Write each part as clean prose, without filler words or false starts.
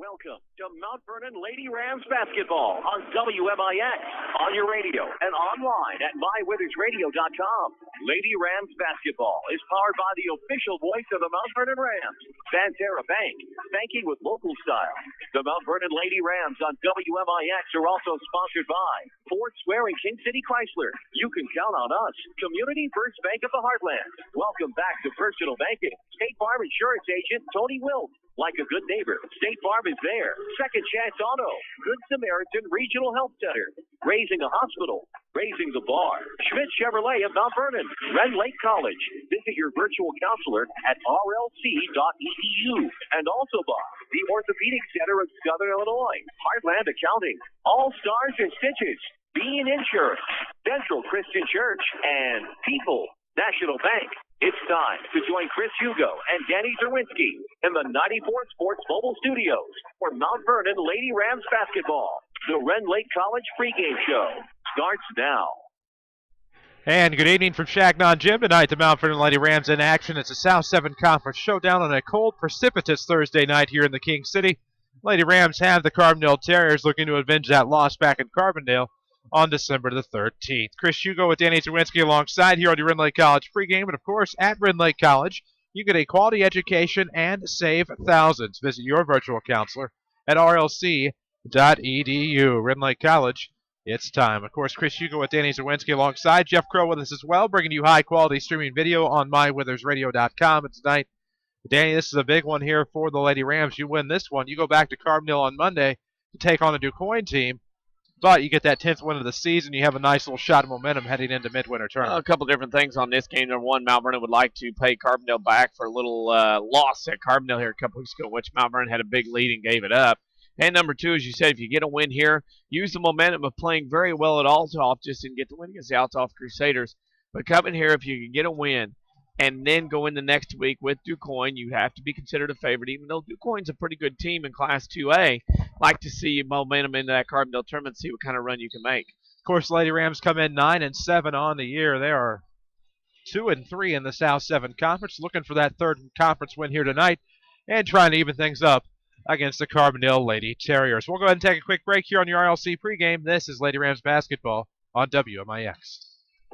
Welcome to Mount Vernon Lady Rams basketball on WMIX, on your radio and online at mywithersradio.com. Lady Rams basketball is powered by the official voice of the Mount Vernon Rams, Banterra Bank, banking with local style. The Mount Vernon Lady Rams on WMIX are also sponsored by Ford Square and King City Chrysler. You can count on us, Community First Bank of the Heartland. Welcome back to personal banking. State Farm Insurance Agent Tony Wilt. Like a good neighbor, State Farm is there. Second Chance Auto, Good Samaritan Regional Health Center, Raising a Hospital, Raising the Bar, Schmidt Chevrolet of Mount Vernon, Red Lake College. Visit your virtual counselor at rlc.edu. And also by the Orthopedic Center of Southern Illinois, Heartland Accounting, All Stars and Stitches, Bean Insurance, Central Christian Church, and People National Bank. It's time to join Chris Hugo and Danny Czerwinski in the 94 Sports Mobile Studios for Mount Vernon Lady Rams basketball. The Red Lake College pregame show starts now. And good evening from Changnon Gym. Tonight, the Mount Vernon Lady Rams in action. It's a South 7 Conference showdown on a cold, precipitous Thursday night here in the King City. Lady Rams have the Carbondale Terriers looking to avenge that loss back in Carbondale on December the 13th. Chris Hugo with Danny Czerwinski alongside here on the Red Lake College pregame. And, of course, at Red Lake College, you get a quality education and save thousands. Visit your virtual counselor at rlc.edu. Red Lake College, it's time. Of course, Chris Hugo with Danny Czerwinski alongside. Jeff Crow with us as well, bringing you high-quality streaming video on mywithersradio.com. And tonight, Danny, this is a big one here for the Lady Rams. You win this one, you go back to Carbondale on Monday to take on a DuQuoin team. But you get that 10th win of the season. You have a nice little shot of momentum heading into midwinter tournament. A couple different things on this game. Number one, Mount Vernon would like to pay Carbondale back for a little loss at Carbondale here a couple weeks ago, which Mount Vernon had a big lead and gave it up. And number two, as you said, if you get a win here, use the momentum of playing very well at Althoff. Just didn't get the win against the Althoff Crusaders. But come in here, if you can get a win and then go in the next week with DuQuoin, you have to be considered a favorite, even though DuQuoin's a pretty good team in Class 2A. Like to see momentum into that Carbondale tournament, see what kind of run you can make. Of course, Lady Rams come in 9-7 on the year. They are 2-3 in the South 7 Conference, looking for that third conference win here tonight and trying to even things up against the Carbondale Lady Terriers. We'll go ahead and take a quick break here on your RLC pregame. This is Lady Rams basketball on WMIX.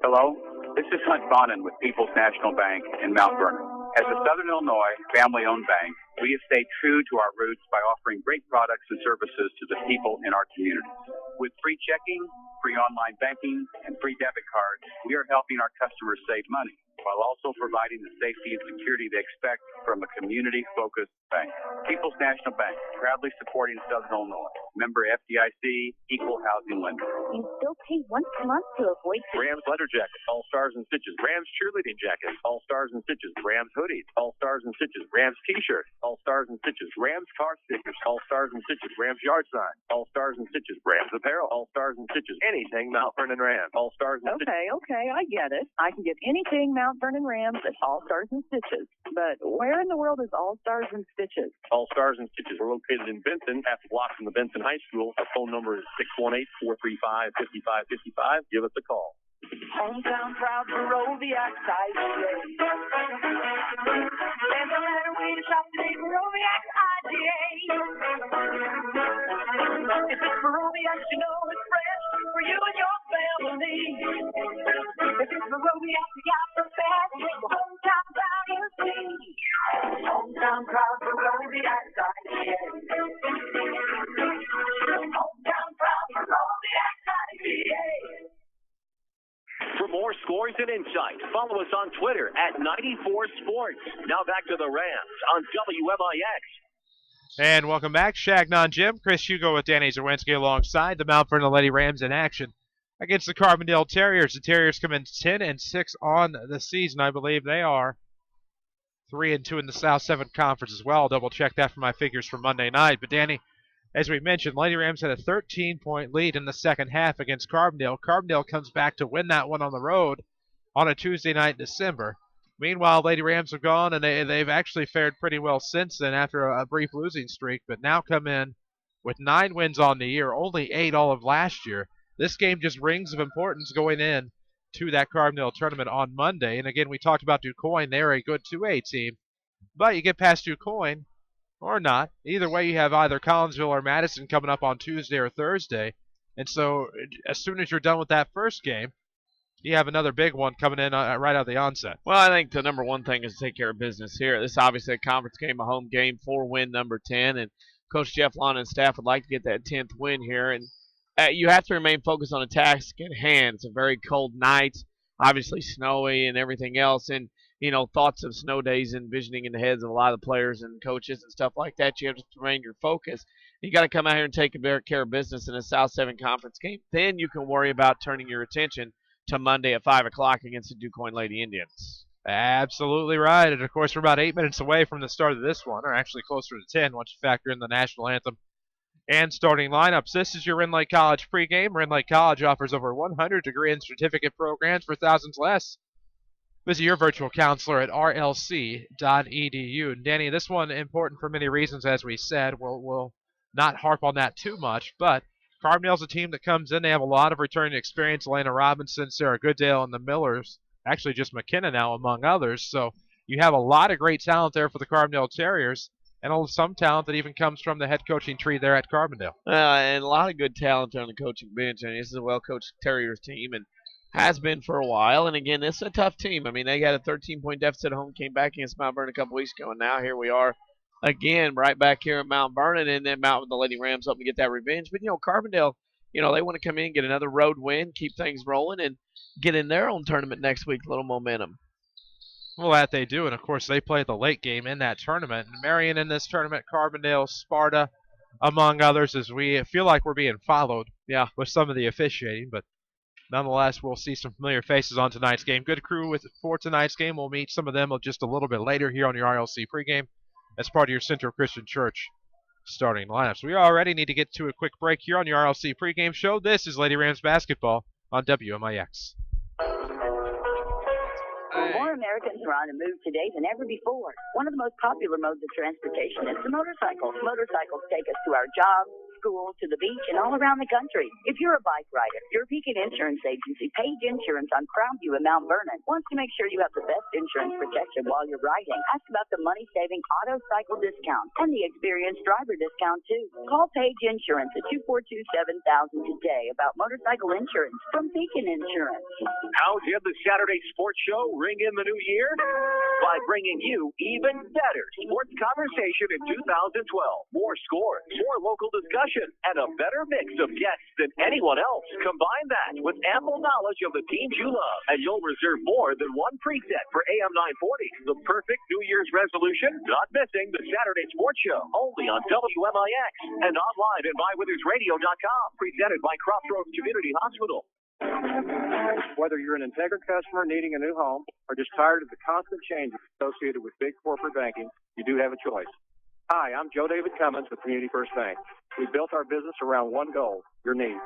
Hello, this is Hunt Bonin with People's National Bank in Mount Vernon. As a Southern Illinois family-owned bank, we have stayed true to our roots by offering great products and services to the people in our community. With free checking, free online banking, and free debit cards, we are helping our customers save money while also providing the safety and security they expect from a community-focused bank. People's National Bank, proudly supporting Southern Illinois. Member FDIC, equal housing lender. You still pay once a month to avoid... Rams leather jackets, all stars and stitches. Rams cheerleading jackets, all stars and stitches. Rams hoodies, all stars and stitches. Rams t-shirts, all stars and stitches. Rams car stickers, all stars and stitches. Rams yard sign, all stars and stitches. Rams apparel, all stars and stitches. Anything Mount Vernon Rams, all stars and stitches. Okay, I get it. I can get anything Mount Vernon Rams at All Stars and Stitches. But where in the world is All Stars and Stitches? All Stars and Stitches. We're located in Benton, half a block from the Benton High School. Our phone number is 618-435-5555. Give us a call. Hometown proud for Roviac IGA. There's no better way to shop today for Roviac IGA. If it's for Roviac, you know it's fresh for you and your family. If it's for Roviac, you got the best. Hometown proud you see. Hometown proud for Roviac IGA. Hometown proud for Roviac IGA. For more scores and insight, follow us on Twitter at 94 Sports. Now back to the Rams on WMIX. And welcome back, Changnon Gym. Chris Hugo with Danny Czerwinski alongside the Mount Vernon Lady Rams in action against the Carbondale Terriers. The Terriers come in 10-6 on the season. I believe they are 3-2 in the South 7 Conference as well. I'll double check that for my figures for Monday night. But Danny, as we mentioned, Lady Rams had a 13-point lead in the second half against Carbondale. Carbondale comes back to win that one on the road on a Tuesday night in December. Meanwhile, Lady Rams have gone, and they've actually fared pretty well since then after a brief losing streak, but now come in with 9 wins on the year, only 8 all of last year. This game just rings of importance going in to that Carbondale tournament on Monday. And again, we talked about DuQuoin. They're a good 2A team. But you get past DuQuoin, or not. Either way, you have either Collinsville or Madison coming up on Tuesday or Thursday. And so as soon as you're done with that first game, you have another big one coming in right out of the onset. Well, I think the number one thing is to take care of business here. This is obviously a conference game, a home game, 4-win number 10, and Coach Jeff Lon and staff would like to get that 10th win here. And you have to remain focused on the task at hand. It's a very cold night, obviously snowy and everything else, and thoughts of snow days envisioning in the heads of a lot of the players and coaches and stuff like that. You have to remain your focus. You got to come out here and take care of business in a South 7 conference game. Then you can worry about turning your attention to Monday at 5 o'clock against the DuQuoin Lady Indians. Absolutely right. And, of course, we're about 8 minutes away from the start of this one, or actually closer to 10 once you factor in the national anthem and starting lineups. This is your Rend Lake College pregame. Rend Lake College offers over 100 degree and certificate programs for thousands less. Visit your virtual counselor at rlc.edu. And Danny, this one important for many reasons, as we said. We'll not harp on that too much, but Carbondale's a team that comes in. They have a lot of returning experience. Elena Robinson, Sarah Gooddale, and the Millers. Actually, just McKenna now, among others. So you have a lot of great talent there for the Carbondale Terriers, and some talent that even comes from the head coaching tree there at Carbondale. And a lot of good talent on the coaching bench. And this is a well-coached Terriers team, and has been for a while. And again, it's a tough team. I mean, they got a 13-point deficit at home, came back against Mount Vernon a couple weeks ago, and now here we are again, right back here at Mount Vernon, and then the Lady Rams up to get that revenge. But, Carbondale, they want to come in, get another road win, keep things rolling, and get in their own tournament next week, a little momentum. Well, that they do, and, of course, they play the late game in that tournament. And Marion in this tournament, Carbondale, Sparta, among others, as we feel like we're being followed with some of the officiating. But nonetheless, we'll see some familiar faces on tonight's game. Good crew for tonight's game. We'll meet some of them just a little bit later here on your RLC pregame as part of your Central Christian Church starting lineup. So we already need to get to a quick break here on your RLC pregame show. This is Lady Rams basketball on WMIX. More Americans are on the move today than ever before. One of the most popular modes of transportation is the motorcycle. Motorcycles take us to our jobs, school, to the beach, and all around the country. If you're a bike rider, your Beacon Insurance Agency, Page Insurance on Crownview in Mount Vernon, wants to make sure you have the best insurance protection while you're riding. Ask about the money-saving auto cycle discount and the experienced driver discount, too. Call Page Insurance at 242-7000 today about motorcycle insurance from Beacon Insurance. How did the Saturday Sports Show ring in the new year? By bringing you even better sports conversation in 2012. More scores, more local discussion, and a better mix of guests than anyone else. Combine that with ample knowledge of the teams you love, and you'll reserve more than one preset for AM 940. The perfect New Year's resolution? Not missing the Saturday Sports Show, only on WMIX and online at mywithersradio.com. Presented by Crossroads Community Hospital. Whether you're an Integra customer needing a new home or just tired of the constant changes associated with big corporate banking, you do have a choice. Hi, I'm Joe David Cummins with Community First Bank. We built our business around one goal, your needs.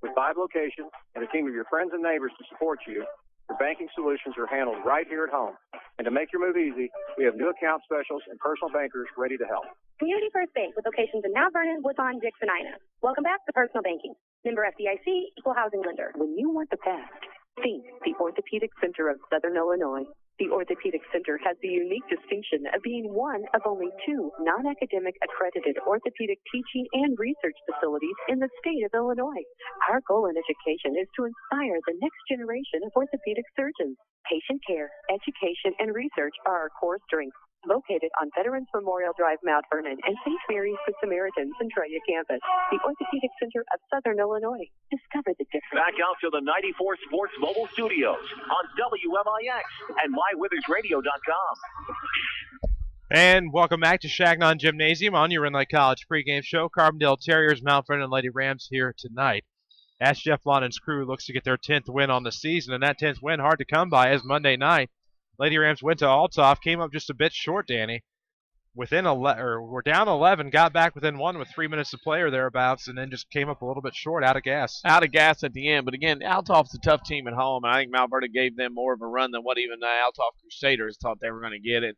With 5 locations and a team of your friends and neighbors to support you, your banking solutions are handled right here at home. And to make your move easy, we have new account specials and personal bankers ready to help. Community First Bank with locations in Mount Vernon, Woodlawn, Dixon, Ina. Welcome back to Personal Banking. Member FDIC, equal housing lender. When you want the best, think the Orthopedic Center of Southern Illinois. The Orthopedic Center has the unique distinction of being one of only 2 non-academic accredited orthopedic teaching and research facilities in the state of Illinois. Our goal in education is to inspire the next generation of orthopedic surgeons. Patient care, education, and research are our core strengths. Located on Veterans Memorial Drive, Mount Vernon, and St. Mary's Good Samaritans Centralia campus, the Orthopedic Center of Southern Illinois. Discover the difference. Back out to the 94 Sports Mobile Studios on WMIX and mywithersradio.com. And welcome back to Changnon Gymnasium on your Rend Lake College pregame show. Carbondale Terriers, Mount Vernon Lady Rams here tonight. As Jeff Lonnan's crew looks to get their 10th win on the season, and that 10th win hard to come by as Monday night. Lady Rams went to Althoff, came up just a bit short, Danny. We're down 11, got back within 1 with 3 minutes to play or thereabouts, and then just came up a little bit short, out of gas. Out of gas at the end. But again, Althoff's a tough team at home, and I think Mount Vernon gave them more of a run than what even the Althoff Crusaders thought they were going to get it.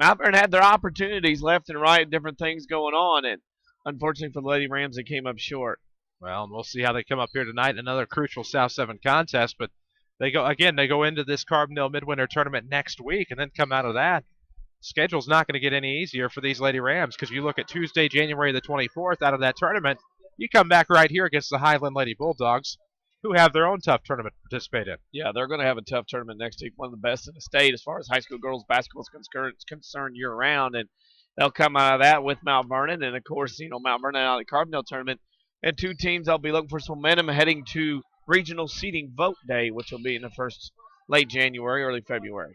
Mount Vernon had their opportunities left and right, different things going on, and unfortunately for the Lady Rams, they came up short. Well, and we'll see how they come up here tonight. Another crucial South 7 contest, but they go into this Carbondale Midwinter Tournament next week and then come out of that schedule's not going to get any easier for these Lady Rams, because you look at Tuesday, January the 24th, out of that tournament, you come back right here against the Highland Lady Bulldogs, who have their own tough tournament to participate in. Yeah, they're going to have a tough tournament next week, one of the best in the state as far as high school girls basketball is concerned year-round, and they'll come out of that with Mount Vernon, and, of course, Mount Vernon out of the Carbondale tournament, and two teams they'll be looking for some momentum heading to regional seeding vote day, which will be in the late January, early February.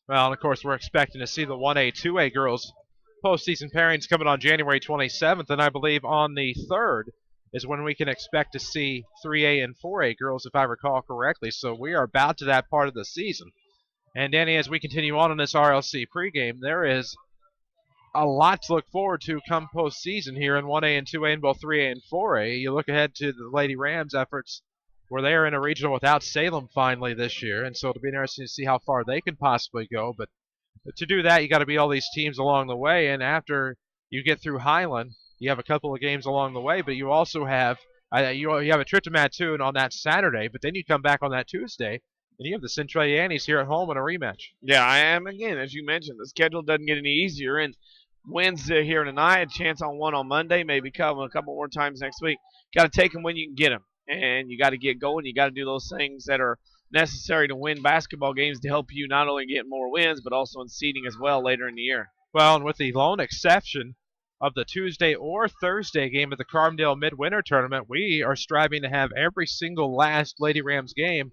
Well, and of course, we're expecting to see the 1A, 2A girls postseason pairings coming on January 27th, and I believe on the 3rd is when we can expect to see 3A and 4A girls, if I recall correctly. So we are about to that part of the season. And Danny, as we continue on in this RLC pregame, there is a lot to look forward to come postseason here in 1A and 2A and both 3A and 4A. You look ahead to the Lady Rams' efforts where they are in a regional without Salem finally this year, and so it'll be interesting to see how far they can possibly go. But to do that, you got to beat all these teams along the way, and after you get through Highland, you have a couple of games along the way, but you also have you have a trip to Mattoon on that Saturday, but then you come back on that Tuesday, and you have the Central Yannies here at home in a rematch. Yeah, I am. Again, as you mentioned, the schedule doesn't get any easier, and Wednesday here tonight, a chance on one on Monday, maybe come a couple more times next week. Got to take them when you can get them, and you got to get going. You got to do those things that are necessary to win basketball games to help you not only get more wins, but also in seeding as well later in the year. Well, and with the lone exception of the Tuesday or Thursday game of the Carbondale Midwinter Tournament, we are striving to have every single last Lady Rams game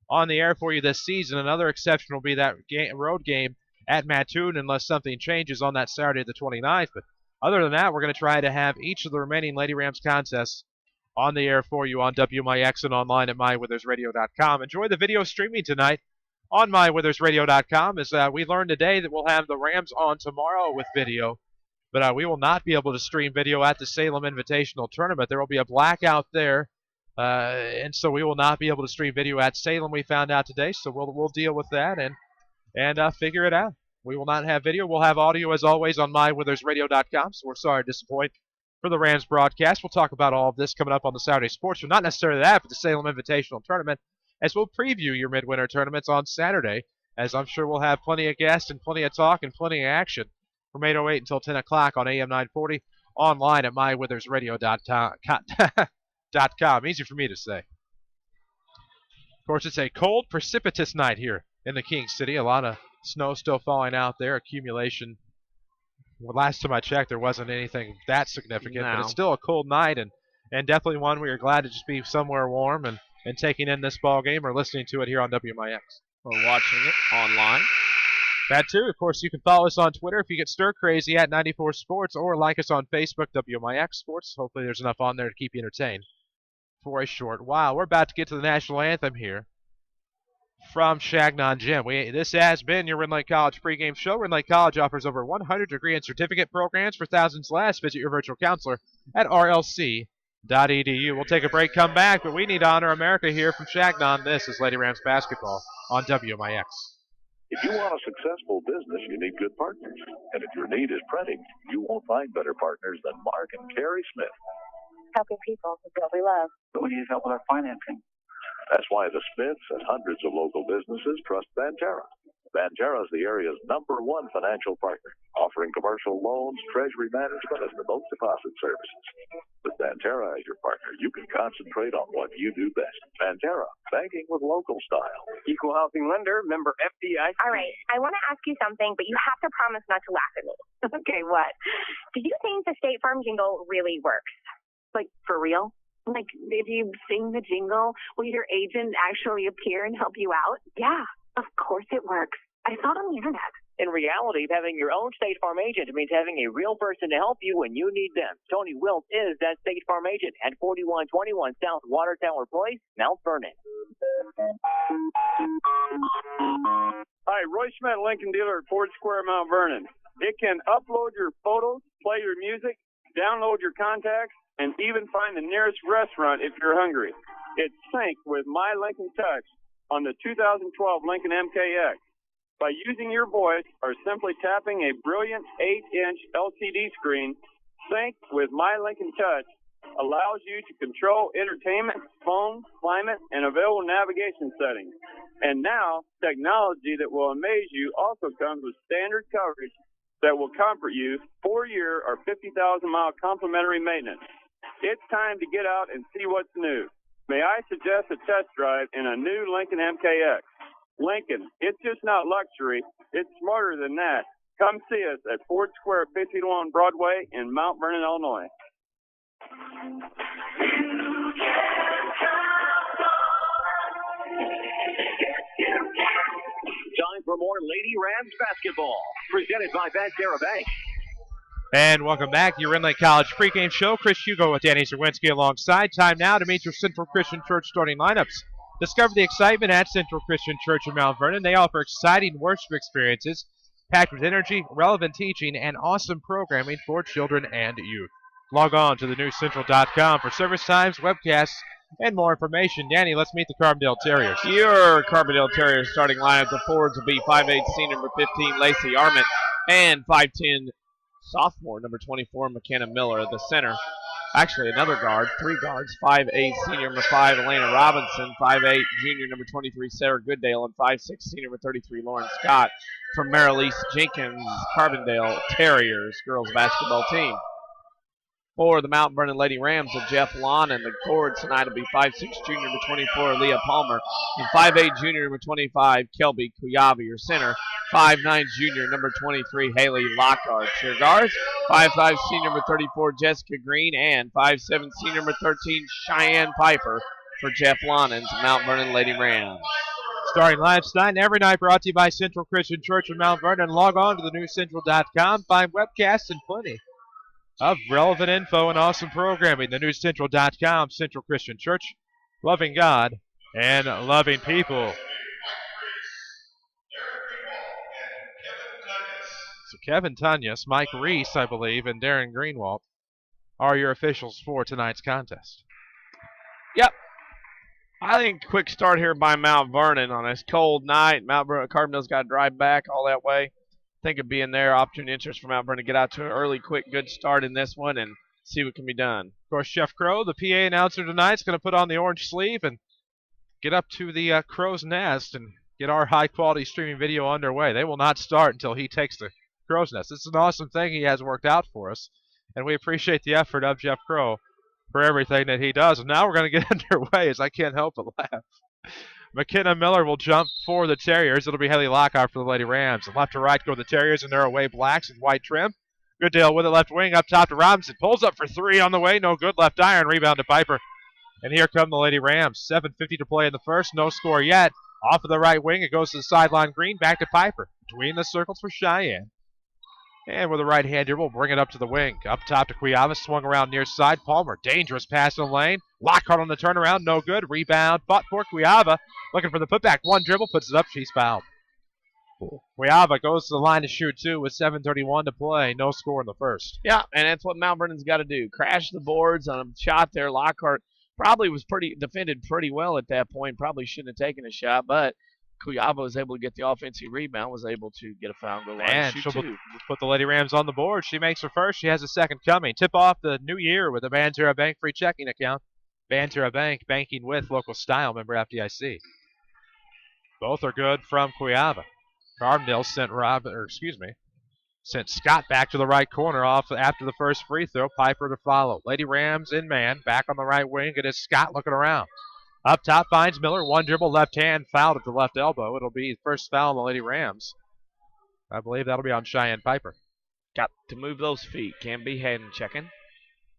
on the air for you this season. Another exception will be that road game at Mattoon, unless something changes on that Saturday the 29th. But other than that, we're going to try to have each of the remaining Lady Rams contests on the air for you on WMIX and online at mywithersradio.com. Enjoy the video streaming tonight on mywithersradio.com, as we learned today that we'll have the Rams on tomorrow with video, but we will not be able to stream video at the Salem Invitational Tournament. There will be a blackout there, and so we will not be able to stream video at Salem, we found out today, so we'll deal with that and figure it out. We will not have video. We'll have audio, as always, on mywithersradio.com, so we're sorry to disappoint for the Rams broadcast. We'll talk about all of this coming up on the Saturday Sports Show. Not necessarily that, but the Salem Invitational Tournament, as we'll preview your midwinter tournaments on Saturday, as I'm sure we'll have plenty of guests and plenty of talk and plenty of action from 8:08 until 10 o'clock on AM 940, online at mywithersradio.com. Easy for me to say. Of course, it's a cold, precipitous night here in the King City. A lot of snow still falling out there, accumulation. Well, last time I checked, there wasn't anything that significant, but it's still a cold night, and definitely one where you're glad to just be somewhere warm and taking in this ball game or listening to it here on WMIX. Or watching it online. That too. Of course, you can follow us on Twitter if you get stir crazy at 94 Sports, or like us on Facebook, WMIX Sports. Hopefully there's enough on there to keep you entertained for a short while. We're about to get to the national anthem here from Changnon Gym. This has been your Red Lake College pregame show. Red Lake College offers over 100 degree and certificate programs for thousands less. Visit your virtual counselor at rlc.edu. We'll take a break, come back, but we need to honor America here from Changnon. This is Lady Rams basketball on WMIX. If you want a successful business, you need good partners. And if your need is printing, you won't find better partners than Mark and Carrie Smith. Helping people is what we love. But we need help with our financing. That's why the Smiths and hundreds of local businesses trust Banterra. Banterra is the area's #1 financial partner, offering commercial loans, treasury management, and remote deposit services. With Banterra as your partner, you can concentrate on what you do best. Banterra, banking with local style. Equal housing lender, member FDIC. All right, I want to ask you something, but you have to promise not to laugh at me. Okay, what? Do you think the State Farm jingle really works? Like, for real? Like, if you sing the jingle, will your agent actually appear and help you out? Yeah, of course it works. I saw it on the internet. In reality, having your own State Farm agent means having a real person to help you when you need them. Tony Wilt is that State Farm agent at 4121 South Water Tower Place, Mount Vernon. Hi, Roy Schmidt, Lincoln dealer at Ford Square, Mount Vernon. It can upload your photos, play your music, download your contacts, and even find the nearest restaurant if you're hungry. It's synced with My Lincoln Touch on the 2012 Lincoln MKX. By using your voice or simply tapping a brilliant 8-inch LCD screen, synced with My Lincoln Touch allows you to control entertainment, phone, climate, and available navigation settings. And now, technology that will amaze you also comes with standard coverage that will comfort you, 4-year or 50,000-mile complimentary maintenance. It's time to get out and see what's new. May I suggest a test drive in a new Lincoln MKX? Lincoln, it's just not luxury. It's smarter than that. Come see us at Ford Square, 51 Broadway in Mount Vernon, Illinois. Time for more Lady Rams basketball, presented by Banterra Bank. And welcome back to your Inland College pregame show. Chris Hugo with Danny Czerwinski alongside. Time now to meet your Central Christian Church starting lineups. Discover the excitement at Central Christian Church in Mount Vernon. They offer exciting worship experiences packed with energy, relevant teaching, and awesome programming for children and youth. Log on to thenewscentral.com for service times, webcasts, and more information. Danny, let's meet the Carbondale Terriers. Your Carbondale Terriers starting lineup. The forwards will be 5'8" senior number 15, Lacey Arment, and 5'10" sophomore number 24, McKenna Miller. The center, actually another guard, 3 guards, 5'8" senior number 5, Elena Robinson, 5'8" junior number 23, Sarah Gooddale, and 5'6" senior number 33, Lauren Scott. From Marilise Jenkins, Carbondale Terriers girls basketball team. For the Mount Vernon Lady Rams of Jeff Lon, and the forward tonight will be 5'6" junior number 24, Leah Palmer, and 5'8" junior number 25, Kelby Kuyava, your center. 5'9" junior number 23, Haley Lockhart. Your guards, 5'5" senior number 34, Jessica Green, and 5'7" senior number 13, Cheyenne Piper for Jeff Lonon's Mount Vernon Lady Rams. Starting lineups tonight and every night brought to you by Central Christian Church in Mount Vernon. Log on to thenewscentral.com, find webcasts and plenty of relevant info and awesome programming. Thenewscentral.com, Central Christian Church, loving God and loving people. So Kevin Tunyas, Mike Reese, I believe, and Darren Greenwald are your officials for tonight's contest. Yep. I think quick start here by Mount Vernon on this cold night. Mount Vernon, Carbondale's got to drive back all that way. I think it'd be in their opportunity interest for Mount Vernon to get out to an early, quick, good start in this one and see what can be done. Of course, Chef Crow, the PA announcer tonight, is going to put on the orange sleeve and get up to the crow's nest and get our high-quality streaming video underway. They will not start until he takes the crow's nest. It's an awesome thing he has worked out for us, and we appreciate the effort of Jeff Crow for everything that he does. And now we're going to get underway, as I can't help but laugh. McKenna Miller will jump for the Terriers. It'll be Haley Lockhart for the Lady Rams. And left to right go the Terriers, and they're away blacks and white trim. Gooddale with it left wing, up top to Robinson. Pulls up for 3 on the way. No good. Left iron. Rebound to Piper. And here come the Lady Rams. 7:50 to play in the first. No score yet. Off of the right wing. It goes to the sideline. Green. Back to Piper. Between the circles for Cheyenne. And with a right hander, we'll bring it up to the wing. Up top to Kuyava, swung around near side. Palmer, dangerous pass in the lane. Lockhart on the turnaround, no good. Rebound, fought for Kuyava. Looking for the putback. One dribble, puts it up. She's fouled. Kuyava goes to the line to shoot 2 with 7:31 to play. No score in the first. Yeah, and that's what Mount Vernon's got to do. Crash the boards on a shot there. Lockhart probably was defended pretty well at that point. Probably shouldn't have taken a shot, but Kuyava was able to get the offensive rebound, was able to get a foul goal line and shoot 2. Put the Lady Rams on the board. She makes her first. She has a second coming. Tip off the new year with a Banterra Bank free checking account. Banterra Bank, banking with local style, member FDIC. Both are good from Kuyava. Carbondale sent Scott back to the right corner off after the first free throw. Piper to follow. Lady Rams in man, back on the right wing. It is Scott looking around. Up top finds Miller. One dribble, left hand, fouled at the left elbow. It'll be first foul on the Lady Rams. I believe that'll be on Cheyenne Piper. Got to move those feet. Can't be hand checking.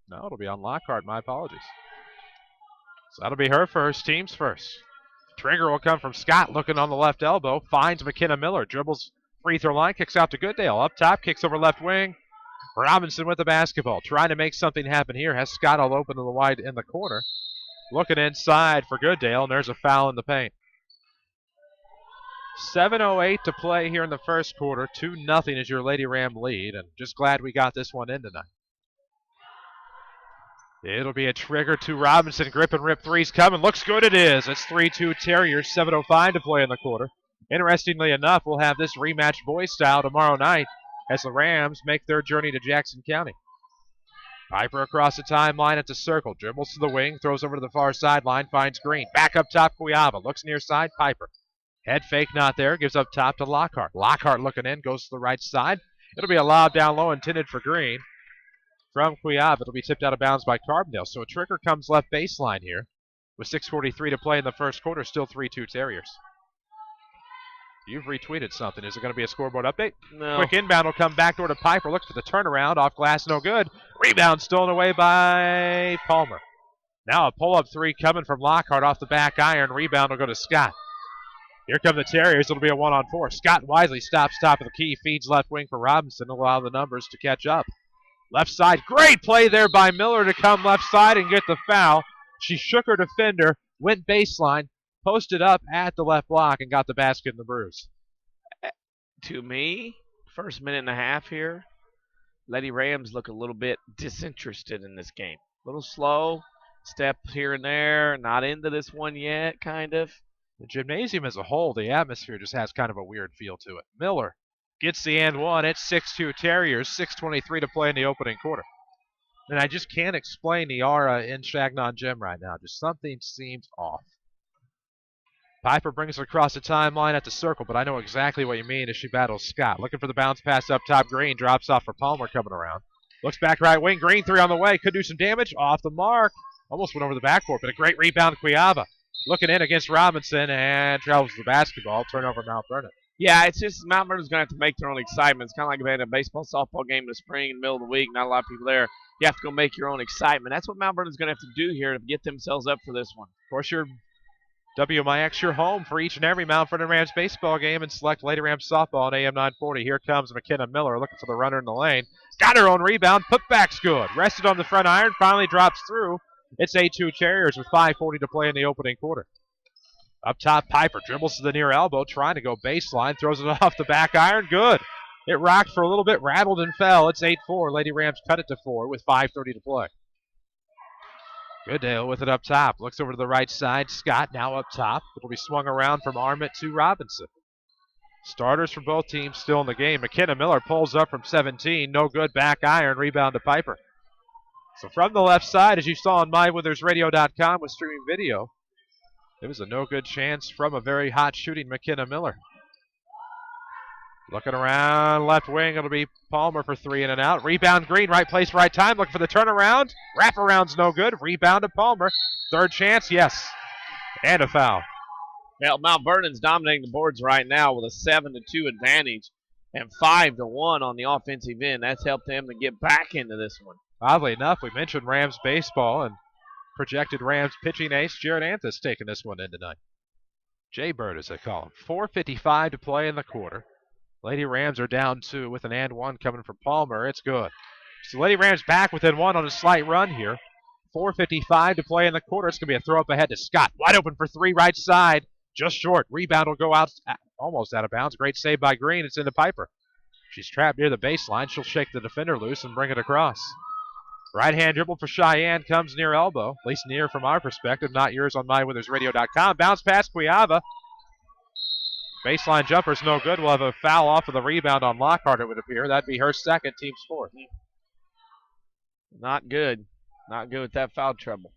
No, it'll be on Lockhart. My apologies. So that'll be her first, team's first. Trigger will come from Scott, looking on the left elbow. Finds McKenna Miller. Dribbles free throw line, kicks out to Gooddale. Up top, kicks over left wing. Robinson with the basketball. Trying to make something happen here. Has Scott all open to the wide in the corner. Looking inside for Gooddale, and there's a foul in the paint. 7:08 to play here in the first quarter. 2-0 is your Lady Ram lead, and just glad we got this one in tonight. It'll be a trigger to Robinson. Grip and rip threes coming. Looks good, it is. It's 3-2 Terriers. 7:05 to play in the quarter. Interestingly enough, we'll have this rematch boys style tomorrow night as the Rams make their journey to Jackson County. Piper across the timeline at the circle. Dribbles to the wing. Throws over to the far sideline. Finds Green. Back up top, Kuyava. Looks near side. Piper. Head fake not there. Gives up top to Lockhart. Lockhart looking in. Goes to the right side. It'll be a lob down low intended for Green. From Cuiab, it'll be tipped out of bounds by Carbondale. So a trigger comes left baseline here. With 6:43 to play in the first quarter, still 3-2 Terriers. You've retweeted something. Is it going to be a scoreboard update? No. Quick inbound will come backdoor to Piper. Looks for the turnaround. Off glass, no good. Rebound stolen away by Palmer. Now a pull-up three coming from Lockhart off the back iron. Rebound will go to Scott. Here come the Terriers. It'll be a 1-on-4. Scott wisely stops top of the key. Feeds left wing for Robinson to allow the numbers to catch up. Left side. Great play there by Miller to come left side and get the foul. She shook her defender, went baseline, posted up at the left block, and got the basket and the bruise. To me, first minute and a half here, Lady Rams look a little bit disinterested in this game. A little slow, step here and there, not into this one yet, kind of. The gymnasium as a whole, the atmosphere just has kind of a weird feel to it. Miller gets the and one. It's 6-2 Terriers, 6:23 to play in the opening quarter. And I just can't explain the aura in Changnon Gym right now. Just something seems off. Piper brings it across the timeline at the circle, but I know exactly what you mean as she battles Scott. Looking for the bounce pass up top. Green drops off for Palmer coming around. Looks back right wing. Green three on the way. Could do some damage. Off the mark. Almost went over the backboard, but a great rebound. Cuiaba looking in against Robinson and travels the basketball. Turnover Mount Vernon. Yeah, it's just Mount Vernon's going to have to make their own excitement. It's kind of like if they had a baseball, softball game in the spring in the middle of the week, not a lot of people there. You have to go make your own excitement. That's what Mount Vernon's going to have to do here to get themselves up for this one. Of course, your WMIX, your home for each and every Mount Vernon Rams baseball game, and select Lady Rams softball on AM 940. Here comes McKenna Miller looking for the runner in the lane. Got her own rebound. Putback's good. Rested on the front iron. Finally drops through. It's 8-2 Terriers with 5:40 to play in the opening quarter. Up top, Piper dribbles to the near elbow, trying to go baseline. Throws it off the back iron. Good. It rocked for a little bit, rattled and fell. It's 8-4. Lady Rams cut it to 4 with 5:30 to play. Goodale with it up top. Looks over to the right side. Scott now up top. It'll be swung around from Armit to Robinson. Starters for both teams still in the game. McKenna Miller pulls up from 17. No good. Back iron. Rebound to Piper. So from the left side, as you saw on MyWithersRadio.com with streaming video, it was a no-good chance from a very hot shooting McKenna Miller. Looking around left wing, it'll be Palmer for three in and out. Rebound Green, right place, right time. Looking for the turnaround. Wraparound's no good. Rebound to Palmer. Third chance, yes. And a foul. Well, Mount Vernon's dominating the boards right now with a 7-2 advantage and 5-1 on the offensive end. That's helped them to get back into this one. Oddly enough, we mentioned Rams baseball and projected Rams pitching ace Jared Anthus taking this one in tonight. Jay-Bird, as they call him. 4:55 to play in the quarter. Lady Rams are down 2 with an and one coming from Palmer. It's good. So Lady Rams back within 1 on a slight run here. 4:55 to play in the quarter. It's going to be a throw up ahead to Scott. Wide open for three, right side. Just short. Rebound will go out, almost out of bounds. Great save by Green. It's into Piper. She's trapped near the baseline. She'll shake the defender loose and bring it across. Right-hand dribble for Cheyenne comes near elbow, at least near from our perspective, not yours on MyWithersRadio.com. Bounce pass Cuiaba. Baseline jumper's no good. We'll have a foul off of the rebound on Lockhart, it would appear. That'd be her second, team's fourth. Not good. Not good with that foul trouble.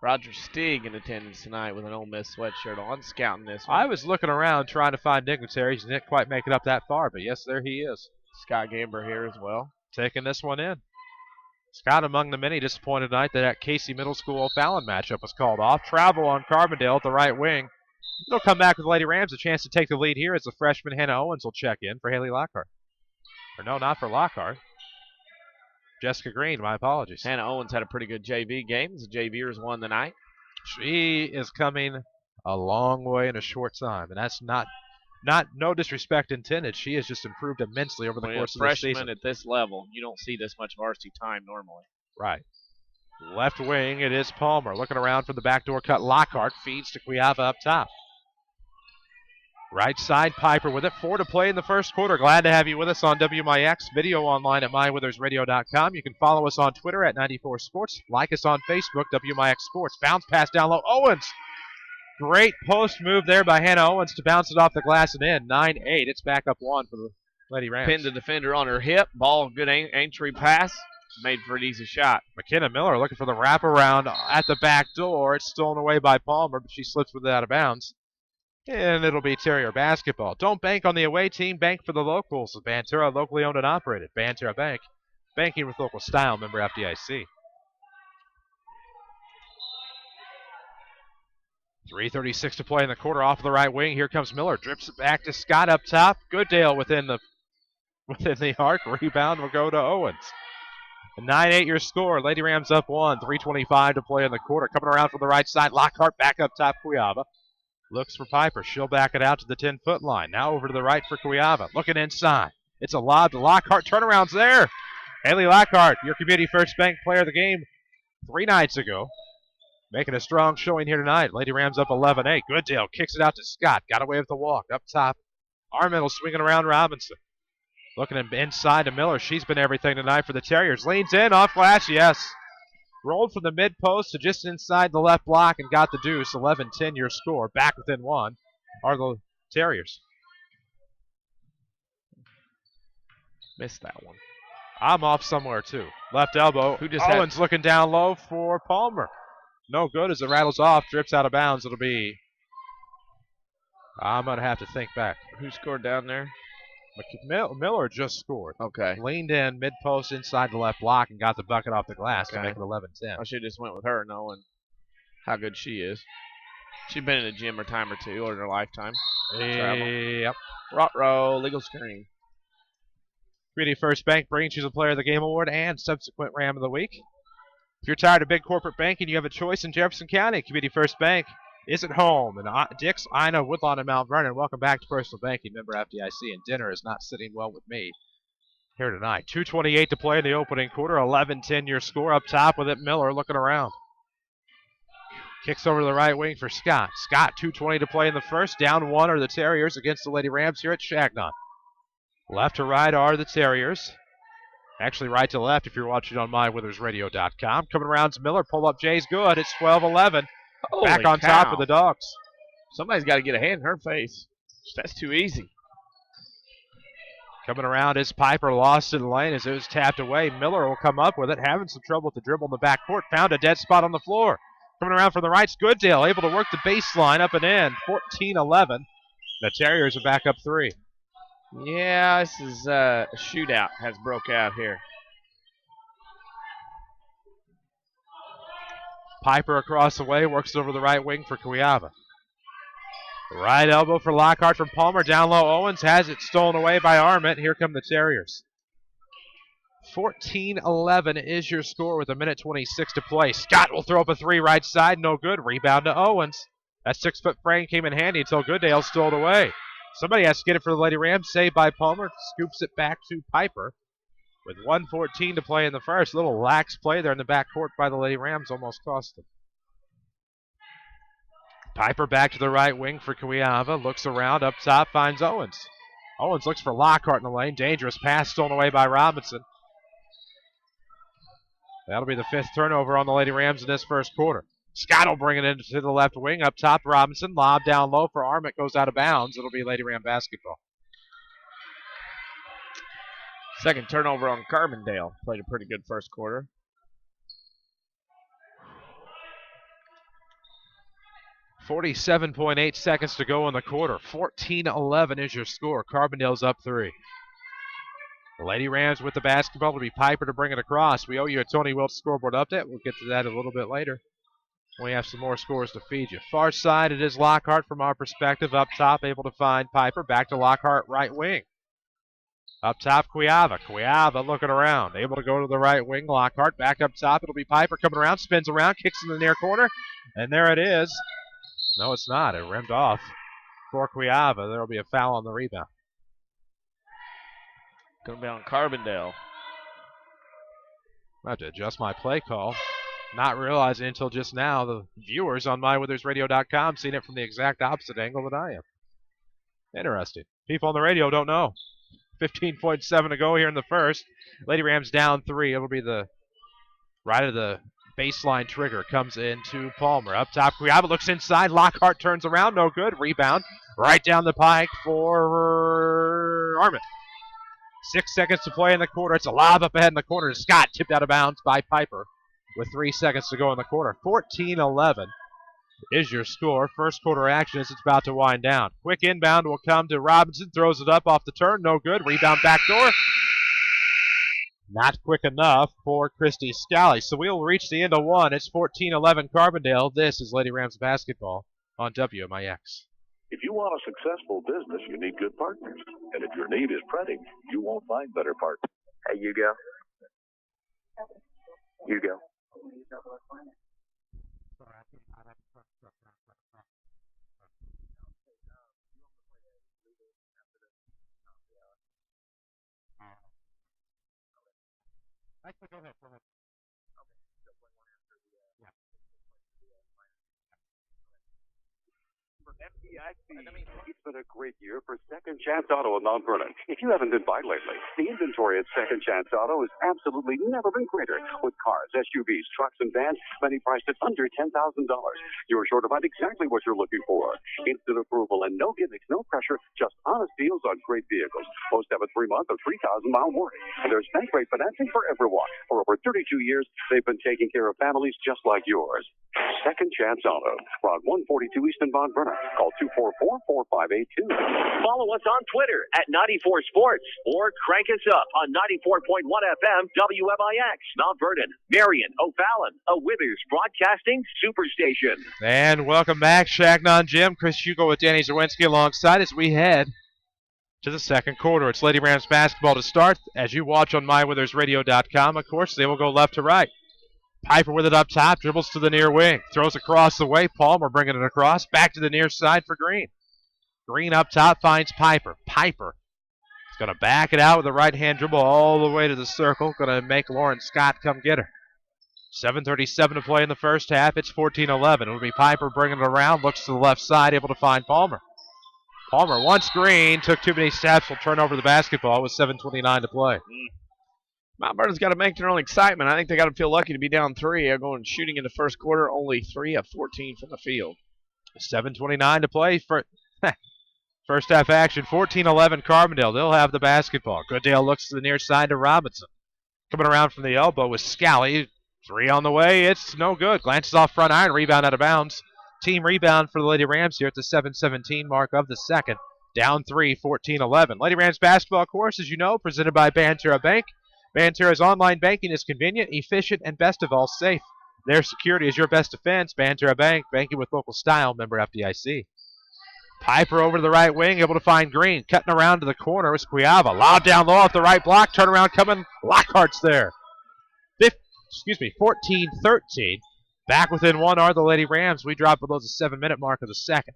Roger Stieg in attendance tonight with an Ole Miss sweatshirt on, scouting this one. I was looking around trying to find dignitaries. Didn't quite make it up that far, but yes, there he is. Scott Gamber here as well. Taking this one in. Scott among the many disappointed tonight that Casey Middle School Fallon matchup was called off. Travel on Carbondale at the right wing. It'll come back with Lady Rams a chance to take the lead here as the freshman Hannah Owens will check in for Haley Lockhart. Or no, not for Lockhart. Jessica Green, my apologies. Hannah Owens had a pretty good JV game. The JVers won tonight. She is coming a long way in a short time, and that's not no disrespect intended. She has just improved immensely over the course of the season. Freshman at this level, you don't see this much varsity time normally. Right. Left wing, it is Palmer. Looking around for the backdoor cut. Lockhart feeds to Cuiaba up top. Right side, Piper with it. 4 to play in the first quarter. Glad to have you with us on WMIX. Video online at MyWithersRadio.com. You can follow us on Twitter at 94 Sports. Like us on Facebook, WMIX Sports. Bounce pass down low. Owens. Great post move there by Hannah Owens to bounce it off the glass and in. 9-8. It's back up 1 for the Lady Rams. Pinned the defender on her hip. Ball, good entry pass. Made for an easy shot. McKenna Miller looking for the wraparound at the back door. It's stolen away by Palmer, but she slips with it out of bounds. And it'll be Terrier basketball. Don't bank on the away team, bank for the locals. Banterra, locally owned and operated. Banterra Bank, banking with local style, member FDIC. 3:36 to play in the quarter. Off the right wing. Here comes Miller. Drips it back to Scott up top. Gooddale within the arc. Rebound will go to Owens. A 9-8 your score. Lady Rams up 1. 3:25 to play in the quarter. Coming around from the right side. Lockhart back up top. Cuyava looks for Piper. She'll back it out to the 10-foot line. Now over to the right for Cuyava. Looking inside. It's a lob to Lockhart. Turnaround's there. Haley Lockhart, your Community First Bank player of the game 3 nights ago. Making a strong showing here tonight. Lady Rams up 11-8. Gooddale kicks it out to Scott. Got away with the walk. Up top. Armiddle swinging around Robinson. Looking inside to Miller. She's been everything tonight for the Terriers. Leans in, off glass, yes. Rolled from the mid-post to just inside the left block and got the deuce. 11-10 your score. Back within 1 are the Terriers. Missed that one. I'm off somewhere too. Left elbow. Who just Owens looking down low for Palmer. No good as it rattles off, drips out of bounds. It'll be, I'm going to have to think back. Who scored down there? Miller just scored. Okay. Leaned in, mid-post, inside the left block, and got the bucket off the glass to make it 11-10. I should have just went with her, knowing how good she is. She's been in the gym a time or two in her lifetime. Yep. Rot-row, legal screen. Community First Bank brings you the Player of the Game Award and subsequent Ram of the Week. If you're tired of big corporate banking, you have a choice in Jefferson County. Community First Bank is at home. And Dix, Ina, Woodlawn, and Mount Vernon, welcome back to Personal Banking, member FDIC. And dinner is not sitting well with me here tonight. 2:28 to play in the opening quarter. 11-10 your score. Up top with it, Miller looking around. Kicks over to the right wing for Scott. Scott, 2:20 to play in the first. Down 1 are the Terriers against the Lady Rams here at Changnon. Left to right are the Terriers. Actually, right to left if you're watching on mywithersradio.com. Coming around to Miller. Pull-up Jay's good. It's 12-11. Back on top of the Dogs. Somebody's got to get a hand in her face. That's too easy. Coming around is Piper. Lost in the lane as it was tapped away. Miller will come up with it. Having some trouble with the dribble in the backcourt. Found a dead spot on the floor. Coming around from the right's Gooddale. Able to work the baseline up and in. 14-11. The Terriers are back up 3. Yeah, this is a shootout has broke out here. Piper across the way, works over the right wing for Cuyava. Right elbow for Lockhart from Palmer. Down low, Owens has it stolen away by Arment. Here come the Terriers. 14-11 is your score with 1:26 to play. Scott will throw up a 3 right side, no good. Rebound to Owens. That 6-foot frame came in handy until Gooddale stole it away. Somebody has to get it for the Lady Rams. Saved by Palmer. Scoops it back to Piper. With 1:14 to play in the first. Little lax play there in the backcourt by the Lady Rams. Almost cost them. Piper back to the right wing for Cuyava. Looks around. Up top finds Owens. Owens looks for Lockhart in the lane. Dangerous pass stolen away by Robinson. That'll be the 5th turnover on the Lady Rams in this first quarter. Scott will bring it into the left wing. Up top, Robinson. Lob down low for Arment. Goes out of bounds. It'll be Lady Ram basketball. Second turnover on Carbondale. Played a pretty good first quarter. .8 seconds to go in the quarter. 14-11 is your score. Carbondale's up 3. The Lady Rams with the basketball. It'll be Piper to bring it across. We owe you a Tony Wiltz scoreboard update. We'll get to that a little bit later. We have some more scores to feed you. Far side, it is Lockhart from our perspective. Up top, able to find Piper. Back to Lockhart, right wing. Up top, Cuyava. Cuyava looking around. Able to go to the right wing. Lockhart back up top. It'll be Piper coming around. Spins around. Kicks in the near corner. And there it is. No, it's not. It rimmed off for Cuyava. There will be a foul on the rebound. Going to be on Carbondale. I have to adjust my play call. Not realizing until just now the viewers on mywithersradio.com seen it from the exact opposite angle that I am. Interesting. People on the radio don't know. 15.7 to go here in the first. Lady Rams down 3. It'll be the right of the baseline trigger. Comes into Palmer. Up top, Cuyava looks inside. Lockhart turns around. No good. Rebound. Right down the pike for Arment. 6 seconds to play in the quarter. It's a lob up ahead in the corner to Scott. Tipped out of bounds by Piper with 3 seconds to go in the quarter. 14-11. is your score. First quarter action as it's about to wind down. Quick inbound will come to Robinson. Throws it up off the turn. No good. Rebound backdoor. Not quick enough for Christy Scally. So we'll reach the end of one. It's 14-11 Carbondale. This is Lady Rams basketball on WMIX. If you want a successful business, you need good partners. And if your need is printing, you won't find better partners. Hey, Hugo. Hugo. Actually, go ahead. It's been a great year for Second Chance Auto in Mount Vernon. If you haven't been by lately, the inventory at Second Chance Auto has absolutely never been greater. With cars, SUVs, trucks, and vans, many priced at under $10,000. You're sure to find exactly what you're looking for. Instant approval and no gimmicks, no pressure, just honest deals on great vehicles. Most have a 3-month or 3,000-mile warranty. And there's bank rate financing for everyone. For over 32 years, they've been taking care of families just like yours. Second Chance Auto, Route 142 East in Mount Vernon. Call 244-4582. Follow us on Twitter at 94 Sports or crank us up on 94.1 FM WMIX, Mount Vernon, Marion, O'Fallon, a Withers Broadcasting Superstation. And welcome back, Changnon Jim, Chris Hugo with Danny Czerwinski alongside as we head to the second quarter. It's Lady Rams basketball to start. As you watch on mywithersradio.com, of course, they will go left to right. Piper with it up top, dribbles to the near wing, throws across the way. Palmer bringing it across, back to the near side for Green. Green up top finds Piper. Piper is going to back it out with a right-hand dribble all the way to the circle. Going to make Lauren Scott come get her. 7:37 to play in the first half. It's 14-11. It'll be Piper bringing it around, looks to the left side, able to find Palmer. Palmer wants Green, took too many steps, will turn over the basketball with 7:29 to play. Mount Vernon's got to make their own excitement. I think they got to feel lucky to be down 3. They're going shooting in the first quarter, only 3 of 14 from the field. 7:29 to play for first half action. 14-11 Carbondale. They'll have the basketball. Goodale looks to the near side to Robinson. Coming around from the elbow with Scally. 3 on the way. It's no good. Glances off front iron. Rebound out of bounds. Team rebound for the Lady Rams here at the 7:17 mark of the second. Down 3, 14-11. Lady Rams basketball course, as you know, presented by Banterra Bank. Banterra's online banking is convenient, efficient, and best of all, safe. Their security is your best defense. Banterra Bank, banking with local style, member FDIC. Piper over to the right wing, able to find Green. Cutting around to the corner with Squiava. Lob down low off the right block. Turnaround coming. Lockhart's there. 14-13. Back within 1 are the Lady Rams. We drop below the 7-minute mark of the second.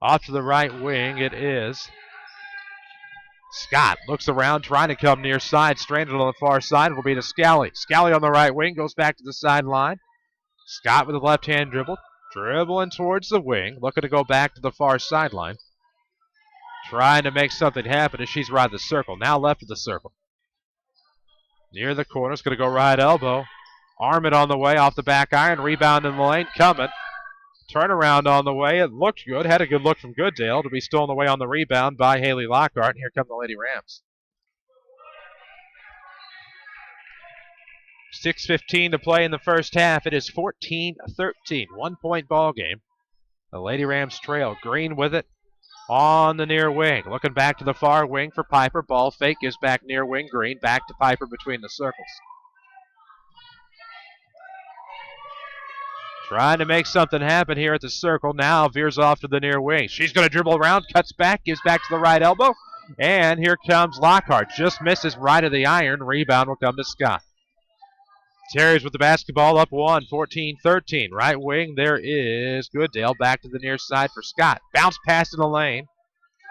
Off to the right wing, it is Scott. Looks around, trying to come near side. Stranded on the far side. It'll be to Scally. Scally on the right wing, goes back to the sideline. Scott with a left-hand dribble. Dribbling towards the wing. Looking to go back to the far sideline. Trying to make something happen as she's right the circle. Now left of the circle. Near the corner. It's going to go right elbow. Armit on the way off the back iron. Rebound in the lane. Coming. Turnaround on the way. It looked good. Had a good look from Goodale to be stolen away on the rebound by Haley Lockhart. And here come the Lady Rams. 6:15 to play in the first half. It is 14-13. 1-point ball game. The Lady Rams trail. Green with it on the near wing. Looking back to the far wing for Piper. Ball fake gives back near wing. Green back to Piper between the circles. Trying to make something happen here at the circle. Now veers off to the near wing. She's going to dribble around, cuts back, gives back to the right elbow. And here comes Lockhart. Just misses right of the iron. Rebound will come to Scott. Terriers with the basketball up 1, 14-13. Right wing, there is Goodale. Back to the near side for Scott. Bounce pass in the lane.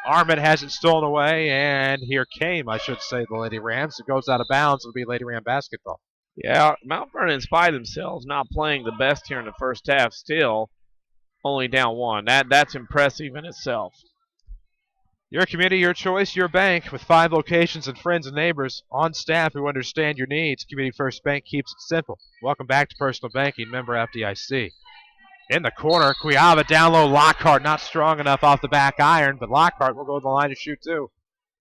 Armit has it stolen away. And here came, I should say, the Lady Rams. It goes out of bounds. It'll be Lady Ram basketball. Yeah, Mount Vernon, in spite of themselves, not playing the best here in the first half, still only down 1. That's impressive in itself. Your community, your choice, your bank. With 5 locations and friends and neighbors on staff who understand your needs, Community First Bank keeps it simple. Welcome back to Personal Banking, member FDIC. In the corner, Quiava down low. Lockhart not strong enough off the back iron, but Lockhart will go to the line to shoot too.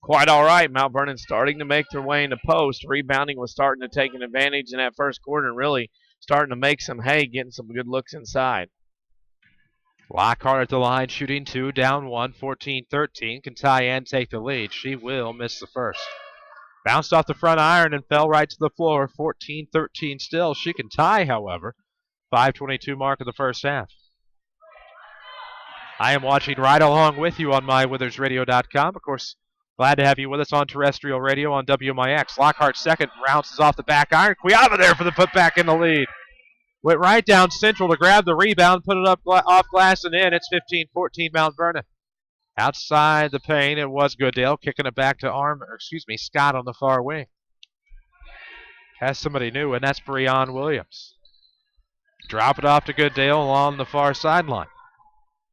Quite all right. Mount Vernon starting to make their way in the post. Rebounding was starting to take an advantage in that first quarter and really starting to make some hay, getting some good looks inside. Lockhart at the line, shooting 2, down 1, 14-13. Can tie and take the lead. She will miss the first. Bounced off the front iron and fell right to the floor. 14-13 still. She can tie, however. 5:22 mark of the first half. I am watching right along with you on mywithersradio.com. Of course, glad to have you with us on terrestrial radio on WMIX. Lockhart second, bounces off the back iron. Cuiava there for the putback in the lead. Went right down central to grab the rebound, put it up off glass and in. It's 15-14 Mount Vernon. Outside the paint, it was Goodale kicking it back to Scott on the far wing. Has somebody new, and that's Breon Williams. Drop it off to Goodale along the far sideline.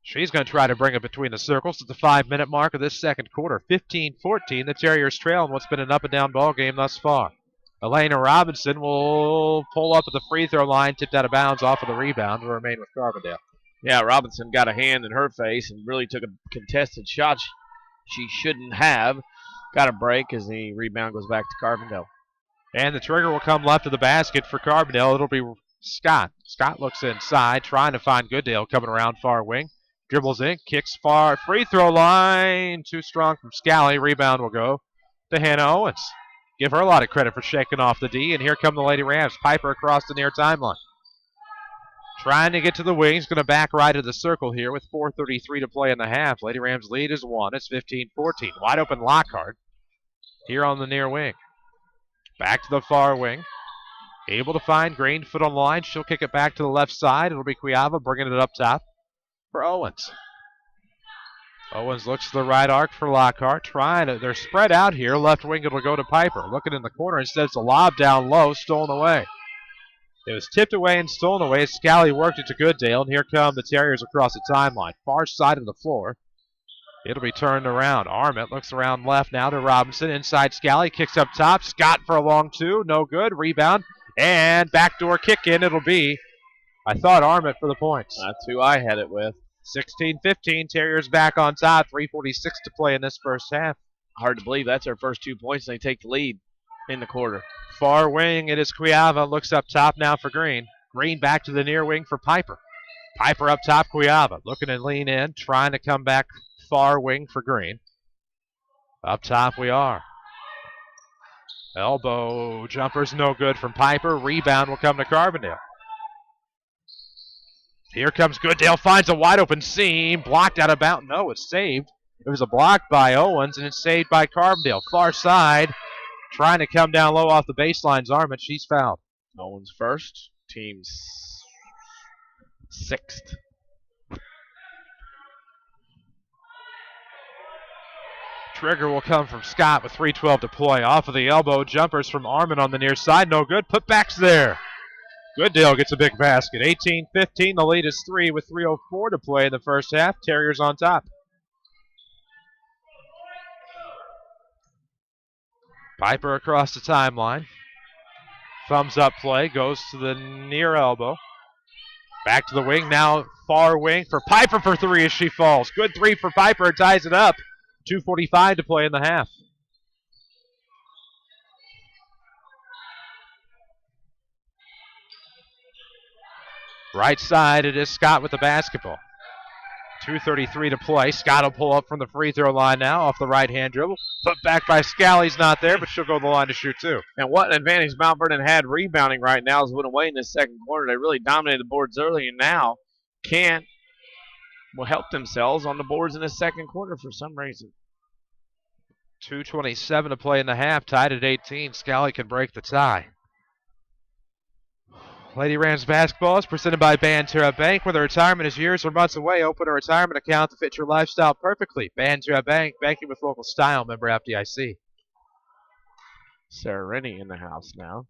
She's going to try to bring it between the circles at the 5-minute mark of this second quarter. 15-14, the Terriers trail in what's been an up-and-down ball game thus far. Elena Robinson will pull up at the free throw line, tipped out of bounds off of the rebound, will remain with Carbondale. Yeah, Robinson got a hand in her face and really took a contested shot she shouldn't have. Got a break as the rebound goes back to Carbondale. And the trigger will come left of the basket for Carbondale. It'll be Scott. Scott looks inside, trying to find Goodale coming around far wing. Dribbles in, kicks far, free throw line. Too strong from Scally. Rebound will go to Hannah Owens. Give her a lot of credit for shaking off the D. And here come the Lady Rams. Piper across the near timeline. Trying to get to the wings. Going to back right of the circle here with 4:33 to play in the half. Lady Rams lead is 1. It's 15-14. Wide open Lockhart here on the near wing. Back to the far wing. Able to find Green, foot on the line. She'll kick it back to the left side. It'll be Cuiava bringing it up top for Owens. Owens looks to the right arc for Lockhart. They're spread out here. Left wing, it'll go to Piper. Looking in the corner, instead it's a lob down low, stolen away. It was tipped away and stolen away. Scally worked it to Goodale, and here come the Terriers across the timeline. Far side of the floor. It'll be turned around. Armit looks around left now to Robinson. Inside Scally, kicks up top. Scott for a long 2, no good. Rebound, and backdoor kick in. It'll be, I thought, Armit for the points. That's who I had it with. 16-15, Terriers back on top. 3:46 to play in this first half. Hard to believe that's their first 2 points, and they take the lead in the quarter. Far wing, it is Cuiava. Looks up top now for Green. Green back to the near wing for Piper. Piper up top, Cuiava. Looking to lean in, trying to come back far wing for Green. Up top we are. Elbow jumper's no good from Piper. Rebound will come to Carbondale. Here comes Goodale, finds a wide open seam, blocked out of bounds. No, it's saved. It was a block by Owens, and it's saved by Carbondale. Far side, trying to come down low off the baseline's Armit. She's fouled. Owens first, team's 6th. Trigger will come from Scott with 3:12 to play. Off of the elbow, jumpers from Armit on the near side, no good. Putbacks there. Goodale gets a big basket. 18-15, the lead is 3 with 3:04 to play in the first half. Terriers on top. Piper across the timeline. Thumbs up play, goes to the near elbow. Back to the wing, now far wing for Piper for 3 as she falls. Good 3 for Piper, ties it up. 2:45 to play in the half. Right side, it is Scott with the basketball. 2:33 to play. Scott will pull up from the free throw line now off the right-hand dribble. Put back by Scally's not there, but she'll go to the line to shoot too. And what an advantage Mount Vernon had rebounding right now as went away in this second quarter. They really dominated the boards early and now will help themselves on the boards in the second quarter for some reason. 2:27 to play in the half, tied at 18. Scally can break the tie. Lady Rams basketball is presented by Banterra Bank. Whether retirement is years or months away, open a retirement account to fit your lifestyle perfectly. Banterra Bank, banking with local style, member FDIC. Sarah Rennie in the house now.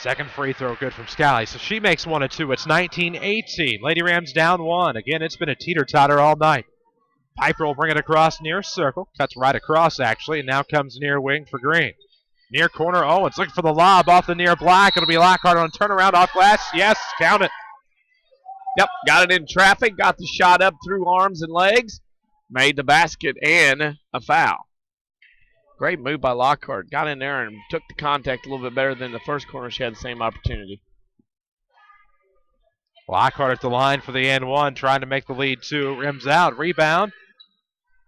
Second free throw good from Scally. So she makes 1 of 2. It's 19-18. Lady Rams down 1. Again, it's been a teeter-totter all night. Piper will bring it across near circle. Cuts right across, actually, and now comes near wing for Green. Near corner, Owens looking for the lob off the near block. It'll be Lockhart on turnaround off glass. Yes, count it. Yep, got it in traffic. Got the shot up through arms and legs. Made the basket and a foul. Great move by Lockhart. Got in there and took the contact a little bit better than the first corner. She had the same opportunity. Lockhart at the line for the and one, trying to make the lead 2. Rims out, rebound.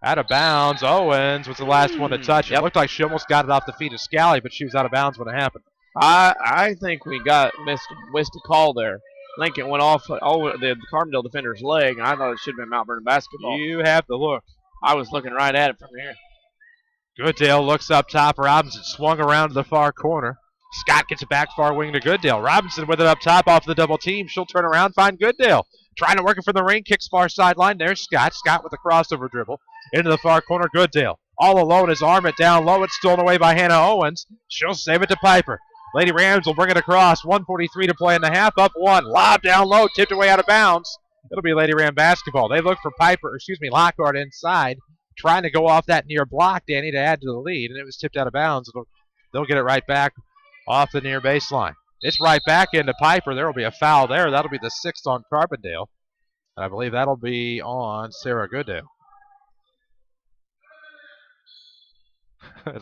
Out of bounds. Owens was the last one to touch it. Looked like she almost got it off the feet of Scally, but she was out of bounds when it happened. I think we missed a call there. I think it went off the Carbondale defender's leg, and I thought it should have been Mount Vernon basketball. You have the look. I was looking right at it from here. Goodale looks up top. Robinson swung around to the far corner. Scott gets it back far wing to Goodale. Robinson with it up top off the double team. She'll turn around, find Goodale. Trying to work it from the ring, kicks far sideline. There's Scott. Scott with the crossover dribble. Into the far corner, Goodale. All alone is Armit down low. It's stolen away by Hannah Owens. She'll save it to Piper. Lady Rams will bring it across. 1:43 to play in the half. Up 1. Lob down low. Tipped away out of bounds. It'll be Lady Ram basketball. They look for Lockhart inside. Trying to go off that near block, Danny, to add to the lead. And it was tipped out of bounds. They'll get it right back off the near baseline. It's right back into Piper. There will be a foul there. That'll be the 6th on Carbondale. And I believe that'll be on Sarah Goodale.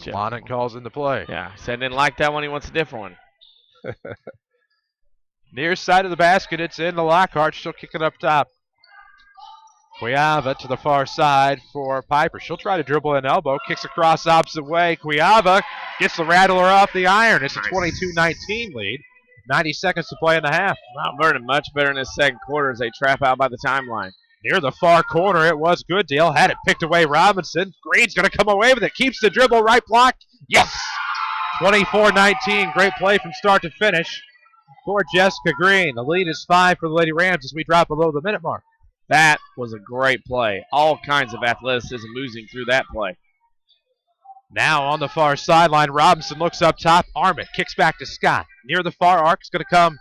Lonnet calls into play. Yeah, said didn't like that one. He wants a different one. Near side of the basket, it's into Lockhart. She'll kick it up top. Cuiava to the far side for Piper. She'll try to dribble an elbow. Kicks across opposite way. Cuiava gets the rattler off the iron. It's a 22-19 lead. 90 seconds to play in the half. Mount Vernon much better in this second quarter as they trap out by the timeline. Near the far corner, it was Goodale. Had it picked away Robinson. Green's going to come away with it. Keeps the dribble, right block. Yes! 24-19. Great play from start to finish for Jessica Green. The lead is 5 for the Lady Rams as we drop below the minute mark. That was a great play. All kinds of athleticism oozing through that play. Now on the far sideline, Robinson looks up top. Armit kicks back to Scott. Near the far arc, it's going to come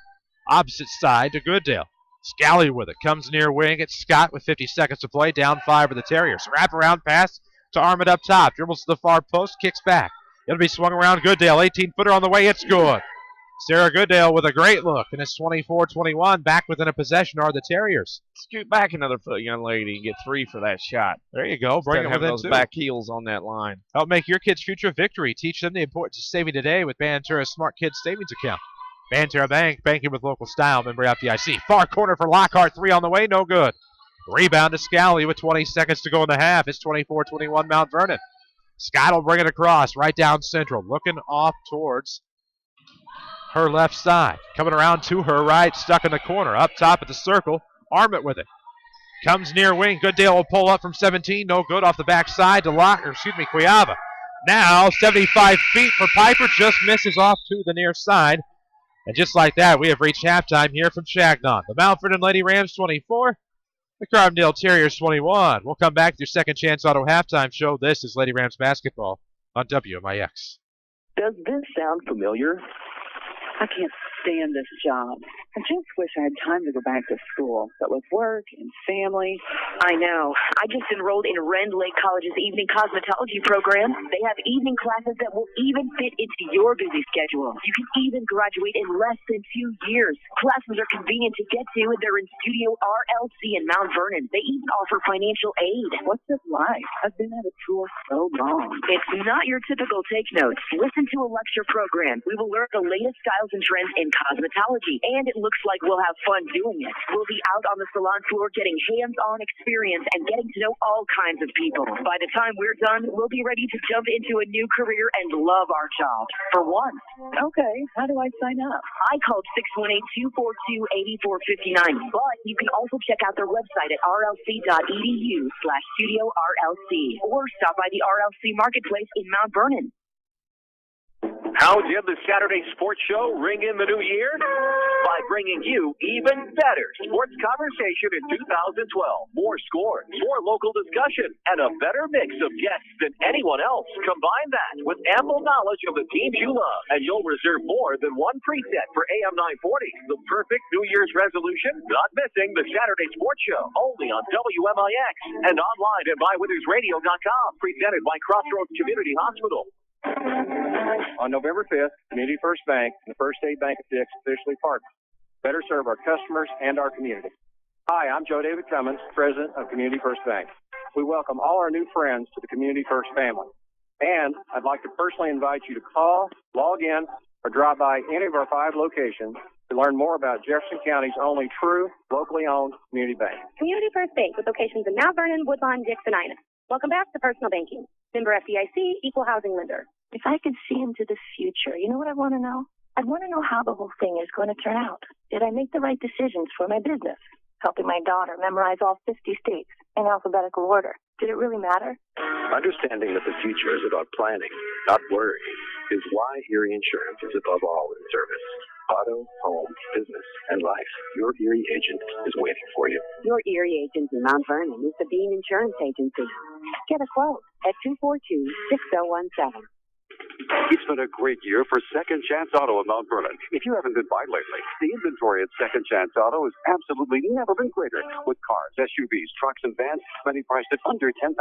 opposite side to Goodale. Scally with it. Comes near wing. It's Scott with 50 seconds to play. Down 5 for the Terriers. Wrap around pass to Armit up top. Dribbles to the far post. Kicks back. It'll be swung around. Goodale. 18-footer on the way. It's good. Sarah Goodale with a great look. And it's 24-21. Back within a possession are the Terriers. Scoot back another foot, young lady, and get 3 for that shot. There you go. Bring it within those 2. back heels on that line. Help make your kids' future victory. Teach them the importance of saving today with Banterra's Smart Kids Savings Account. Banterra Bank, banking with local style. Member FDIC. Far corner for Lockhart. 3 on the way. No good. Rebound to Scally with 20 seconds to go in the half. It's 24-21 Mount Vernon. Scott will bring it across right down central. Looking off towards her left side. Coming around to her right. Stuck in the corner. Up top at the circle. Armit with it. Comes near wing. Goodale will pull up from 17. No good off the backside to Cuiava. Now 75 feet for Piper. Just misses off to the near side. And just like that, we have reached halftime here from Changnon. The Mount Vernon Lady Rams 24, the Carbondale Terriers 21. We'll come back to your Second Chance Auto halftime show. This is Lady Rams basketball on WMIX. Does this sound familiar? I can't stand this job. I just wish I had time to go back to school, but with work and family. I know. I just enrolled in Rend Lake College's evening cosmetology program. They have evening classes that will even fit into your busy schedule. You can even graduate in less than 2 years. Classes are convenient to get to, and they're in Studio RLC in Mount Vernon. They even offer financial aid. What's this like? I've been out of school so long. It's not your typical take notes. Listen to a lecture program. We will learn the latest styles and trends in cosmetology, and it looks like we'll have fun doing it. We'll be out on the salon floor getting hands-on experience and getting to know all kinds of people. By the time we're done, we'll be ready to jump into a new career and love our job. For once. Okay, how do I sign up? I called 618-242-8459, but you can also check out their website at rlc.edu/Studio RLC or stop by the RLC Marketplace in Mount Vernon. How did the Saturday Sports Show ring in the new year? By bringing you even better sports conversation in 2012. More scores, more local discussion, and a better mix of guests than anyone else. Combine that with ample knowledge of the teams you love, and you'll reserve more than one preset for AM 940. The perfect New Year's resolution? Not missing the Saturday Sports Show, only on WMIX and online at mywithersradio.com. Presented by Crossroads Community Hospital. On November 5th, Community First Bank and the First State Bank of Dix officially partner. Better serve our customers and our community. Hi, I'm Joe David Cummins, President of Community First Bank. We welcome all our new friends to the Community First family. And I'd like to personally invite you to call, log in, or drop by any of our 5 locations to learn more about Jefferson County's only true, locally owned community bank. Community First Bank with locations in Mount Vernon, Woodlawn, Dix, and Ina. Welcome back to Personal Banking. Member FDIC, Equal Housing Lender. If I could see into the future, you know what I want to know? I'd want to know how the whole thing is going to turn out. Did I make the right decisions for my business? Helping my daughter memorize all 50 states in alphabetical order. Did it really matter? Understanding that the future is about planning, not worrying, is why Erie Insurance is above all in service. Auto, home, business, and life. Your Erie agent is waiting for you. Your Erie agent in Mount Vernon is the Bean Insurance Agency. Get a quote at 242-6017. It's been a great year for Second Chance Auto in Mount Vernon. If you haven't been by lately, the inventory at Second Chance Auto has absolutely never been greater. With cars, SUVs, trucks, and vans, many priced at under $10,000.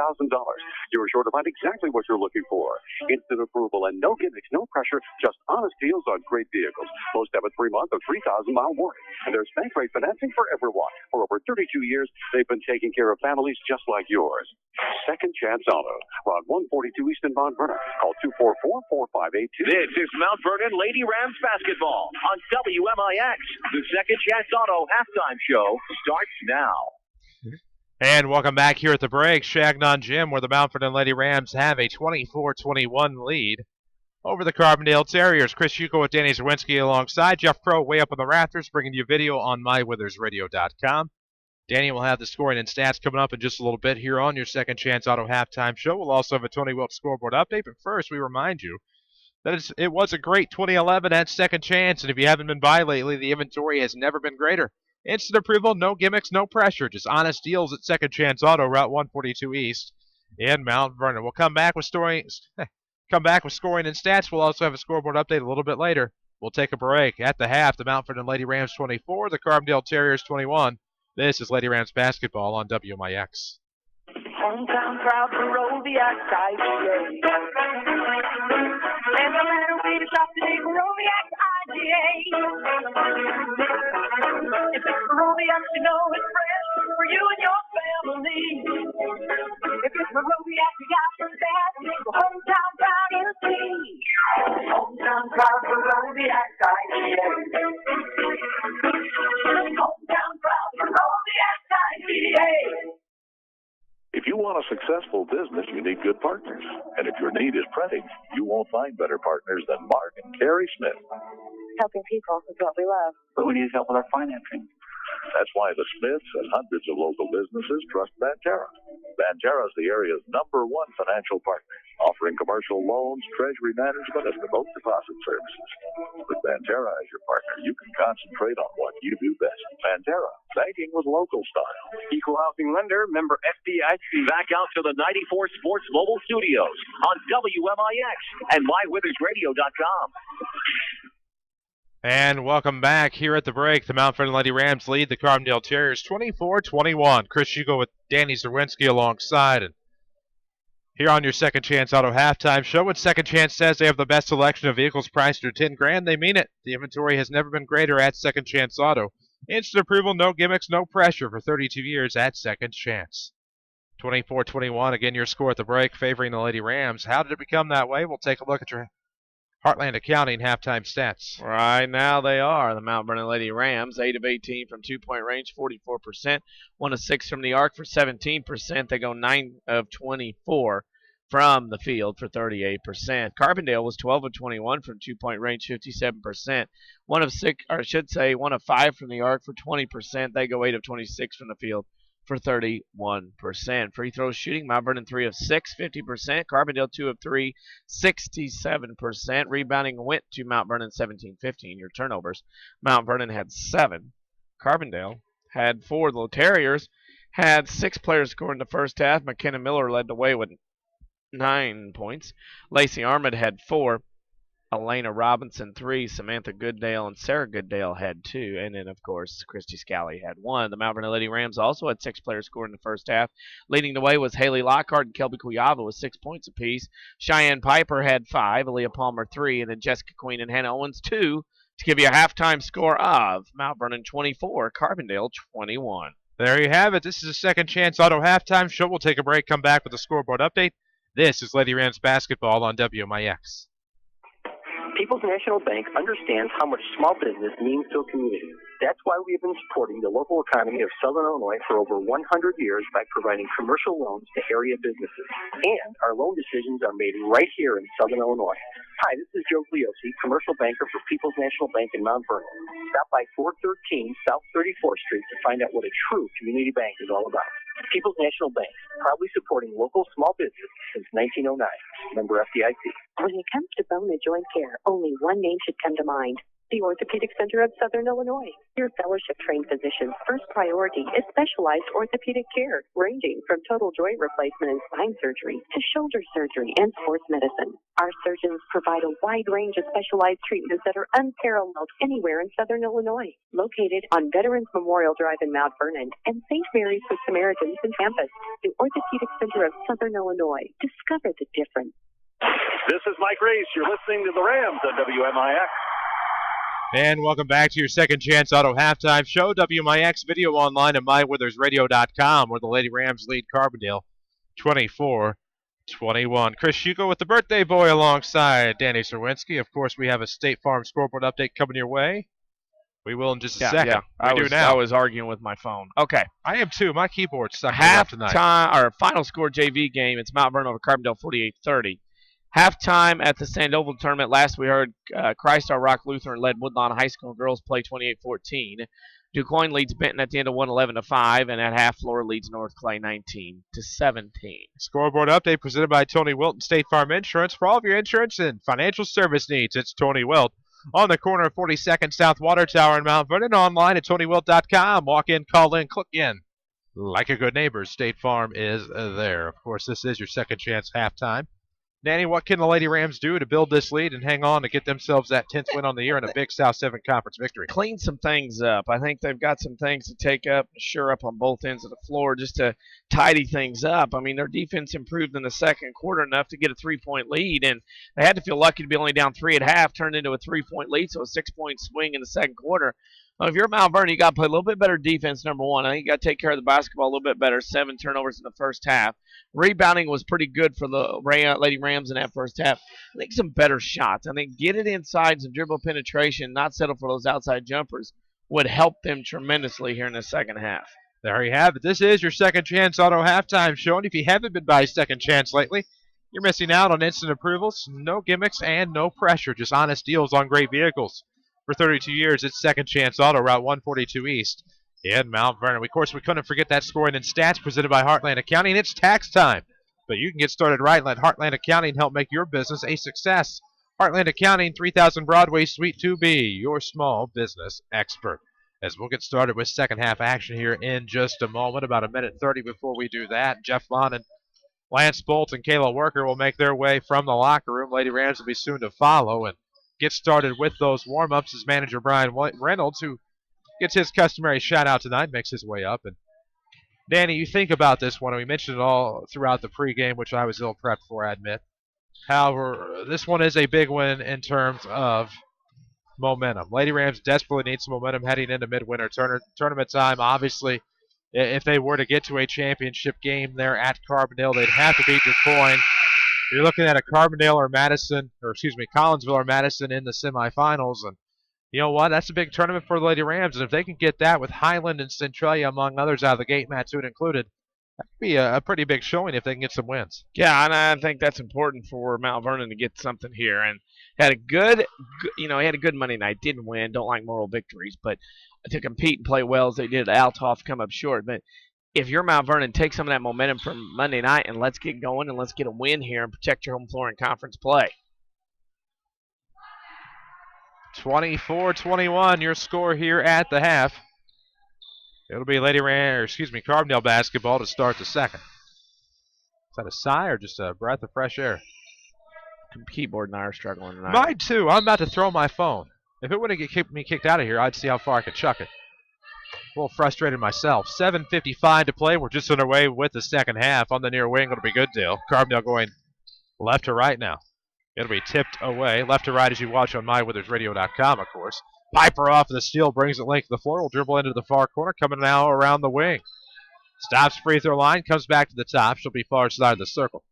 You're sure to find exactly what you're looking for. Instant approval and no gimmicks, no pressure, just honest deals on great vehicles. Most have a 3-month or 3,000-mile warranty. And there's bank rate financing for everyone. For over 32 years, they've been taking care of families just like yours. Second Chance Auto, Route 142 East in Mount Vernon. Call 244-4582. This is Mount Vernon Lady Rams basketball on WMIX. The Second Chance Auto halftime show starts now. And welcome back here at the break. Changnon Gym, where the Mount Vernon Lady Rams have a 24-21 lead over the Carbondale Terriers. Chris Hugo with Danny Czerwinski alongside Jeff Crow way up in the rafters, bringing you video on mywithersradio.com. Danny will have the scoring and stats coming up in just a little bit here on your Second Chance Auto halftime show. We'll also have a Tony Wilkes scoreboard update, but first we remind you that it was a great 2011 at Second Chance, and if you haven't been by lately, the inventory has never been greater. Instant approval, no gimmicks, no pressure, just honest deals at Second Chance Auto, Route 142 East in Mount Vernon. We'll come back with scoring and stats. We'll also have a scoreboard update a little bit later. We'll take a break. At the half, the Mount Vernon Lady Rams 24, the Carbondale Terriers 21. This is Lady Rams basketball on WMIX. Hometown crowd for Roviac IGA. And no matter where you shop today, Roviac IGA. If it's Roviac, you know it's fresh for you and your family. If it's Roviac, you got some bad things. Hometown crowd is key. Hometown crowd for Roviac IGA. Hometown crowd for Roviac IGA. If you want a successful business, you need good partners. And if your need is printing, you won't find better partners than Mark and Carrie Smith. Helping people is what we love. But we need help with our financing. That's why the Smiths and hundreds of local businesses trust Banterra. Banterra is the area's #1 financial partner, offering commercial loans, treasury management, and remote deposit services. With Banterra as your partner, you can concentrate on what you do best. Banterra, banking with local style. Equal Housing Lender, member FDIC. Back out to the 94 Sports Mobile Studios on WMIX and mywithersradio.com. And welcome back here at the break. The Mount Vernon Lady Rams lead the Carbondale Terriers 24-21. Chris Hugo with Danny Czerwinski alongside. And here on your Second Chance Auto halftime show, when Second Chance says they have the best selection of vehicles priced under $10,000, they mean it. The inventory has never been greater at Second Chance Auto. Instant approval, no gimmicks, no pressure for 32 years at Second Chance. 24-21, again your score at the break, favoring the Lady Rams. How did it become that way? We'll take a look at your Heartland Accounting halftime stats. Right now they are the Mount Vernon Lady Rams, 8 of 18 from two-point range, 44%. 1 of 6 from the arc for 17%. They go 9 of 24 from the field for 38%. Carbondale was 12 of 21 from two-point range, 57%. 1 of 5 from the arc for 20%. They go 8 of 26 from the field for 31%. Free throws shooting, Mount Vernon 3 of 6, 50%. Carbondale 2 of 3, 67%. Rebounding went to Mount Vernon 17-15. Your turnovers, Mount Vernon had 7. Carbondale had 4. The Terriers had 6 players score in the first half. McKenna Miller led the way with 9 points. Lacey Armand had 4. Elena Robinson 3, Samantha Goodale and Sarah Goodale had 2, and then of course Christy Scally had 1. The Mount Vernon Lady Rams also had 6 players score in the first half. Leading the way was Haley Lockhart and Kelby Kuyava with 6 points apiece. Cheyenne Piper had 5, Aaliyah Palmer 3, and then Jessica Queen and Hannah Owens 2 to give you a halftime score of Mount Vernon 24, Carbondale 21. There you have it. This is a Second Chance Auto halftime show. We'll take a break, come back with a scoreboard update. This is Lady Rams basketball on WMIX. People's National Bank understands how much small business means to a community. That's why we have been supporting the local economy of Southern Illinois for over 100 years by providing commercial loans to area businesses. And our loan decisions are made right here in Southern Illinois. Hi, this is Joe Gliosi, commercial banker for People's National Bank in Mount Vernon. Stop by 413 South 34th Street to find out what a true community bank is all about. People's National Bank, proudly supporting local small business since 1909. Member FDIC. When it comes to bone and joint care, only one name should come to mind. The Orthopedic Center of Southern Illinois. Your fellowship-trained physician's first priority is specialized orthopedic care, ranging from total joint replacement and spine surgery to shoulder surgery and sports medicine. Our surgeons provide a wide range of specialized treatments that are unparalleled anywhere in Southern Illinois. Located on Veterans Memorial Drive in Mount Vernon and St. Mary's Good Samaritans in Campus, the Orthopedic Center of Southern Illinois. Discover the difference. This is Mike Reese. You're listening to the Rams on WMIX. And welcome back to your Second Chance Auto Halftime Show. WMIX video online at mywithersradio.com, where the Lady Rams lead Carbondale 24-21. Chris Hugo with the birthday boy alongside Danny Czerwinski. Of course, we have a State Farm scoreboard update coming your way. We will in just a second. Yeah. I was arguing with my phone. Okay. I am too. My keyboard's stuck up tonight. Our final score JV game. It's Mount Vernon over Carbondale 48-30. Halftime at the Sandoval tournament. Last we heard, Christ Our Rock Lutheran led Woodlawn High School girls play 28-14. DuQuoin leads Benton at the end of 111-5, and at half Flora leads North Clay 19-17. Scoreboard update presented by Tony Wilton State Farm Insurance. For all of your insurance and financial service needs, it's Tony Wilt on the corner of 42nd South Water Tower in Mount Vernon. Online at TonyWilt.com. Walk in, call in, click in. Like a good neighbor, State Farm is there. Of course, this is your Second Chance Halftime. Danny, what can the Lady Rams do to build this lead and hang on to get themselves that 10th win on the year and a big South 7 Conference victory? Clean some things up. I think they've got some things to take up, shore up on both ends of the floor just to tidy things up. I mean, their defense improved in the second quarter enough to get a 3-point lead, and they had to feel lucky to be only down 3 at half, turned into a 3-point lead, so a 6-point swing in the second quarter. Well, if you're Mount Vernon, you got to play a little bit better defense, number one. I think you got to take care of the basketball a little bit better. 7 turnovers in the first half. Rebounding was pretty good for the Lady Rams in that first half. I think some better shots. I think get it inside, some dribble penetration, not settle for those outside jumpers would help them tremendously here in the second half. There you have it. This is your Second Chance Auto Halftime Show, and if you haven't been by Second Chance lately, you're missing out on instant approvals, no gimmicks, and no pressure. Just honest deals on great vehicles. For 32 years, it's Second Chance Auto, Route 142 East in Mount Vernon. Of course, we couldn't forget that scoring and stats presented by Heartland Accounting. It's tax time, but you can get started right and let Heartland Accounting help make your business a success. Heartland Accounting, 3000 Broadway, Suite 2B, your small business expert. As we'll get started with second half action here in just a moment, about a minute 30 before we do that. Jeff Vaughn and Lance Bolt and Kayla Worker will make their way from the locker room. Lady Rams will be soon to follow and get started with those warm-ups as manager Brian Reynolds, who gets his customary shout-out tonight, makes his way up. And Danny, you think about this one, and we mentioned it all throughout the pregame, which I was ill-prepped for, I admit. However, this one is a big win in terms of momentum. Lady Rams desperately need some momentum heading into midwinter tournament time. Obviously, if they were to get to a championship game there at Carbondale, they'd have to beat DuQuoin. You're looking at a Collinsville or Madison in the semifinals, and you know what? That's a big tournament for the Lady Rams, and if they can get that with Highland and Centralia, among others, out of the gate, Mattoon included, that could be a pretty big showing if they can get some wins. Yeah, and I think that's important for Mount Vernon to get something here. And had a good Monday night. Didn't win. Don't like moral victories, but to compete and play well as they did, Althoff come up short. But if you're Mount Vernon, take some of that momentum from Monday night and let's get going and let's get a win here and protect your home floor in conference play. 24-21, your score here at the half. It'll be Carbondale basketball to start the second. Is that a sigh or just a breath of fresh air? Keyboard and I are struggling tonight. Mine too. I'm about to throw my phone. If it wouldn't get me kicked out of here, I'd see how far I could chuck it. A little frustrated myself. 7:55 to play. We're just underway with the second half. On the near wing, it'll be Goodale. Carbondale going left to right now. It'll be tipped away. Left to right as you watch on mywithersradio.com, of course. Piper off the steal, brings it length of the floor. Will dribble into the far corner, coming now around the wing. Stops free throw line, comes back to the top. She'll be far side of the circle.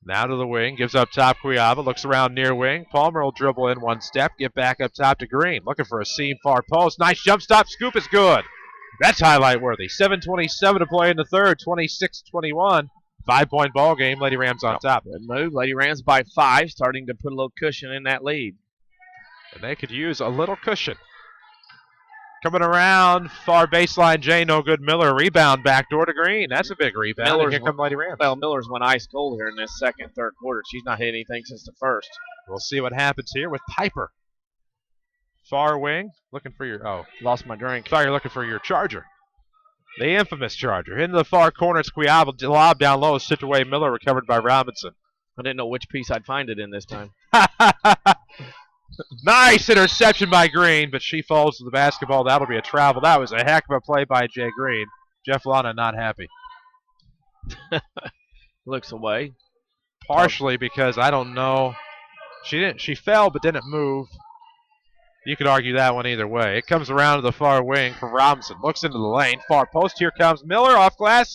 Now to the wing, gives up top Cuiava, looks around near wing. Palmer will dribble in one step, get back up top to Green. Looking for a seam far post. Nice jump stop, scoop is good. That's highlight worthy. 7:27 to play in the third, 26-21. 5-point ball game, Lady Rams on top. Good move. Lady Rams by 5, starting to put a little cushion in that lead. And they could use a little cushion. Coming around, far baseline, Jay, no good. Miller, rebound, backdoor to Green. That's a big rebound. And here come Lady Rams. Well, Miller's went ice cold here in this second, third quarter. She's not hit anything since the first. We'll see what happens here with Piper. Far wing, looking for your, lost my drink. Thought you're looking for your charger. The infamous charger. Into the far corner, it's Cuiava, lob down low, stripped away. Miller recovered by Robinson. I didn't know which piece I'd find it in this time. Nice interception by Green, but she falls to the basketball. That'll be a travel. That was a heck of a play by Jay Green. Jeff Lana not happy. Looks away. Partially because I don't know. She fell but didn't move. You could argue that one either way. It comes around to the far wing for Robinson. Looks into the lane. Far post. Here comes Miller off glass.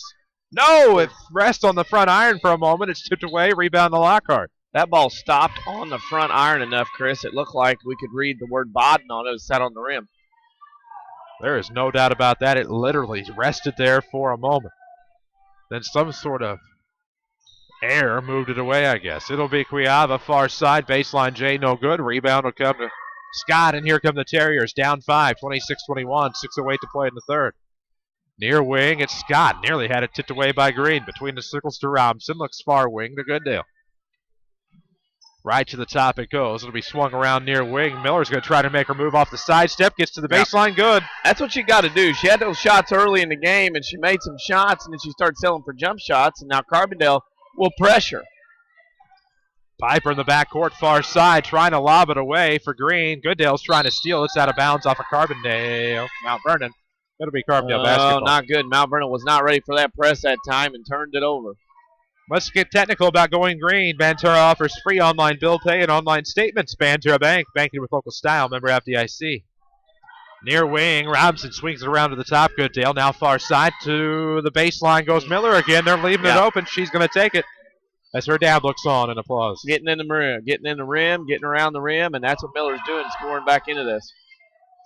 No, it rests on the front iron for a moment. It's tipped away. Rebound to Lockhart. That ball stopped on the front iron enough, Chris. It looked like we could read the word Baden on it. It was set on the rim. There is no doubt about that. It literally rested there for a moment. Then some sort of air moved it away, I guess. It'll be Cuiava, far side. Baseline J, no good. Rebound will come to Scott, and here come the Terriers. Down 5, 26-21. 6:08 to play in the third. Near wing, it's Scott. Nearly had it tipped away by Green. Between the circles to Robinson. Looks far wing to Goodale. Right to the top it goes. It'll be swung around near wing. Miller's going to try to make her move off the side step. Gets to the baseline. Good. That's what you got to do. She had those shots early in the game, and she made some shots, and then she started selling for jump shots, and now Carbondale will pressure. Piper in the backcourt, far side, trying to lob it away for Green. Goodale's trying to steal. It's out of bounds off of Carbondale. Mount Vernon. It'll be Carbondale basketball. Oh, not good. Mount Vernon was not ready for that press that time and turned it over. Let's get technical about going green. Banterra offers free online bill pay and online statements. Banterra Bank, banking with local style. Member FDIC. Near wing, Robinson swings it around to the top. Goodale now far side to the baseline goes Miller again. They're leaving it open. She's going to take it as her dad looks on in applause. Getting in the rim, getting around the rim, and that's what Miller's doing, scoring back into this.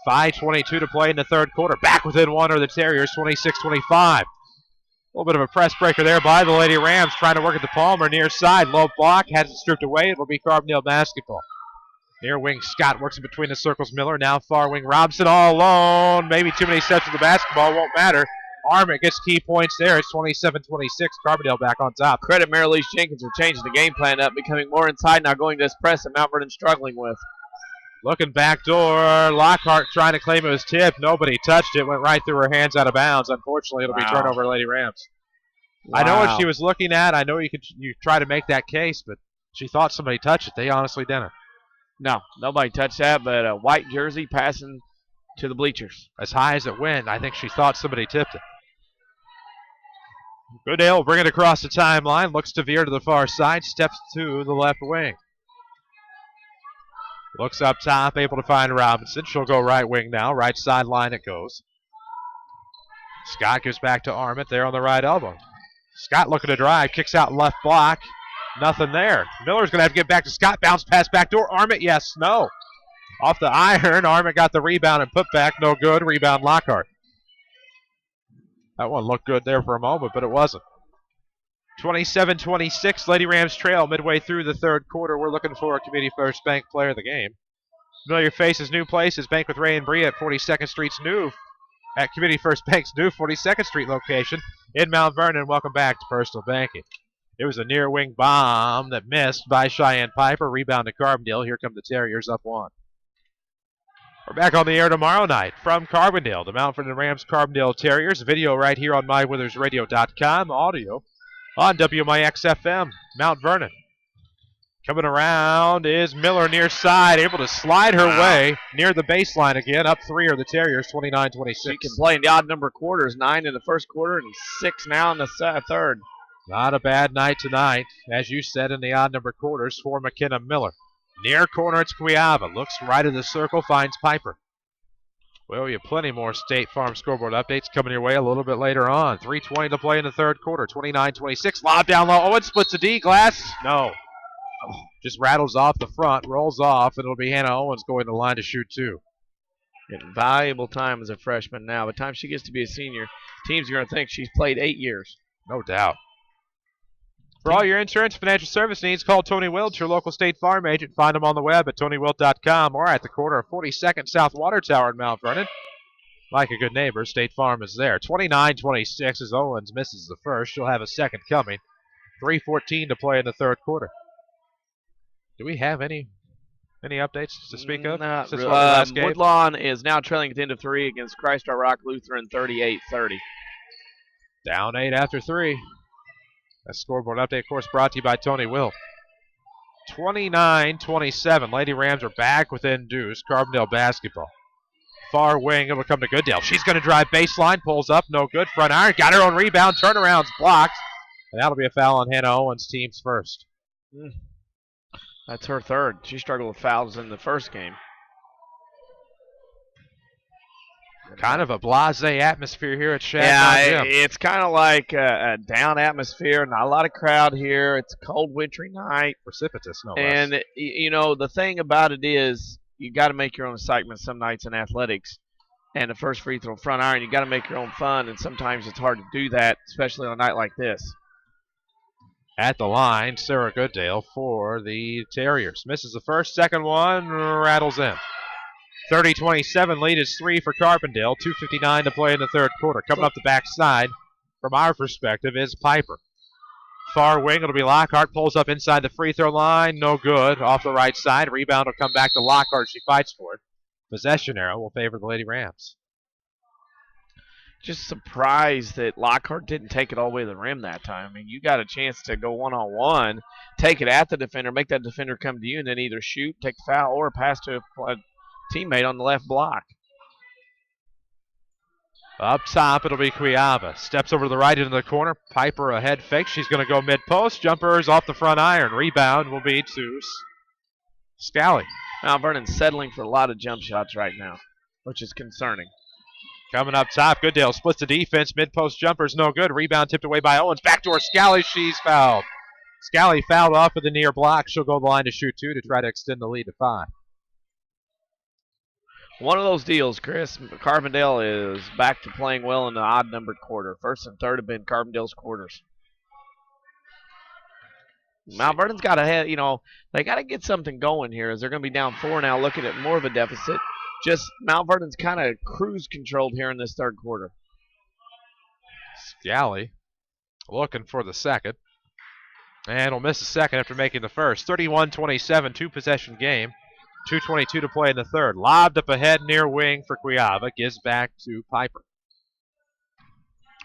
5:22 to play in the third quarter. Back within one are the Terriers, 26-25. A little bit of a press breaker there by the Lady Rams, trying to work at the Palmer near side. Low block, has it stripped away. It will be Carbondale basketball. Near wing, Scott works in between the circles. Miller now far wing. Robinson all alone. Maybe too many steps to the basketball. Won't matter. Armit gets key points there. It's 27-26. Carbondale back on top. Credit Mary-Lee Jenkins for changing the game plan up, becoming more inside, now going to this press that Mount Vernon struggling with. Looking back door. Lockhart trying to claim it was tipped. Nobody touched it. Went right through her hands out of bounds. Unfortunately, it'll be turnover Lady Rams. Wow. I know what she was looking at. I know you try to make that case, but she thought somebody touched it. They honestly didn't. No, nobody touched that, but a white jersey passing to the bleachers. As high as it went, I think she thought somebody tipped it. Goodale will bring it across the timeline. Looks to veer to the far side. Steps to the left wing. Looks up top, able to find Robinson. She'll go right wing now. Right sideline it goes. Scott gives back to Armit there on the right elbow. Scott looking to drive. Kicks out left block. Nothing there. Miller's going to have to get back to Scott. Bounce pass back door. Armit, yes, no. Off the iron. Armit got the rebound and put back. No good. Rebound Lockhart. That one looked good there for a moment, but it wasn't. 27-26, Lady Rams trail midway through the third quarter. We're looking for a Community First Bank player of the game. Familiar faces, new places. Bank with Ray and Bree at 42nd Street's new, at Community First Bank's new 42nd Street location in Mount Vernon. Welcome back to Personal Banking. It was a near wing bomb that missed by Cheyenne Piper. Rebound to Carbondale. Here come the Terriers up one. We're back on the air tomorrow night from Carbondale. The Mount Vernon Rams Carbondale Terriers. Video right here on mywithersradio.com. Audio on WMIX FM, Mount Vernon. Coming around is Miller near side, able to slide her way near the baseline again. Up 3 are the Terriers, 29-26. She can play in the odd number quarters, 9 in the first quarter and 6 now in the third. Not a bad night tonight, as you said, in the odd number quarters for McKenna Miller. Near corner, it's Cuiava. Looks right of the circle, finds Piper. Well, we have plenty more State Farm scoreboard updates coming your way a little bit later on. 3:20 to play in the third quarter. 29-26. Lob down low. Owen splits the D. Glass. No. Just rattles off the front, rolls off, and it'll be Hannah Owens going to the line to shoot two. Getting valuable time as a freshman now. By the time she gets to be a senior, teams are going to think she's played 8 years. No doubt. For all your insurance financial service needs, call Tony Wilt, your local State Farm agent. Find him on the web at TonyWilt.com or at the corner of 42nd South Water Tower in Mount Vernon. Like a good neighbor, State Farm is there. 29-26 as Owens misses the first. She'll have a second coming. 3:14 to play in the third quarter. Do we have any updates to speak of? Not since really. last game? Woodlawn is now trailing at the end of 3 against Christ Our Rock Lutheran 38-30. Down 8 after 3. A scoreboard update, of course, brought to you by Tony Wilt. 29-27. Lady Rams are back within deuce. Carbondale basketball. Far wing, it'll come to Goodale. She's going to drive baseline, pulls up, no good. Front iron, got her own rebound, turnarounds blocked. And that'll be a foul on Hannah Owens, team's first. That's her third. She struggled with fouls in the first game. Kind of a blasé atmosphere here at Changnon Gym. It's kind of like a down atmosphere. Not a lot of crowd here. It's a cold, wintry night. Precipitous, no less. And, you know, the thing about it is you got to make your own excitement some nights in athletics. And the first free throw front iron, you got to make your own fun. And sometimes it's hard to do that, especially on a night like this. At the line, Sarah Goodale for the Terriers. Misses the first, second one, rattles in. 30-27, lead is 3 for Carbondale. 2:59 to play in the third quarter. Coming up the backside, from our perspective, is Piper. Far wing, it'll be Lockhart. Pulls up inside the free throw line. No good. Off the right side. Rebound will come back to Lockhart. She fights for it. Possession arrow will favor the Lady Rams. Just surprised that Lockhart didn't take it all the way to the rim that time. I mean, you got a chance to go one-on-one, take it at the defender, make that defender come to you, and then either shoot, take the foul, or pass to a teammate on the left block. Up top, it'll be Cuiava. Steps over to the right into the corner. Piper a head fake. She's going to go mid-post. Jumpers off the front iron. Rebound will be to Scally. Mount Vernon's settling for a lot of jump shots right now, which is concerning. Coming up top, Goodale splits the defense. Mid-post jumper's no good. Rebound tipped away by Owens. Backdoor Scally. She's fouled. Scally fouled off of the near block. She'll go to the line to shoot two to try to extend the lead to 5. One of those deals, Chris. Carbondale is back to playing well in the odd-numbered quarter. First and third have been Carbondale's quarters. Mount Vernon's got to have, they got to get something going here as they're going to be down 4 now, looking at more of a deficit. Just Mount Vernon's kind of cruise controlled here in this third quarter. Scally looking for the second. And will miss the second after making the first. 31-27, two-possession game. 2:22 to play in the third. Lobbed up ahead near wing for Cuiava. Gives back to Piper.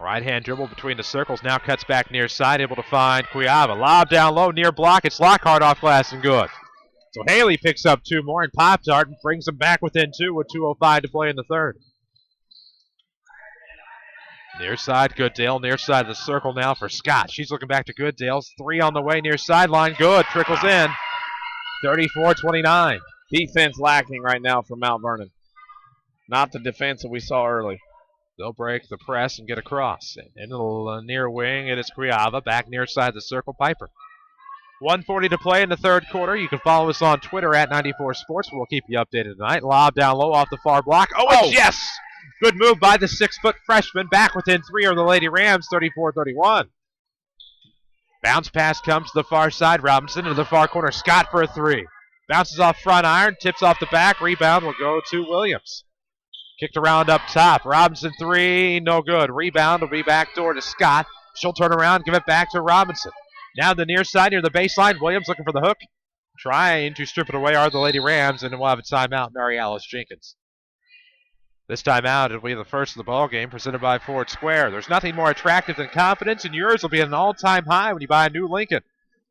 Right-hand dribble between the circles. Now cuts back near side. Able to find Cuiava. Lob down low near block. It's Lockhart off glass and good. So Haley picks up 2 more and Pop-Tart and brings them back within 2 with 2:05 to play in the third. Near side, Goodale. Near side of the circle now for Scott. She's looking back to Goodale's. 3 on the way near sideline. Good. Trickles in. 34-29. Defense lacking right now for Mount Vernon. Not the defense that we saw early. They'll break the press and get across. In the near wing, it is Cuiava. Back near side of the circle, Piper. 1:40 to play in the third quarter. You can follow us on Twitter at 94 Sports. We'll keep you updated tonight. Lob down low off the far block. Oh, yes! Good move by the 6-foot freshman. Back within 3 are the Lady Rams, 34-31. Bounce pass comes to the far side. Robinson into the far corner. Scott for a 3. Bounces off front iron, tips off the back. Rebound will go to Williams. Kicked around up top. Robinson 3, no good. Rebound will be backdoor to Scott. She'll turn around, give it back to Robinson. Now the near side near the baseline. Williams looking for the hook. Trying to strip it away are the Lady Rams, and we'll have a timeout, Mary Alice Jenkins. This timeout will be the first of the ball game, presented by Ford Square. There's nothing more attractive than confidence, and yours will be at an all-time high when you buy a new Lincoln.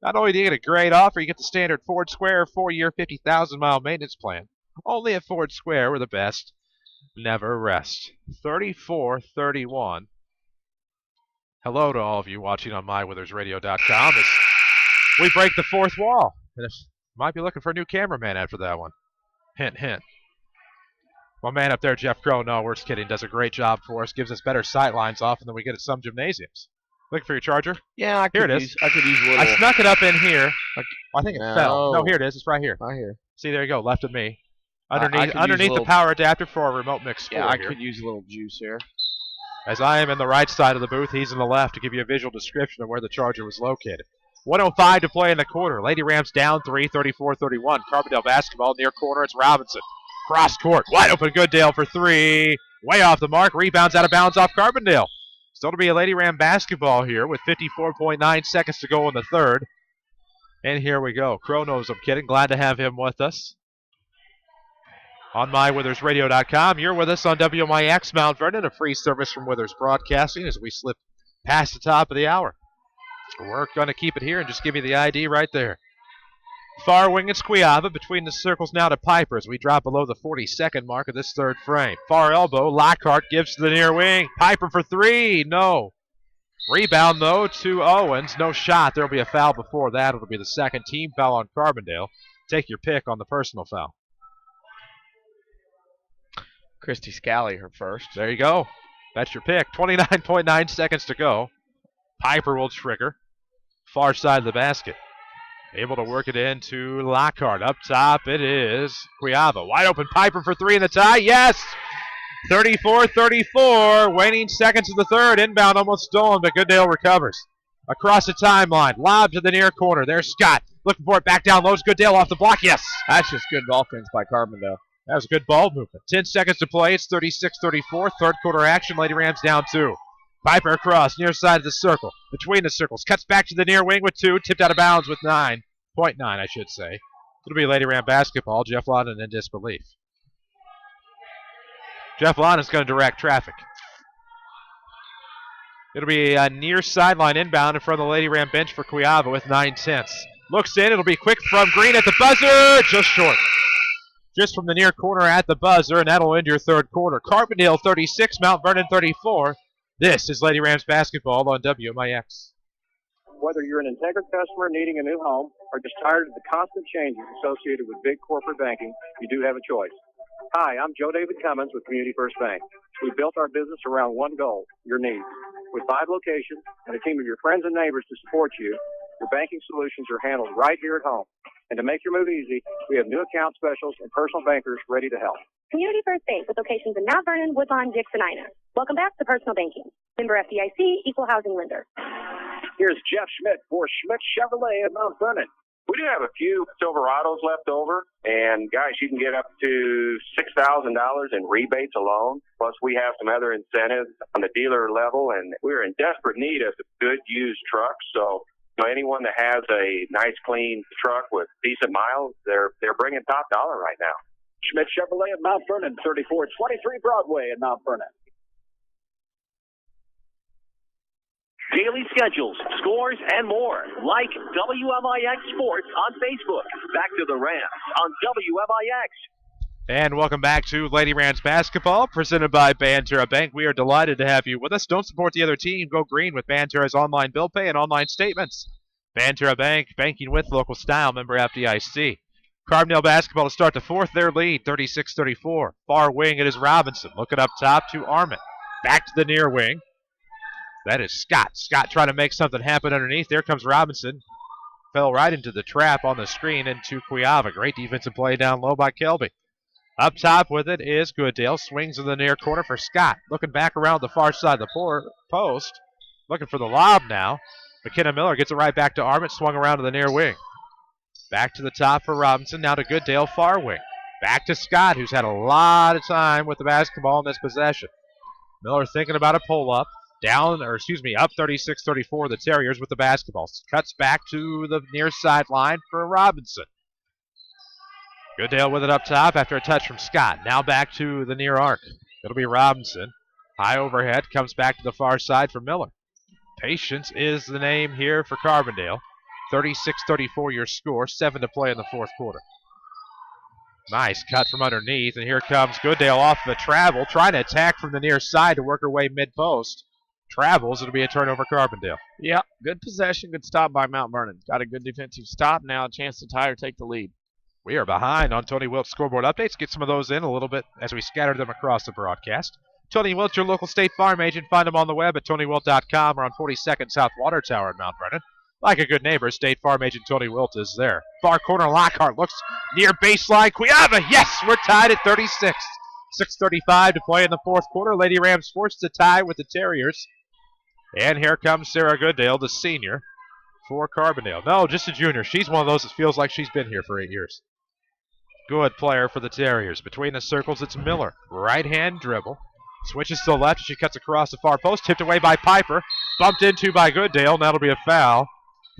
Not only do you get a great offer, you get the standard Ford Square 4-year, 50,000-mile maintenance plan. Only at Ford Square, where the best never rest. 34-31. Hello to all of you watching on MyWithersRadio.com as we break the fourth wall. And might be looking for a new cameraman after that one. Hint, hint. My man up there, Jeff Crow, no, we're just kidding, does a great job for us, gives us better sight lines often than we get at some gymnasiums. Looking for your charger? Yeah, here it is. I could use a little. I snuck it up in here. I think it fell. No, here it is. It's right here. Right here. See, there you go, left of me. I Underneath the power adapter for a remote mix. Yeah, I could use a little juice here. As I am in the right side of the booth, he's in the left to give you a visual description of where the charger was located. 1:05 to play in the quarter. Lady Rams down 3, 34-31. Carbondale basketball near corner. It's Robinson. Cross court. Wide open. Goodale for 3. Way off the mark. Rebounds out of bounds off Carbondale. Still to be a Lady Ram basketball here with 54.9 seconds to go in the third. And here we go. Crow knows I'm kidding. Glad to have him with us. On mywithersradio.com. You're with us on WMIX Mount Vernon, a free service from Withers Broadcasting as we slip past the top of the hour. We're going to keep it here and just give you the ID right there. Far wing, it's Cuiava. Between the circles now to Piper as we drop below the 40-second mark of this third frame. Far elbow, Lockhart gives to the near wing. Piper for 3, no. Rebound, though, to Owens. No shot. There will be a foul before that. It'll be the second team foul on Carbondale. Take your pick on the personal foul. Christy Scally, her first. There you go. That's your pick. 29.9 seconds to go. Piper will trigger. Far side of the basket. Able to work it into Lockhart. Up top, it is Cuiava. Wide open Piper for 3 in the tie. Yes! 34-34. Waning seconds of the third. Inbound almost stolen, but Goodale recovers. Across the timeline. Lob to the near corner. There's Scott. Looking for it back down low. Goodale off the block. Yes! That's just good offense by Carbondale. That was a good ball movement. 10 seconds to play. It's 36-34. Third quarter action. Lady Rams down 2. Piper across, near side of the circle. Between the circles. Cuts back to the near wing with 2. Tipped out of bounds with 9. 0.9, I should say. It'll be Lady Ram basketball. Jeff Lawton in disbelief. Jeff Lawton is going to direct traffic. It'll be a near sideline inbound in front of the Lady Ram bench for Cuiava with 9/10. Looks in. It'll be quick from Green at the buzzer. Just short. Just from the near corner at the buzzer, and that'll end your third quarter. Carbondale 36, Mount Vernon 34. This is Lady Rams basketball on WMIX. Whether you're an Integra customer needing a new home or just tired of the constant changes associated with big corporate banking, you do have a choice. Hi, I'm Joe David Cummins with Community First Bank. We built our business around one goal, your needs. With 5 locations and a team of your friends and neighbors to support you, your banking solutions are handled right here at home. And to make your move easy, we have new account specials and personal bankers ready to help. Community First Bank with locations in Mount Vernon, Woodlawn, Dix, and Ina. Welcome back to Personal Banking. Member FDIC, Equal Housing Lender. Here's Jeff Schmidt for Schmidt Chevrolet at Mount Vernon. We do have a few Silverados left over, and guys, you can get up to $6,000 in rebates alone. Plus, we have some other incentives on the dealer level, and we're in desperate need of good used trucks. So, anyone that has a nice, clean truck with decent miles, they're bringing top dollar right now. Schmidt Chevrolet at Mount Vernon, 3423 Broadway at Mount Vernon. Daily schedules, scores, and more. Like WMIX Sports on Facebook. Back to the Rams on WMIX. And welcome back to Lady Rams basketball, presented by Banterra Bank. We are delighted to have you with us. Don't support the other team. Go green with Banterra's online bill pay and online statements. Banterra Bank, banking with local style, member FDIC. Carbondale basketball to start the fourth. Their lead, 36-34. Far wing, it is Robinson. Looking up top to Armin. Back to the near wing. That is Scott. Scott trying to make something happen underneath. There comes Robinson. Fell right into the trap on the screen into Cuiava. Great defensive play down low by Kelby. Up top with it is Goodale. Swings in the near corner for Scott. Looking back around the far side of the post. Looking for the lob now. McKenna Miller gets it right back to Armin. Swung around to the near wing. Back to the top for Robinson. Now to Goodale, far wing. Back to Scott, who's had a lot of time with the basketball in this possession. Miller thinking about a pull-up. Up 36-34, the Terriers with the basketball. Cuts back to the near sideline for Robinson. Goodale with it up top after a touch from Scott. Now back to the near arc. It'll be Robinson. High overhead, comes back to the far side for Miller. Patience is the name here for Carbondale. 36-34 your score, 7 to play in the fourth quarter. Nice cut from underneath, and here comes Goodale off the travel, trying to attack from the near side to work her way mid-post. Travels, it'll be a turnover Carbondale. Yeah, good possession, good stop by Mount Vernon. Got a good defensive stop, now a chance to tie or take the lead. We are behind on Tony Wilt's scoreboard updates. Get some of those in a little bit as we scatter them across the broadcast. Tony Wilt, your local State Farm agent. Find him on the web at TonyWilt.com or on 42nd South Water Tower in Mount Vernon. Like a good neighbor, State Farm agent Tony Wilt is there. Far corner, Lockhart looks near baseline. Cuiava, yes, we're tied at 36. 6:35 to play in the fourth quarter. Lady Rams forced to tie with the Terriers. And here comes Sarah Goodale, the senior, for Carbondale. No, just a junior. She's one of those that feels like she's been here for 8 years. Good player for the Terriers. Between the circles, it's Miller. Right-hand dribble. Switches to the left. She cuts across the far post. Tipped away by Piper. Bumped into by Goodale, and that'll be a foul.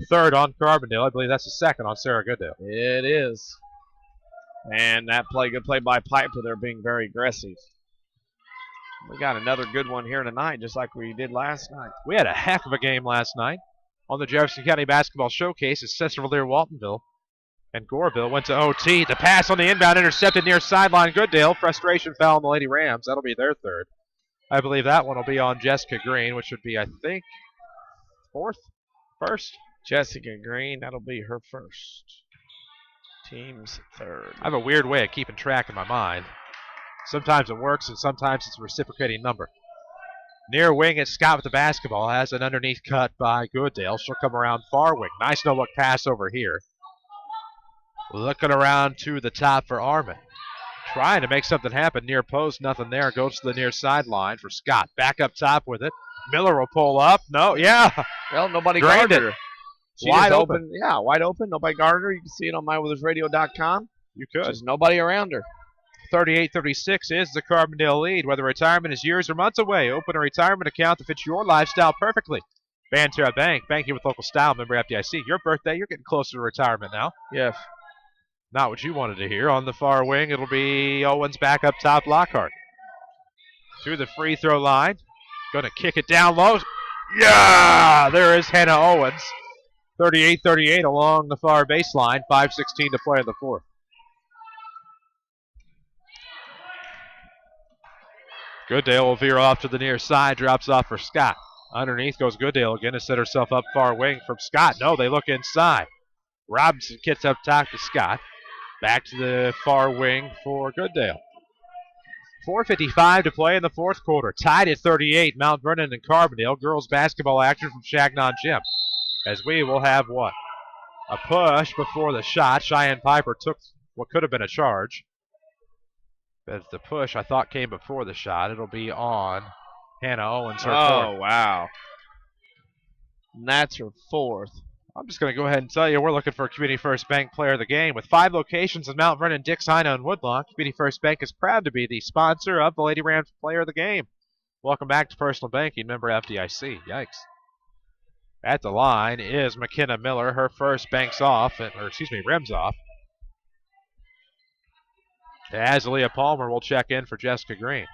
Third on Carbondale. I believe that's the second on Sarah Goodale. It is. And that play, good play by Piper. They're being very aggressive. We got another good one here tonight, just like we did last night. We had a heck of a game last night on the Jefferson County Basketball Showcase as Cecil-Lear-Waltonville and Goreville went to OT. The pass on the inbound intercepted near sideline Goodale. Frustration foul on the Lady Rams. That'll be their third. I believe that one will be on Jessica Green, which would be, I think, first. Jessica Green, that'll be her first. Team's third. I have a weird way of keeping track in my mind. Sometimes it works, and sometimes it's a reciprocating number. Near wing, it's Scott with the basketball. Has an underneath cut by Goodale. She'll come around far wing. Nice no-look pass over here. Looking around to the top for Armin. Trying to make something happen. Near post, nothing there. Goes to the near sideline for Scott. Back up top with it. Miller will pull up. No, yeah. Well, nobody guarded her. Wide open. Yeah, wide open. Nobody guarded her. You can see it on MyWithersRadio.com. You could. There's nobody around her. 38-36 is the Carbondale lead. Whether retirement is years or months away, open a retirement account that fits your lifestyle perfectly. Banterra Bank, banking with local style, member FDIC. Your birthday, you're getting closer to retirement now. Yes. Not what you wanted to hear. On the far wing, it'll be Owens back up top, Lockhart. Through the free throw line. Going to kick it down low. Yeah! There is Hannah Owens. 38-38 along the far baseline. 5:16 to play in the fourth. Goodale will veer off to the near side, drops off for Scott. Underneath goes Goodale again to set herself up far wing from Scott. No, they look inside. Robinson gets up top to Scott. Back to the far wing for Goodale. 4:55 to play in the fourth quarter. Tied at 38, Mount Vernon and Carbondale. Girls basketball action from Changnon Gym. As we will have what? A push before the shot. Cheyenne Piper took what could have been a charge. But the push, I thought, came before the shot. It'll be on Hannah Owens. Oh, wow. And that's her fourth. I'm just going to go ahead and tell you we're looking for a Community First Bank player of the game. With 5 locations in Mount Vernon, Dix, Hina, and Woodlawn, Community First Bank is proud to be the sponsor of the Lady Rams player of the game. Welcome back to Personal Banking, member FDIC. Yikes. At the line is McKenna Miller. Her first rims off. As Leah Palmer will check in for Jessica Green.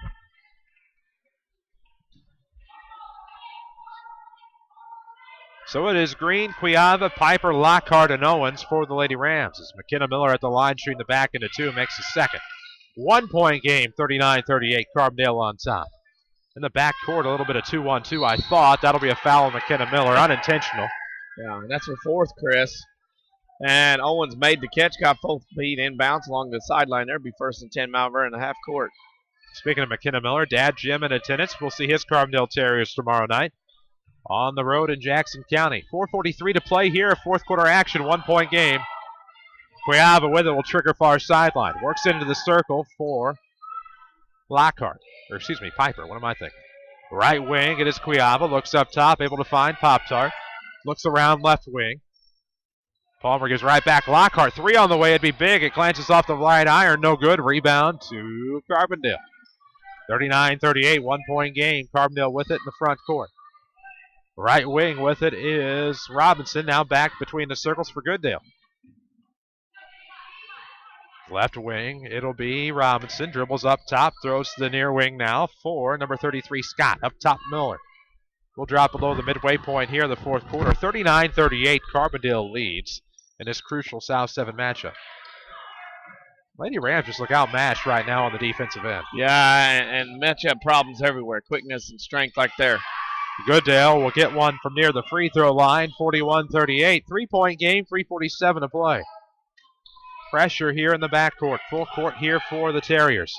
So it is Green, Cuiava, Piper, Lockhart, and Owens for the Lady Rams. As McKenna Miller at the line shooting the back into 2 makes the second. 1-point game, 39-38, Carbondale on top. In the backcourt, a little bit of 2-1-2, I thought. That'll be a foul on McKenna Miller, unintentional. Yeah, and that's her fourth, Chris. And Owens made the catch, got both feet inbounds along the sideline there. Be first and 10, Mount Vernon, half court. Speaking of McKenna Miller, Dad Jim in attendance. We'll see his Carbondale Terriers tomorrow night on the road in Jackson County. 4:43 to play here, fourth quarter action, 1-point game. Cuiava with it will trigger far sideline. Works into the circle for Lockhart. Or excuse me, Piper. What am I thinking? Right wing, it is Cuiava. Looks up top, able to find Pop-Tart. Looks around left wing. Palmer gives right back. Lockhart, 3 on the way. It'd be big. It glances off the right iron. No good. Rebound to Carbondale. 39-38, 1-point game. Carbondale with it in the front court. Right wing with it is Robinson. Now back between the circles for Goodale. Left wing, it'll be Robinson. Dribbles up top, throws to the near wing now for number 33, Scott. Up top, Miller. We'll drop below the midway point here in the fourth quarter. 39-38, Carbondale leads in this crucial South 7 matchup. Lady Rams just look outmatched right now on the defensive end. Yeah, and matchup problems everywhere. Quickness and strength like there. Goodale will get one from near the free throw line. 41-38, 3-point game, 3:47 to play. Pressure here in the backcourt. Full court here for the Terriers.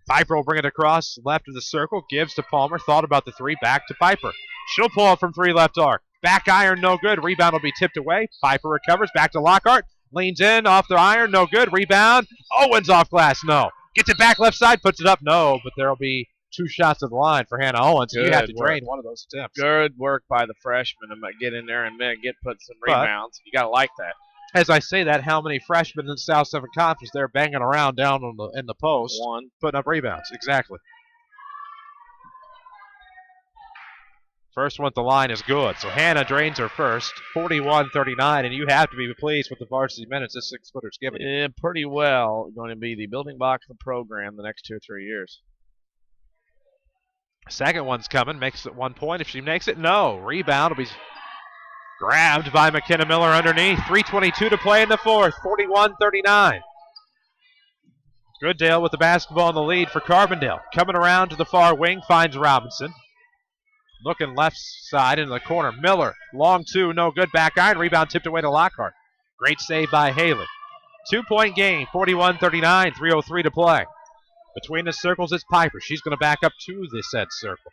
Piper will bring it across left of the circle. Gives to Palmer. Thought about the three. Back to Piper. She'll pull up from three left arc. Back iron, no good. Rebound will be tipped away. Piper recovers. Back to Lockhart. Leans in off the iron. No good. Rebound. Owens off glass. No. Gets it back left side. Puts it up. No. But there will be 2 shots at the line for Hannah Owens. You have to drain one of those attempts. Good work by the freshman to get in there and put some rebounds. You got to like that. As I say that, how many freshmen in the South 7 Conference they're banging around down in the post, putting up rebounds. Exactly. First one at the line is good. So Hannah drains her first, 41-39, and you have to be pleased with the varsity minutes this 6-footer's giving you. Yeah, pretty well. Going to be the building block of the program the next 2 or 3 years. Second one's coming. Makes it 1 point. If she makes it, no. Rebound will be grabbed by McKenna Miller underneath. 3:22 to play in the fourth. 41-39. Goodale with the basketball in the lead for Carbondale. Coming around to the far wing, finds Robinson. Looking left side into the corner. Miller, long 2, no good. Back iron. Rebound tipped away to Lockhart. Great save by Haley. 2-point game, 41-39. 3:03 to play. Between the circles is Piper. She's going to back up to the said circle.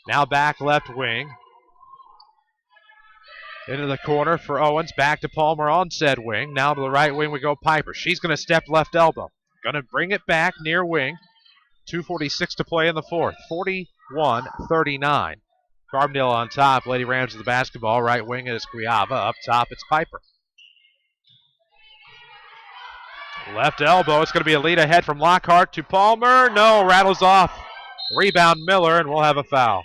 Now back left wing. Into the corner for Owens. Back to Palmer on said wing. Now to the right wing we go Piper. She's going to step left elbow. Going to bring it back near wing. 2:46 to play in the fourth. 41-39. Carbondale on top. Lady Rams with the basketball. Right wing is Cuiava. Up top it's Piper. Left elbow. It's going to be a lead ahead from Lockhart to Palmer. No, rattles off. Rebound Miller, and we'll have a foul.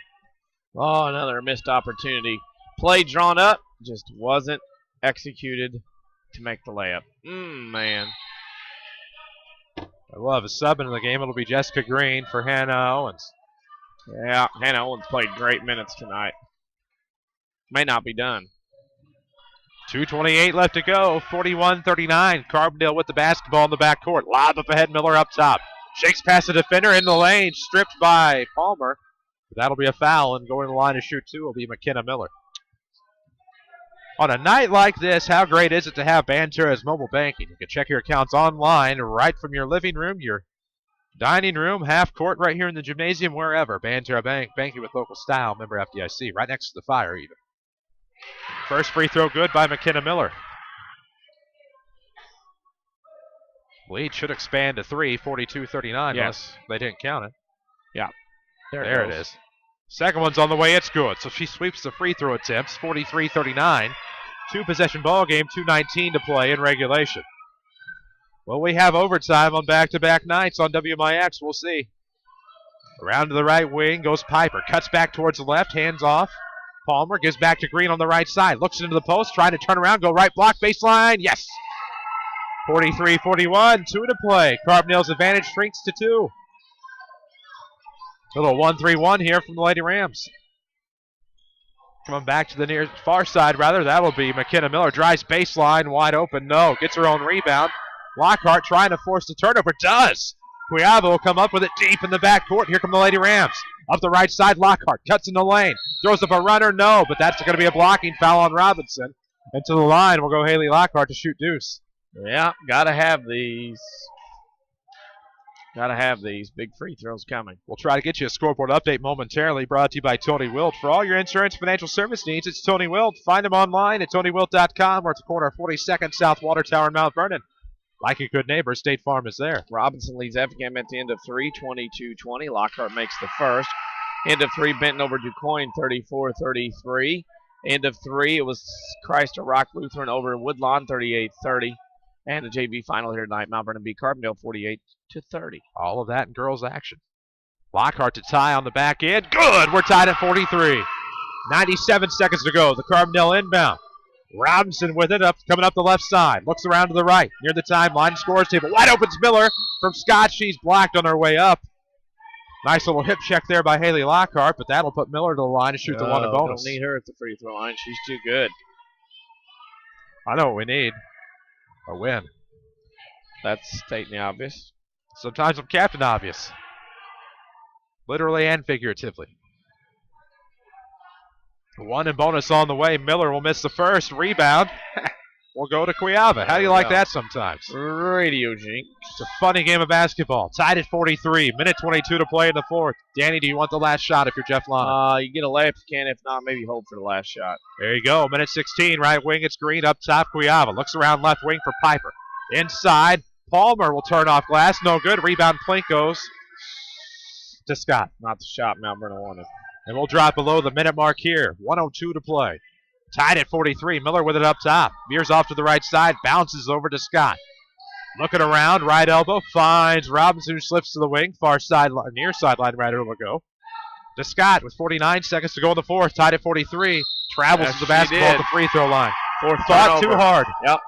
Oh, another missed opportunity. Play drawn up, just wasn't executed to make the layup. Man. We'll have a sub in the game. It'll be Jessica Green for Hannah Owens. Yeah, Hannah Owens played great minutes tonight. May not be done. 2:28 left to go. 41-39. Carbondale with the basketball in the backcourt. Lob up ahead. Miller up top. Shakes past the defender in the lane. Stripped by Palmer. That'll be a foul, and going to the line to shoot 2 will be McKenna Miller. On a night like this, how great is it to have Banterra's mobile banking? You can check your accounts online right from your living room, your dining room, half court, right here in the gymnasium, wherever. Banterra Bank, banking with local style, member FDIC, right next to the fire even. First free throw good by McKenna Miller. Lead should expand to 3, 42-39. Yes. They didn't count it. Yeah. There it is. Second one's on the way. It's good. So she sweeps the free throw attempts, 43-39. 2-possession ball game, 2:19 to play in regulation. Well, we have overtime on back-to-back nights on WMIX. We'll see. Around to the right wing goes Piper. Cuts back towards the left. Hands off. Palmer gives back to Green on the right side. Looks into the post. Trying to turn around. Go right block. Baseline. Yes. 43-41. 2 to play. Carbondale's advantage shrinks to 2. Little 1-3-1 here from the Lady Rams. Coming back to the far side, rather. That'll be McKenna Miller. Drives baseline. Wide open. No. Gets her own rebound. Lockhart trying to force the turnover. Does. Cuiava will come up with it deep in the backcourt. Here come the Lady Rams. Up the right side, Lockhart cuts in the lane. Throws up a runner. No, but that's going to be a blocking foul on Robinson. And to the line will go Haley Lockhart to shoot deuce. Yeah, got to have these. Got to have these big free throws coming. We'll try to get you a scoreboard update momentarily, brought to you by Tony Wilt. For all your insurance financial service needs, it's Tony Wilt. Find him online at TonyWilt.com or at the corner of 42nd South Water Tower in Mount Vernon. Like a good neighbor, State Farm is there. Robinson leads Effingham at the end of 3, 22-20. Lockhart makes the first. End of 3, Benton over DuQuoin, 34-33. End of 3, it was Christ Rock Lutheran over Woodlawn, 38-30. And the JV final here tonight, Mount Vernon beat Carbondale, 48-30. All of that in girls action. Lockhart to tie on the back end. Good! We're tied at 43. 97 seconds to go. The Carbondale inbound. Robinson with it, coming up the left side. Looks around to the right. Near the timeline, scores table. Wide open's Miller from Scott. She's blocked on her way up. Nice little hip check there by Haley Lockhart, but that'll put Miller to the line to shoot the one and bonus. Don't need her at the free throw line. She's too good. I know what we need. A win. That's stating the obvious. Sometimes I'm Captain Obvious. Literally and figuratively. One and bonus on the way. Miller will miss the first. Rebound. will go to Cuiava. How do you like that sometimes? Radio Jinx. It's a funny game of basketball. Tied at 43. Minute 22 to play in the fourth. Danny, do you want the last shot if you're Jeff Lana? You get a layup if you can. If not, maybe hold for the last shot. There you go. Minute 16. Right wing. It's Green up top. Cuiava looks around left wing for Piper. Inside. Palmer will turn off glass. No good. Rebound. Plink goes to Scott. Not the shot Mount Vernon wanted. And we'll drop below the minute mark here. 1:02 to play. Tied at 43. Miller with it up top. Veers off to the right side. Bounces over to Scott. Looking around. Right elbow. Finds Robinson, who slips to the wing. Far sideline. Near sideline. Right elbow go. To Scott with 49 seconds to go in the fourth. Tied at 43. Travels to the basketball at the free throw line. Thought too hard. Yep.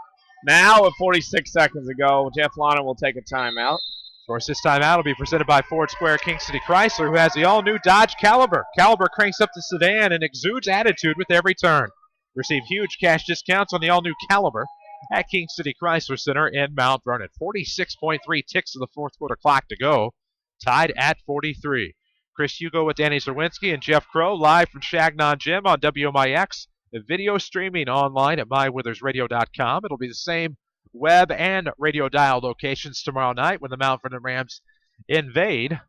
Now with 46 seconds to go, Jeff Lana will take a timeout. Of course, this timeout will be presented by Ford Square King City Chrysler, who has the all-new Dodge Caliber. Caliber cranks up the sedan and exudes attitude with every turn. Receive huge cash discounts on the all-new Caliber at King City Chrysler Center in Mount Vernon. 46.3 ticks of the fourth quarter clock to go. Tied at 43. Chris Hugo with Danny Czerwinski and Jeff Crow live from Changnon Gym on WMIX. The video streaming online at mywithersradio.com. It'll be the same web and radio dial locations tomorrow night when the Mount Vernon Rams invade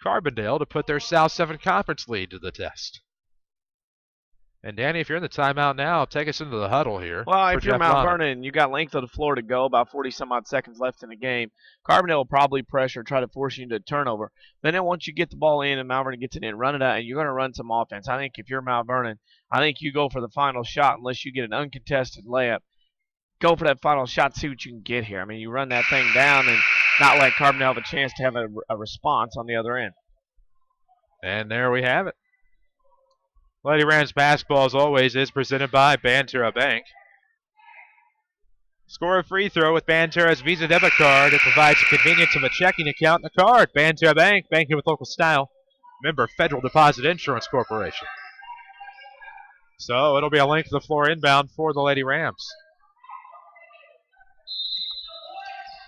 Carbondale to put their South 7 Conference lead to the test. And Danny, if you're in the timeout now, take us into the huddle here. Well, if you're Mount Vernon, you got length of the floor to go, about 40-some-odd seconds left in the game. Carbondale will probably pressure, try to force you into a turnover. Then once you get the ball in and Mount Vernon gets it in, run it out, and you're going to run some offense. I think if you're Mount Vernon, I think you go for the final shot unless you get an uncontested layup. Go for that final shot, see what you can get here. I mean, you run that thing down and not let Carbondale have a chance to have a response on the other end. And there we have it. Lady Rams basketball, as always, is presented by Banterra Bank. Score a free throw with Banterra's Visa debit card. It provides the convenience of a checking account and a card. Banterra Bank, banking with local style. Member Federal Deposit Insurance Corporation. So it'll be a length of the floor inbound for the Lady Rams.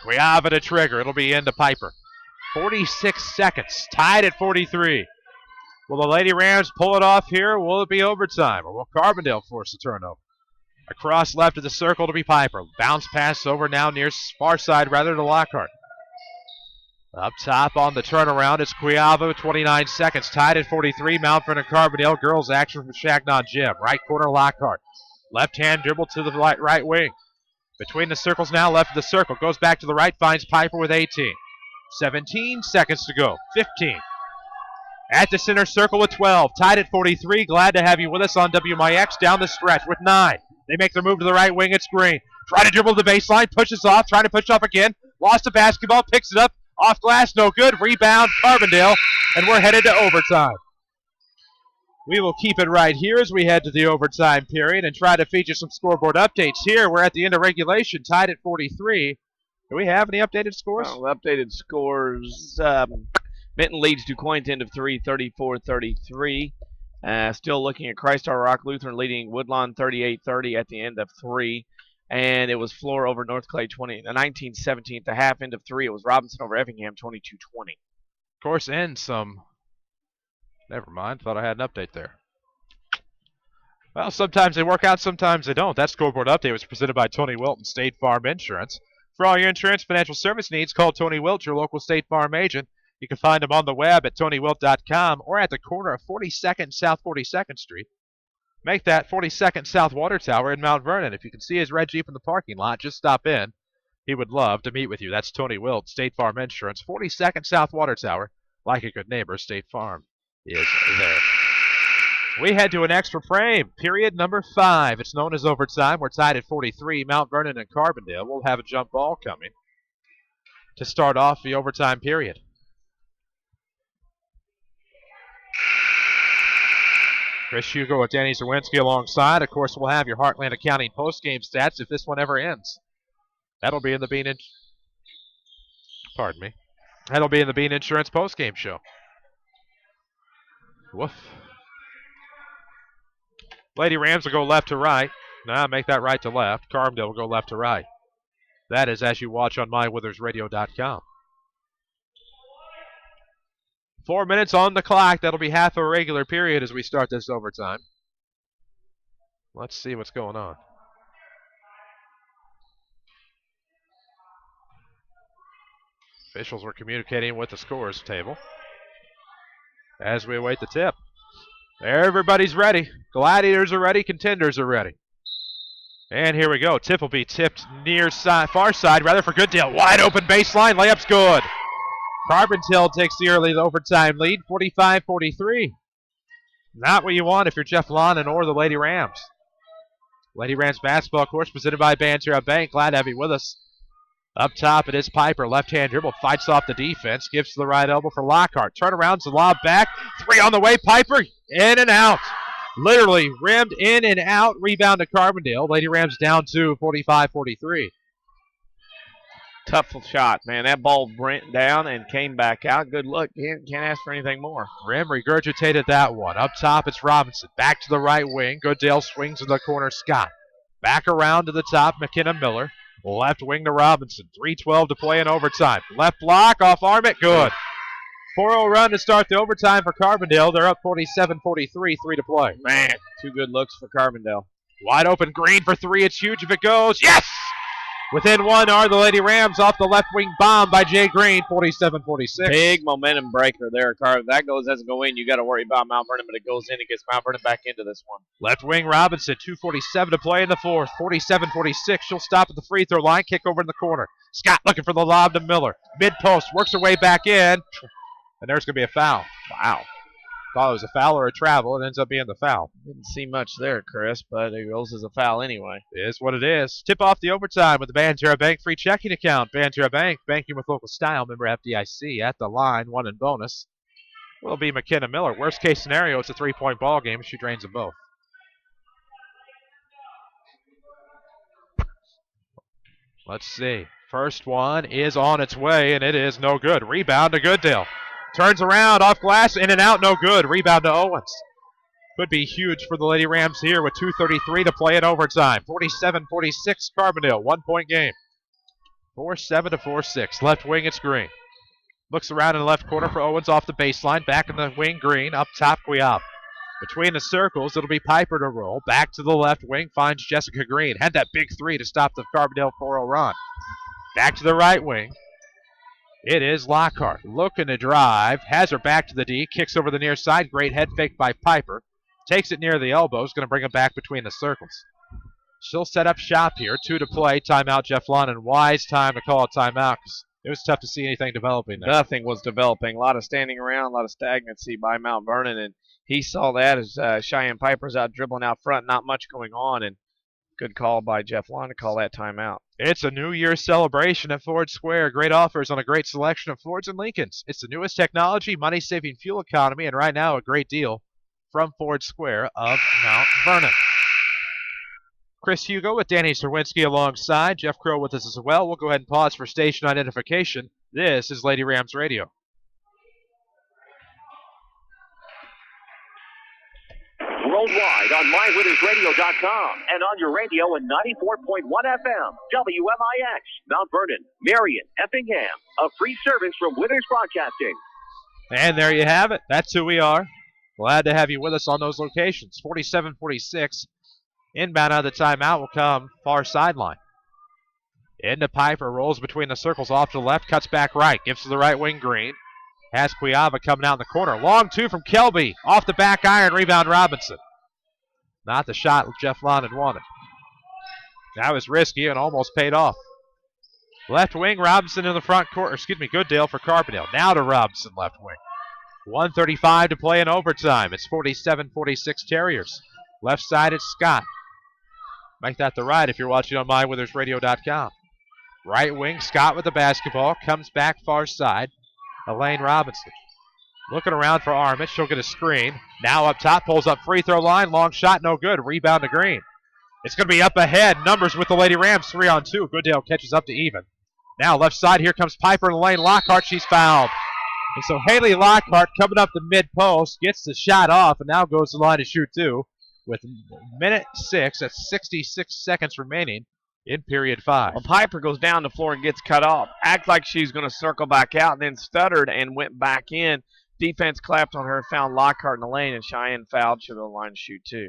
Cuiava to trigger. It'll be into Piper. 46 seconds. Tied at 43. Will the Lady Rams pull it off here? Will it be overtime? Or will Carbondale force a turnover? Across left of the circle to be Piper. Bounce pass over now near far side rather to Lockhart. Up top on the turnaround is Cuiava with 29 seconds. Tied at 43. Mount Vernon Carbondale. Girls action from Changnon Gym. Right corner Lockhart. Left hand dribble to the right wing. Between the circles now, left of the circle. Goes back to the right, finds Piper with 18. 17 seconds to go. 15. At the center circle with 12. Tied at 43. Glad to have you with us on WMIX down the stretch with 9. They make their move to the right wing. It's Green. Try to dribble the baseline. Pushes off. Trying to push off again. Lost the basketball. Picks it up. Off glass. No good. Rebound. Carbondale. And we're headed to overtime. We will keep it right here as we head to the overtime period and try to feature some scoreboard updates here. We're at the end of regulation. Tied at 43. Do we have any updated scores? Updated scores. Benton leads DuQuoin at the end of 3, 34-33. Still looking at Christ Our Rock Lutheran leading Woodlawn 38-30 at the end of 3. And it was Flora over North Clay 19-17 at the half end of 3. It was Robinson over Effingham 22-20. Of course, and some. Never mind. Thought I had an update there. Well, sometimes they work out, sometimes they don't. That scoreboard update was presented by Tony Wilton, State Farm Insurance. For all your insurance financial service needs, call Tony Wilt, your local State Farm agent. You can find him on the web at TonyWilt.com or at the corner of 42nd and South 42nd Street. Make that 42nd South Water Tower in Mount Vernon. If you can see his red Jeep in the parking lot, just stop in. He would love to meet with you. That's Tony Wilt, State Farm Insurance, 42nd South Water Tower. Like a good neighbor, State Farm is there. We head to an extra frame, period number 5. It's known as overtime. We're tied at 43. Mount Vernon and Carbondale will have a jump ball coming to start off the overtime period. Chris Hugo with Danny Czerwinski alongside. Of course, we'll have your Heartland Accounting postgame stats if this one ever ends. That'll be in the Bean That'll be in the Bean Insurance postgame show. Woof. Lady Rams will go left to right. Now make that right to left. Carbondale will go left to right. That is as you watch on mywithersradio.com. 4 minutes on the clock. That'll be half a regular period as we start this overtime. Let's see what's going on. Officials were communicating with the scores table as we await the tip. Everybody's ready. Gladiators are ready. Contenders are ready. And here we go. Tip will be tipped near side, far side, rather, for Goodale. Wide open baseline. Layup's good. Carbondale takes the early overtime lead, 45-43. Not what you want if you're Jeff Lonan or the Lady Rams. Lady Rams basketball, of course, presented by Banterra Bank. Glad to have you with us. Up top, it is Piper. Left-hand dribble, fights off the defense, gives to the right elbow for Lockhart. Turnaround, lob back. 3 on the way, Piper, in and out. Literally rammed in and out. Rebound to Carbondale. Lady Rams down to 45-43. Tough shot, man. That ball went down and came back out. Good look. Can't ask for anything more. Rim regurgitated that one. Up top, it's Robinson. Back to the right wing. Goodale swings in the corner. Scott. Back around to the top. McKenna Miller. Left wing to Robinson. 3:12 to play in overtime. Left block off Armit. Good. 4-0 run to start the overtime for Carbondale. They're up 47-43. 3 to play. Man, 2 good looks for Carbondale. Wide open Green for 3. It's huge if it goes. Yes! Within 1 are the Lady Rams off the left wing bomb by Jay Green, 47-46. Big momentum breaker there, Carver. If that doesn't go in, you got to worry about Mount Vernon, but it goes in. It gets Mount Vernon back into this one. Left wing Robinson, 2:47 to play in the fourth, 47-46. She'll stop at the free throw line, kick over in the corner. Scott looking for the lob to Miller. Mid post, works her way back in, and there's going to be a foul. Wow. Thought it was a foul or a travel. It ends up being the foul. Didn't see much there, Chris, but it goes as a foul anyway. It is what it is. Tip off the overtime with the Banterra Bank free checking account. Banterra Bank, banking with local style. Member FDIC at the line. 1 in bonus will be McKenna Miller. Worst case scenario, it's a 3-point ball game. She drains them both. Let's see. First one is on its way, and it is no good. Rebound to Goodale. Turns around, off glass, in and out, no good. Rebound to Owens. Could be huge for the Lady Rams here with 2:33 to play in overtime. 47-46, Carbondale, 1-point game. 4-7 to 4-6. Left wing, it's Green. Looks around in the left corner for Owens off the baseline. Back in the wing, Green. Up top, Guiab. Between the circles, it'll be Piper to roll. Back to the left wing, finds Jessica Green. Had that big 3 to stop the Carbondale 4-0 run. Back to the right wing. It is Lockhart looking to drive, has her back to the D, kicks over the near side. Great head fake by Piper. Takes it near the elbows, going to bring it back between the circles. She'll set up shop here. 2 to play. Timeout, Jeff Lonan. Wise time to call a timeout because it was tough to see anything developing there. Nothing was developing. A lot of standing around, a lot of stagnancy by Mount Vernon, and he saw that as Cheyenne Piper's out dribbling out front, not much going on, and good call by Jeff Lonan to call that timeout. It's a New Year's celebration at Ford Square. Great offers on a great selection of Fords and Lincolns. It's the newest technology, money-saving fuel economy, and right now a great deal from Ford Square of Mount Vernon. Chris Hugo with Danny Czerwinski alongside. Jeff Crow with us as well. We'll go ahead and pause for station identification. This is Lady Rams Radio. Worldwide on MyWinnersRadio.com and on your radio in 94.1 FM, WMIX, Mount Vernon, Marion, Effingham. A free service from Winners Broadcasting. And there you have it. That's who we are. Glad to have you with us on those locations. 47-46. Inbound out of the timeout will come far sideline. Into Piper, rolls between the circles off to the left, cuts back right, gives to the right wing, Green. Has Quiava coming out in the corner. Long 2 from Kelby. Off the back iron, rebound Robinson. Not the shot Jeff Lonan wanted. That was risky and almost paid off. Left wing, Robinson in the front court. Goodale for Carbondale. Now to Robinson, left wing. 1:35 to play in overtime. It's 47-46 Terriers. Left side, it's Scott. Make that the right if you're watching on MyWithersRadio.com. Right wing, Scott with the basketball. Comes back far side. Elaine Robinson. Looking around for Armit. She'll get a screen. Now up top, pulls up free throw line. Long shot, no good. Rebound to Green. It's going to be up ahead. Numbers with the Lady Rams, 3-on-2. Goodale catches up to even. Now left side, here comes Piper and Elaine Lockhart. She's fouled. And so Haley Lockhart coming up the mid-post, gets the shot off, and now goes to the line to shoot 2. With minute 6, that's 66 seconds remaining in period 5. Well, Piper goes down the floor and gets cut off. Act like she's going to circle back out, and then stuttered and went back in. Defense clapped on her, found Lockhart in the lane, and Cheyenne fouled. She'll go to the line to shoot 2.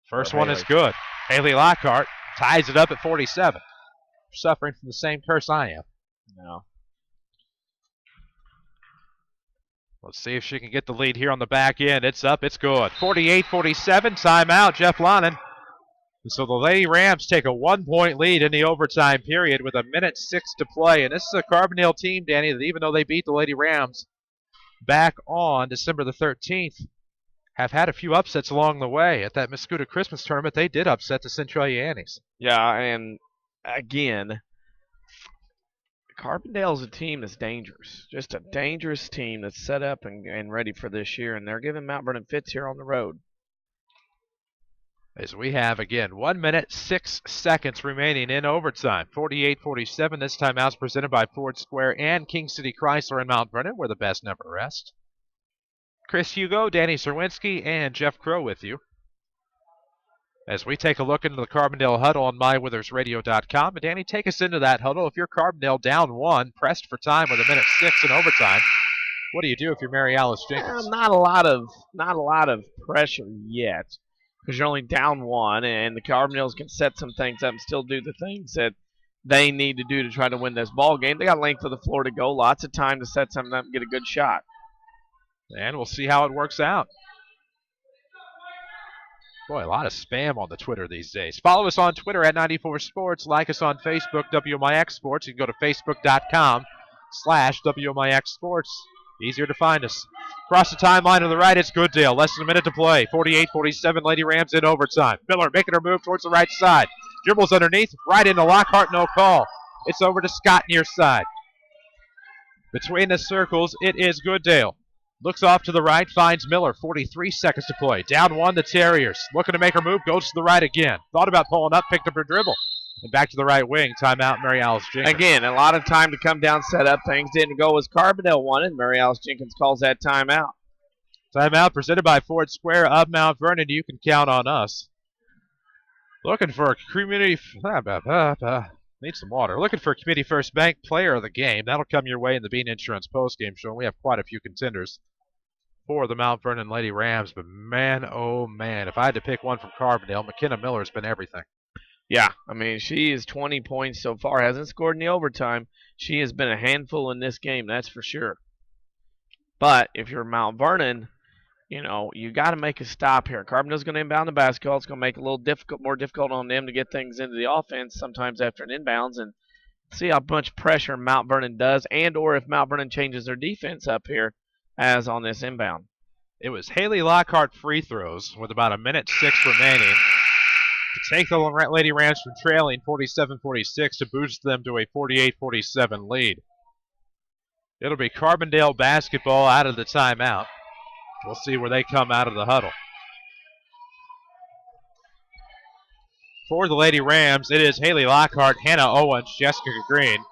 First one is good. Haley Lockhart ties it up at 47. Suffering from the same curse I am. No. Let's see if she can get the lead here on the back end. It's up. It's good. 48-47. Timeout, Jeff Lonan. So the Lady Rams take a 1-point lead in the overtime period with 1:06 to play. And this is a Carbondale team, Danny, that even though they beat the Lady Rams back on December the 13th, have had a few upsets along the way. At that Mascouda Christmas tournament, they did upset the Centralia Annies. Yeah, and again, Carbondale's a team that's dangerous. Just a dangerous team that's set up and ready for this year, and they're giving Mount Vernon fits here on the road. As we have, again, 1:06 remaining in overtime. 48-47. This timeout's presented by Ford Square and King City Chrysler in Mount Vernon, where the best never rest. Chris Hugo, Danny Czerwinski, and Jeff Crow with you as we take a look into the Carbondale huddle on mywithersradio.com. And Danny, take us into that huddle. If you're Carbondale down 1, pressed for time with 1:06 in overtime, what do you do if you're Mary Alice Jenkins? Not a lot of pressure yet, because you're only down 1, and the Carbondales can set some things up and still do the things that they need to do to try to win this ball game. They got length of the floor to go, lots of time to set something up and get a good shot. And we'll see how it works out. Boy, a lot of spam on the Twitter these days. Follow us on Twitter at 94Sports. Like us on Facebook, WMIX Sports. You can go to facebook.com/WMIX Sports. Easier to find us. Across the timeline to the right, it's Goodale. Less than a minute to play. 48-47, Lady Rams in overtime. Miller making her move towards the right side. Dribbles underneath, right into Lockhart, no call. It's over to Scott near side. Between the circles, it is Goodale. Looks off to the right, finds Miller. 43 seconds to play. Down 1, the Terriers. Looking to make her move, goes to the right again. Thought about pulling up, picked up her dribble. And back to the right wing. Timeout, Mary Alice Jenkins. Again, a lot of time to come down, set up. Things didn't go as Carbondale wanted. Mary Alice Jenkins calls that timeout. Timeout presented by Ford Square of Mount Vernon. You can count on us. Looking for a community... Need some water. Looking for a Community First Bank player of the game. That'll come your way in the Bean Insurance postgame show. And we have quite a few contenders for the Mount Vernon Lady Rams. But man, oh man, if I had to pick one from Carbondale, McKenna Miller's been everything. Yeah, I mean, she is 20 points so far. Hasn't scored in the overtime. She has been a handful in this game, that's for sure. But if you're Mount Vernon, you know, you got to make a stop here. Carbondale's going to inbound the basketball. It's going to make it a little more difficult on them to get things into the offense sometimes after an inbounds, and see how much pressure Mount Vernon does, and or if Mount Vernon changes their defense up here as on this inbound. It was Haley Lockhart free throws with about 1:06 remaining to take the Lady Rams from trailing 47-46 to boost them to a 48-47 lead. It'll be Carbondale basketball out of the timeout. We'll see where they come out of the huddle. For the Lady Rams, it is Haley Lockhart, Hannah Owens, Jessica Green,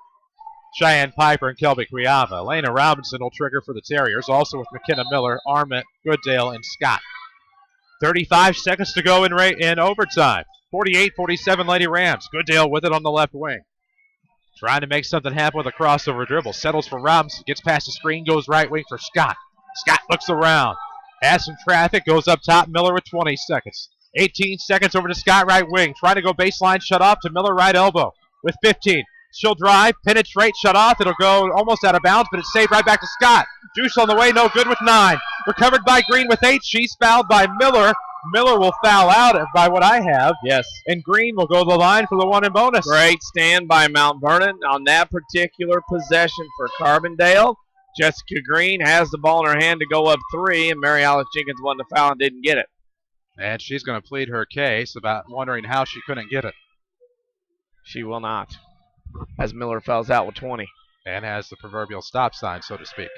Cheyenne Piper, and Kelby Quiava. Lena Robinson will trigger for the Terriers, also with McKenna Miller, Armit, Goodale, and Scott. 35 seconds to go in overtime. 48-47 Lady Rams. Goodale with it on the left wing. Trying to make something happen with a crossover dribble. Settles for Robinson. Gets past the screen. Goes right wing for Scott. Scott looks around. Has some traffic. Goes up top. Miller with 20 seconds. 18 seconds over to Scott right wing. Trying to go baseline. Shut off to Miller right elbow with 15. She'll drive. Penetrate. Shut off. It'll go almost out of bounds, but it's saved right back to Scott. Deuce on the way. No good with 9. Recovered by Green with 8. She's fouled by Miller. Miller will foul out by what I have. Yes. And Green will go to the line for the 1 in bonus. Great stand by Mount Vernon on that particular possession for Carbondale. Jessica Green has the ball in her hand to go up 3, and Mary Alice Jenkins won the foul and didn't get it. And she's going to plead her case about wondering how she couldn't get it. She will not, as Miller fouls out with 20. And has the proverbial stop sign, so to speak.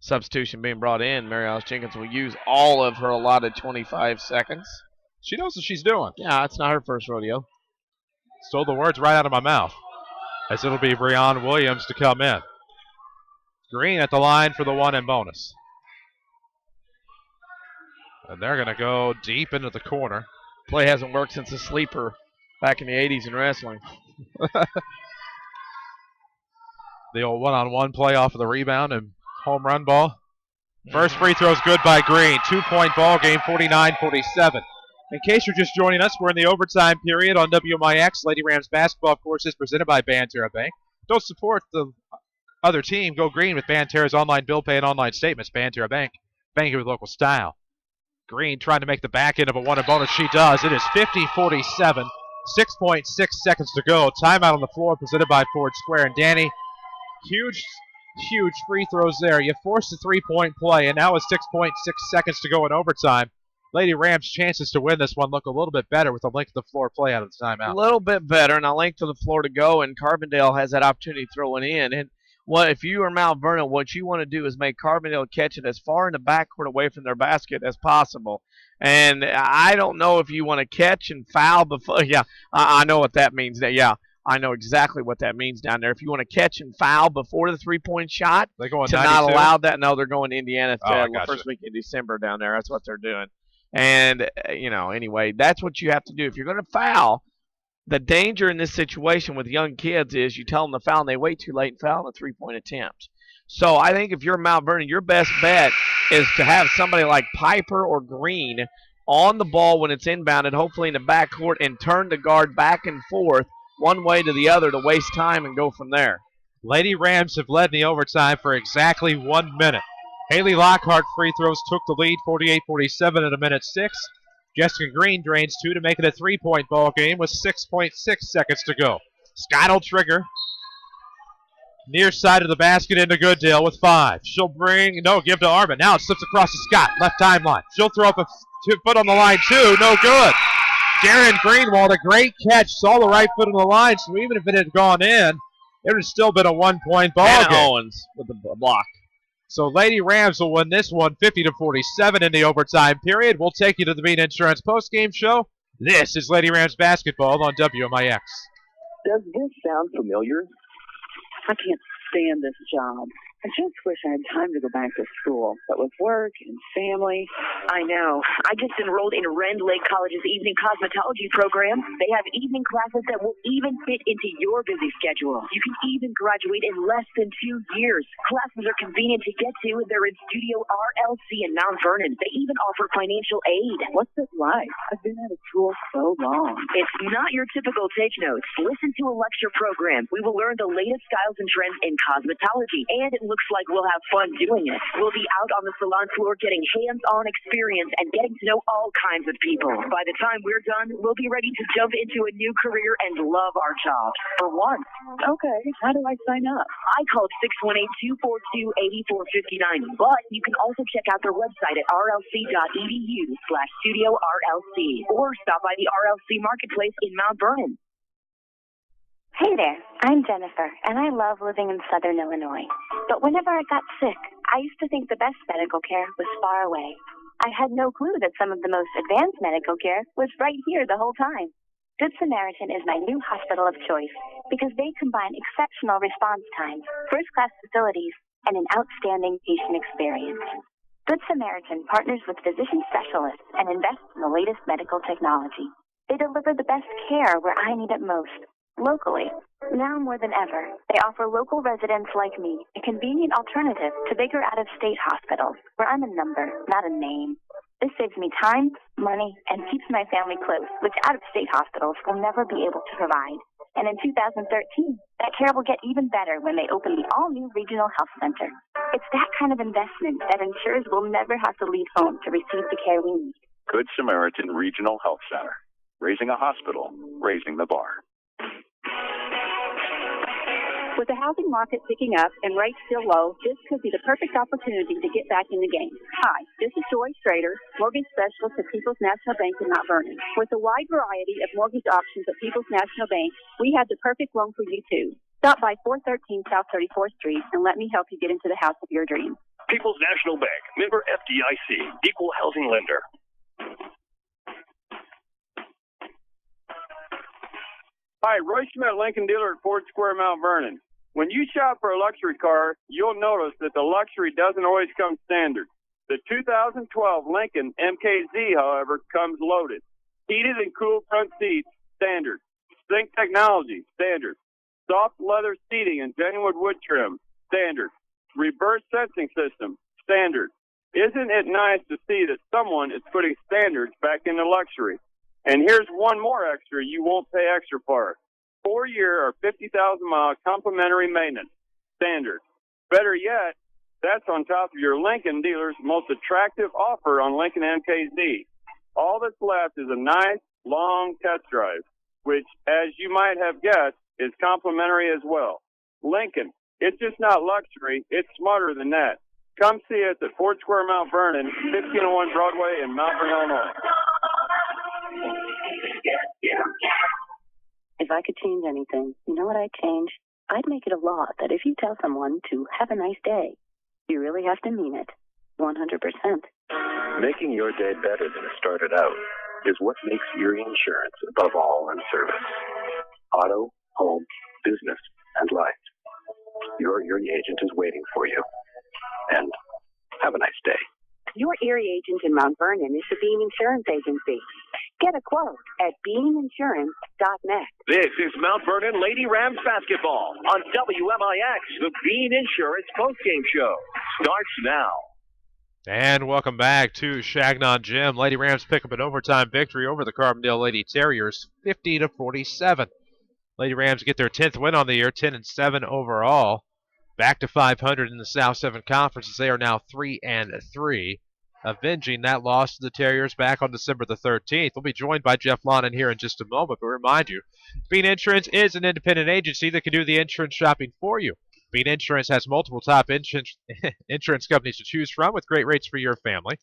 Substitution being brought in. Mary Alice Jenkins will use all of her allotted 25 seconds. She knows what she's doing. Yeah, it's not her first rodeo. Stole the words right out of my mouth. As it'll be Breon Williams to come in. Green at the line for the 1 in bonus. And they're going to go deep into the corner. Play hasn't worked since the sleeper back in the 80s in wrestling. The old one-on-one play off of the rebound and home run ball. First free throw is good by Green. 2-point ball game, 49-47. In case you're just joining us, we're in the overtime period on WMIX. Lady Rams basketball, of course, is presented by Banterra Bank. Don't support the other team. Go green with Banterra's online bill pay and online statements. Banterra Bank, banking with local style. Green trying to make the back end of a one-and bonus. She does. It is 50-47. 6.6 seconds to go. Timeout on the floor presented by Ford Square. And Danny, huge free throws there. You forced a three-point play, and now with 6.6 seconds to go in overtime, Lady Rams' chances to win this one look a little bit better with a length of the floor play out of the timeout. A little bit better, and a length of the floor to go, and Carbondale has that opportunity to throw it in. And if you are Mount Vernon, what you want to do is make Carbondale catch it as far in the backcourt away from their basket as possible. And I don't know if you want to catch and foul before. Yeah, I know what that means. Yeah, I know exactly what that means down there. If you want to catch and foul before the three-point shot, they're going to 92? not allow that. No, they're going to Indiana Gotcha. first week in December down there. That's what they're doing. And, anyway, that's what you have to do. If you're going to foul, the danger in this situation with young kids is you tell them to foul and they wait too late and foul on a three-point attempt. So I think if you're Mount Vernon, your best bet is to have somebody like Piper or Green on the ball when it's inbounded, hopefully in the backcourt, and turn the guard back and forth one way to the other to waste time and go from there. Lady Rams have led in the overtime for exactly 1 minute. Haley Lockhart free throws took the lead, 48-47 at a minute 6. Jessica Green drains 2 to make it a three-point ball game with 6.6 seconds to go. Scott will trigger. Near side of the basket into Goodale with 5. She'll give to Armin. Now it slips across to Scott, left timeline. She'll throw up a foot on the line too, no good. Darren Greenwald, a great catch, saw the right foot on the line, so even if it had gone in, it would have still been a one-point ball game. Owens with the block. So Lady Rams will win this one 50-47 in the overtime period. We'll take you to the Bean Insurance postgame show. This is Lady Rams basketball on WMIX. Does this sound familiar? I can't stand this job. I just wish I had time to go back to school, but with work and family. I know. I just enrolled in Rend Lake College's evening cosmetology program. They have evening classes that will even fit into your busy schedule. You can even graduate in less than 2 years. Classes are convenient to get to, and they're in Studio RLC in Mount Vernon. They even offer financial aid. What's it like? I've been out of school so long. It's not your typical take notes. Listen to a lecture program. We will learn the latest styles and trends in cosmetology, and it looks like we'll have fun doing it. We'll be out on the salon floor getting hands-on experience and getting to know all kinds of people. By the time we're done, we'll be ready to jump into a new career and love our jobs. For once. Okay, how do I sign up? I called 618-242-8459, but you can also check out their website at rlc.edu/Studio RLC or stop by the RLC Marketplace in Mount Vernon. Hey there, I'm Jennifer, and I love living in Southern Illinois. But whenever I got sick, I used to think the best medical care was far away. I had no clue that some of the most advanced medical care was right here the whole time. Good Samaritan is my new hospital of choice because they combine exceptional response times, first-class facilities, and an outstanding patient experience. Good Samaritan partners with physician specialists and invests in the latest medical technology. They deliver the best care where I need it most. Locally, now more than ever, they offer local residents like me a convenient alternative to bigger out-of-state hospitals where I'm a number, not a name. This saves me time, money, and keeps my family close, which out-of-state hospitals will never be able to provide. And in 2013, that care will get even better when they open the all-new Regional Health Center. It's that kind of investment that ensures we'll never have to leave home to receive the care we need. Good Samaritan Regional Health Center. Raising a hospital, raising the bar. With the housing market picking up and rates still low, this could be the perfect opportunity to get back in the game. Hi, this is Joy Strader, mortgage specialist at People's National Bank in Mount Vernon. With a wide variety of mortgage options at People's National Bank, we have the perfect loan for you too. Stop by 413 South 34th Street and let me help you get into the house of your dreams. People's National Bank, member FDIC, equal housing lender. Hi, Roy Schmidt, Lincoln dealer at Ford Square, Mount Vernon. When you shop for a luxury car, you'll notice that the luxury doesn't always come standard. The 2012 Lincoln MKZ, however, comes loaded. Heated and cooled front seats, standard. Sync technology, standard. Soft leather seating and genuine wood trim, standard. Reverse sensing system, standard. Isn't it nice to see that someone is putting standards back into luxury? And here's one more extra you won't pay extra for. 4-year or 50,000-mile complimentary maintenance. Standard. Better yet, that's on top of your Lincoln dealer's most attractive offer on Lincoln MKZ. All that's left is a nice, long test drive, which, as you might have guessed, is complimentary as well. Lincoln, it's just not luxury, it's smarter than that. Come see us at Ford Square, Mount Vernon, 1501 Broadway in Mount Vernon, Illinois. If I could change anything, you know what I'd change? I'd make it a law that if you tell someone to have a nice day, you really have to mean it. 100%. Making your day better than it started out is what makes Erie Insurance above all in service. Auto, home, business, and life. Your Erie agent is waiting for you. And have a nice day. Your Erie agent in Mount Vernon is the Bean Insurance Agency. Get a quote at beaninsurance.net. This is Mount Vernon Lady Rams basketball on WMIX. The Bean Insurance postgame show starts now. And welcome back to Changnon Gym. Lady Rams pick up an overtime victory over the Carbondale Lady Terriers, 50-47. Lady Rams get their 10th win on the year, 10-7 overall. Back to 500 in the South 7 Conference as they are now 3-3. Avenging that loss to the Terriers back on December the 13th. We'll be joined by Jeff Lonan here in just a moment, but remind you, Bean Insurance is an independent agency that can do the insurance shopping for you. Bean Insurance has multiple top insurance companies to choose from with great rates for your family.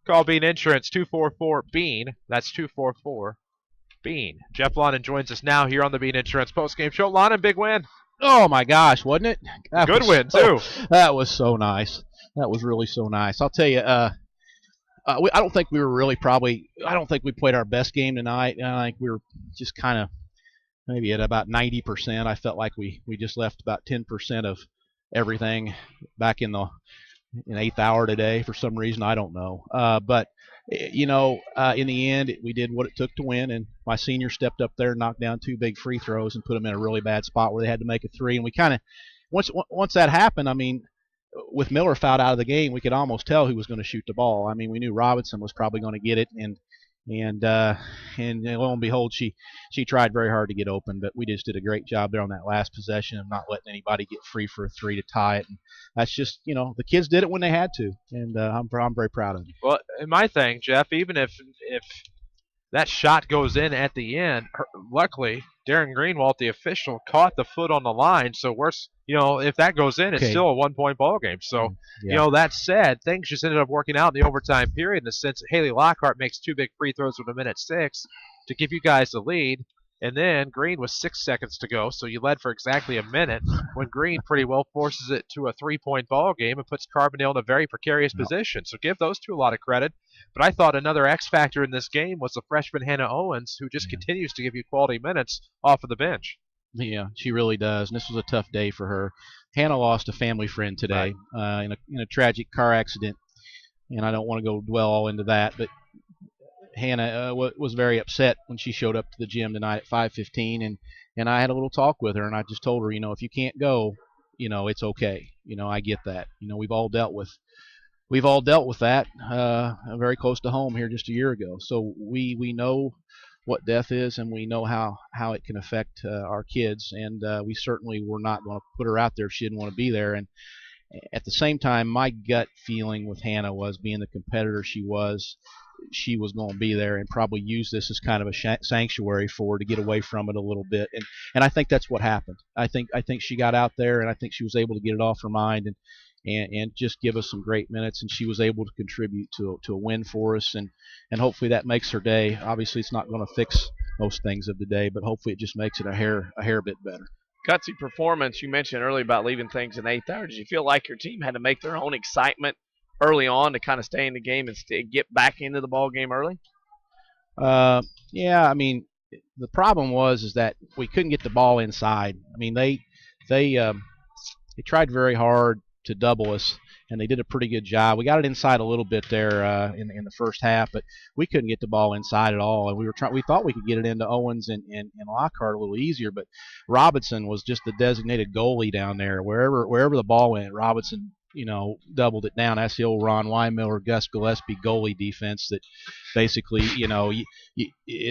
Call Bean Insurance 244-BEAN. That's 244-BEAN. Jeff Lonan joins us now here on the Bean Insurance postgame show. Lonan, big win. Oh, my gosh, wasn't it? Good win, too. That was so nice. That was really so nice. I'll tell you, I don't think we were really I don't think we played our best game tonight. I think we were just kind of maybe at about 90%. I felt like we just left about 10% of everything back in the 8th hour today for some reason. I don't know. But, in the end, we did what it took to win, and my senior stepped up there and knocked down 2 big free throws and put them in a really bad spot where they had to make a 3. And we kind of, once that happened, I mean, with Miller fouled out of the game, we could almost tell who was going to shoot the ball. I mean, we knew Robinson was probably going to get it, and lo and behold, she tried very hard to get open, but we just did a great job there on that last possession of not letting anybody get free for a 3 to tie it. And that's just, the kids did it when they had to, and I'm very proud of them. Well, and my thing, Jeff, even if that shot goes in at the end, luckily Darren Greenwald, the official, caught the foot on the line. So if that goes in, it's still a 1-point ball game. So, that said, things just ended up working out in the overtime period in the sense that Haley Lockhart makes 2 big free throws with 1:06 to give you guys the lead. And then Green was 6 seconds to go, so you led for exactly a minute when Green pretty well forces it to a 3-point ball game and puts Carbondale in a very precarious position. So give those two a lot of credit. But I thought another X factor in this game was the freshman Hannah Owens, who just continues to give you quality minutes off of the bench. Yeah, she really does, and this was a tough day for her. Hannah lost a family friend today in a tragic car accident, and I don't want to go dwell all into that, but Hannah was very upset when she showed up to the gym tonight at 5:15, and I had a little talk with her, and I just told her, if you can't go, it's okay. I get that. We've all dealt with that very close to home here just a year ago. So we know what death is, and we know how it can affect our kids, and we certainly were not going to put her out there if she didn't want to be there. And at the same time, my gut feeling with Hannah was, being the competitor she was going to be there and probably use this as kind of a sanctuary for her to get away from it a little bit. And I think that's what happened. I think she got out there, and I think she was able to get it off her mind and just give us some great minutes, and she was able to contribute to a win for us, and hopefully that makes her day. Obviously, it's not going to fix most things of the day, but hopefully it just makes it a hair bit better. Gutsy performance. You mentioned earlier about leaving things in 8th hour. Did you feel like your team had to make their own excitement early on to kind of stay in the game and get back into the ball game early? Yeah, I mean, the problem was that we couldn't get the ball inside. I mean, they tried very hard to double us, and they did a pretty good job. We got it inside a little bit there in the first half, but we couldn't get the ball inside at all. And we thought we could get it into Owens and Lockhart a little easier, but Robinson was just the designated goalie down there. Wherever the ball went, Robinson doubled it down. That's the old Ron Weinmiller, Gus Gillespie goalie defense that basically,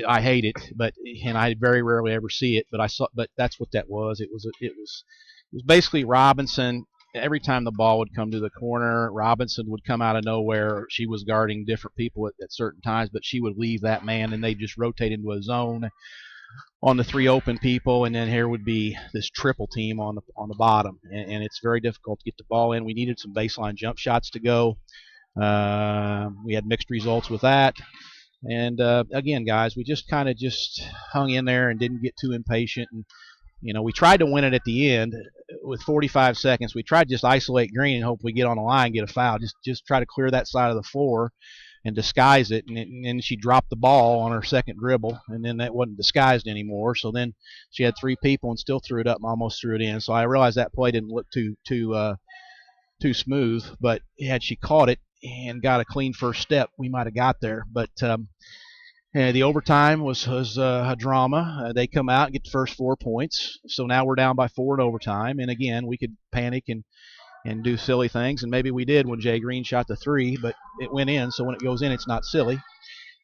I hate it, and I very rarely ever see it, but that's what that was. It was basically Robinson. Every time the ball would come to the corner, Robinson would come out of nowhere. She was guarding different people at certain times, but she would leave that man, and they just rotate into a zone on the 3 open people, and then here would be this triple team on the bottom, and it's very difficult to get the ball in. We needed some baseline jump shots to go. We had mixed results with that, and again, guys, we just kind of hung in there and didn't get too impatient. And we tried to win it at the end with 45 seconds. We tried to just isolate Green and hope we get on the line and get a foul. Just try to clear that side of the floor and disguise it. And then she dropped the ball on her second dribble, and then that wasn't disguised anymore. So then she had 3 people and still threw it up and almost threw it in. So I realized that play didn't look too smooth. But had she caught it and got a clean first step, we might have got there. But the overtime was a drama. They come out and get the first 4 points. So now we're down by 4 in overtime. And again, we could panic and do silly things, and maybe we did when Jay Green shot the 3, but it went in. So when it goes in, it's not silly.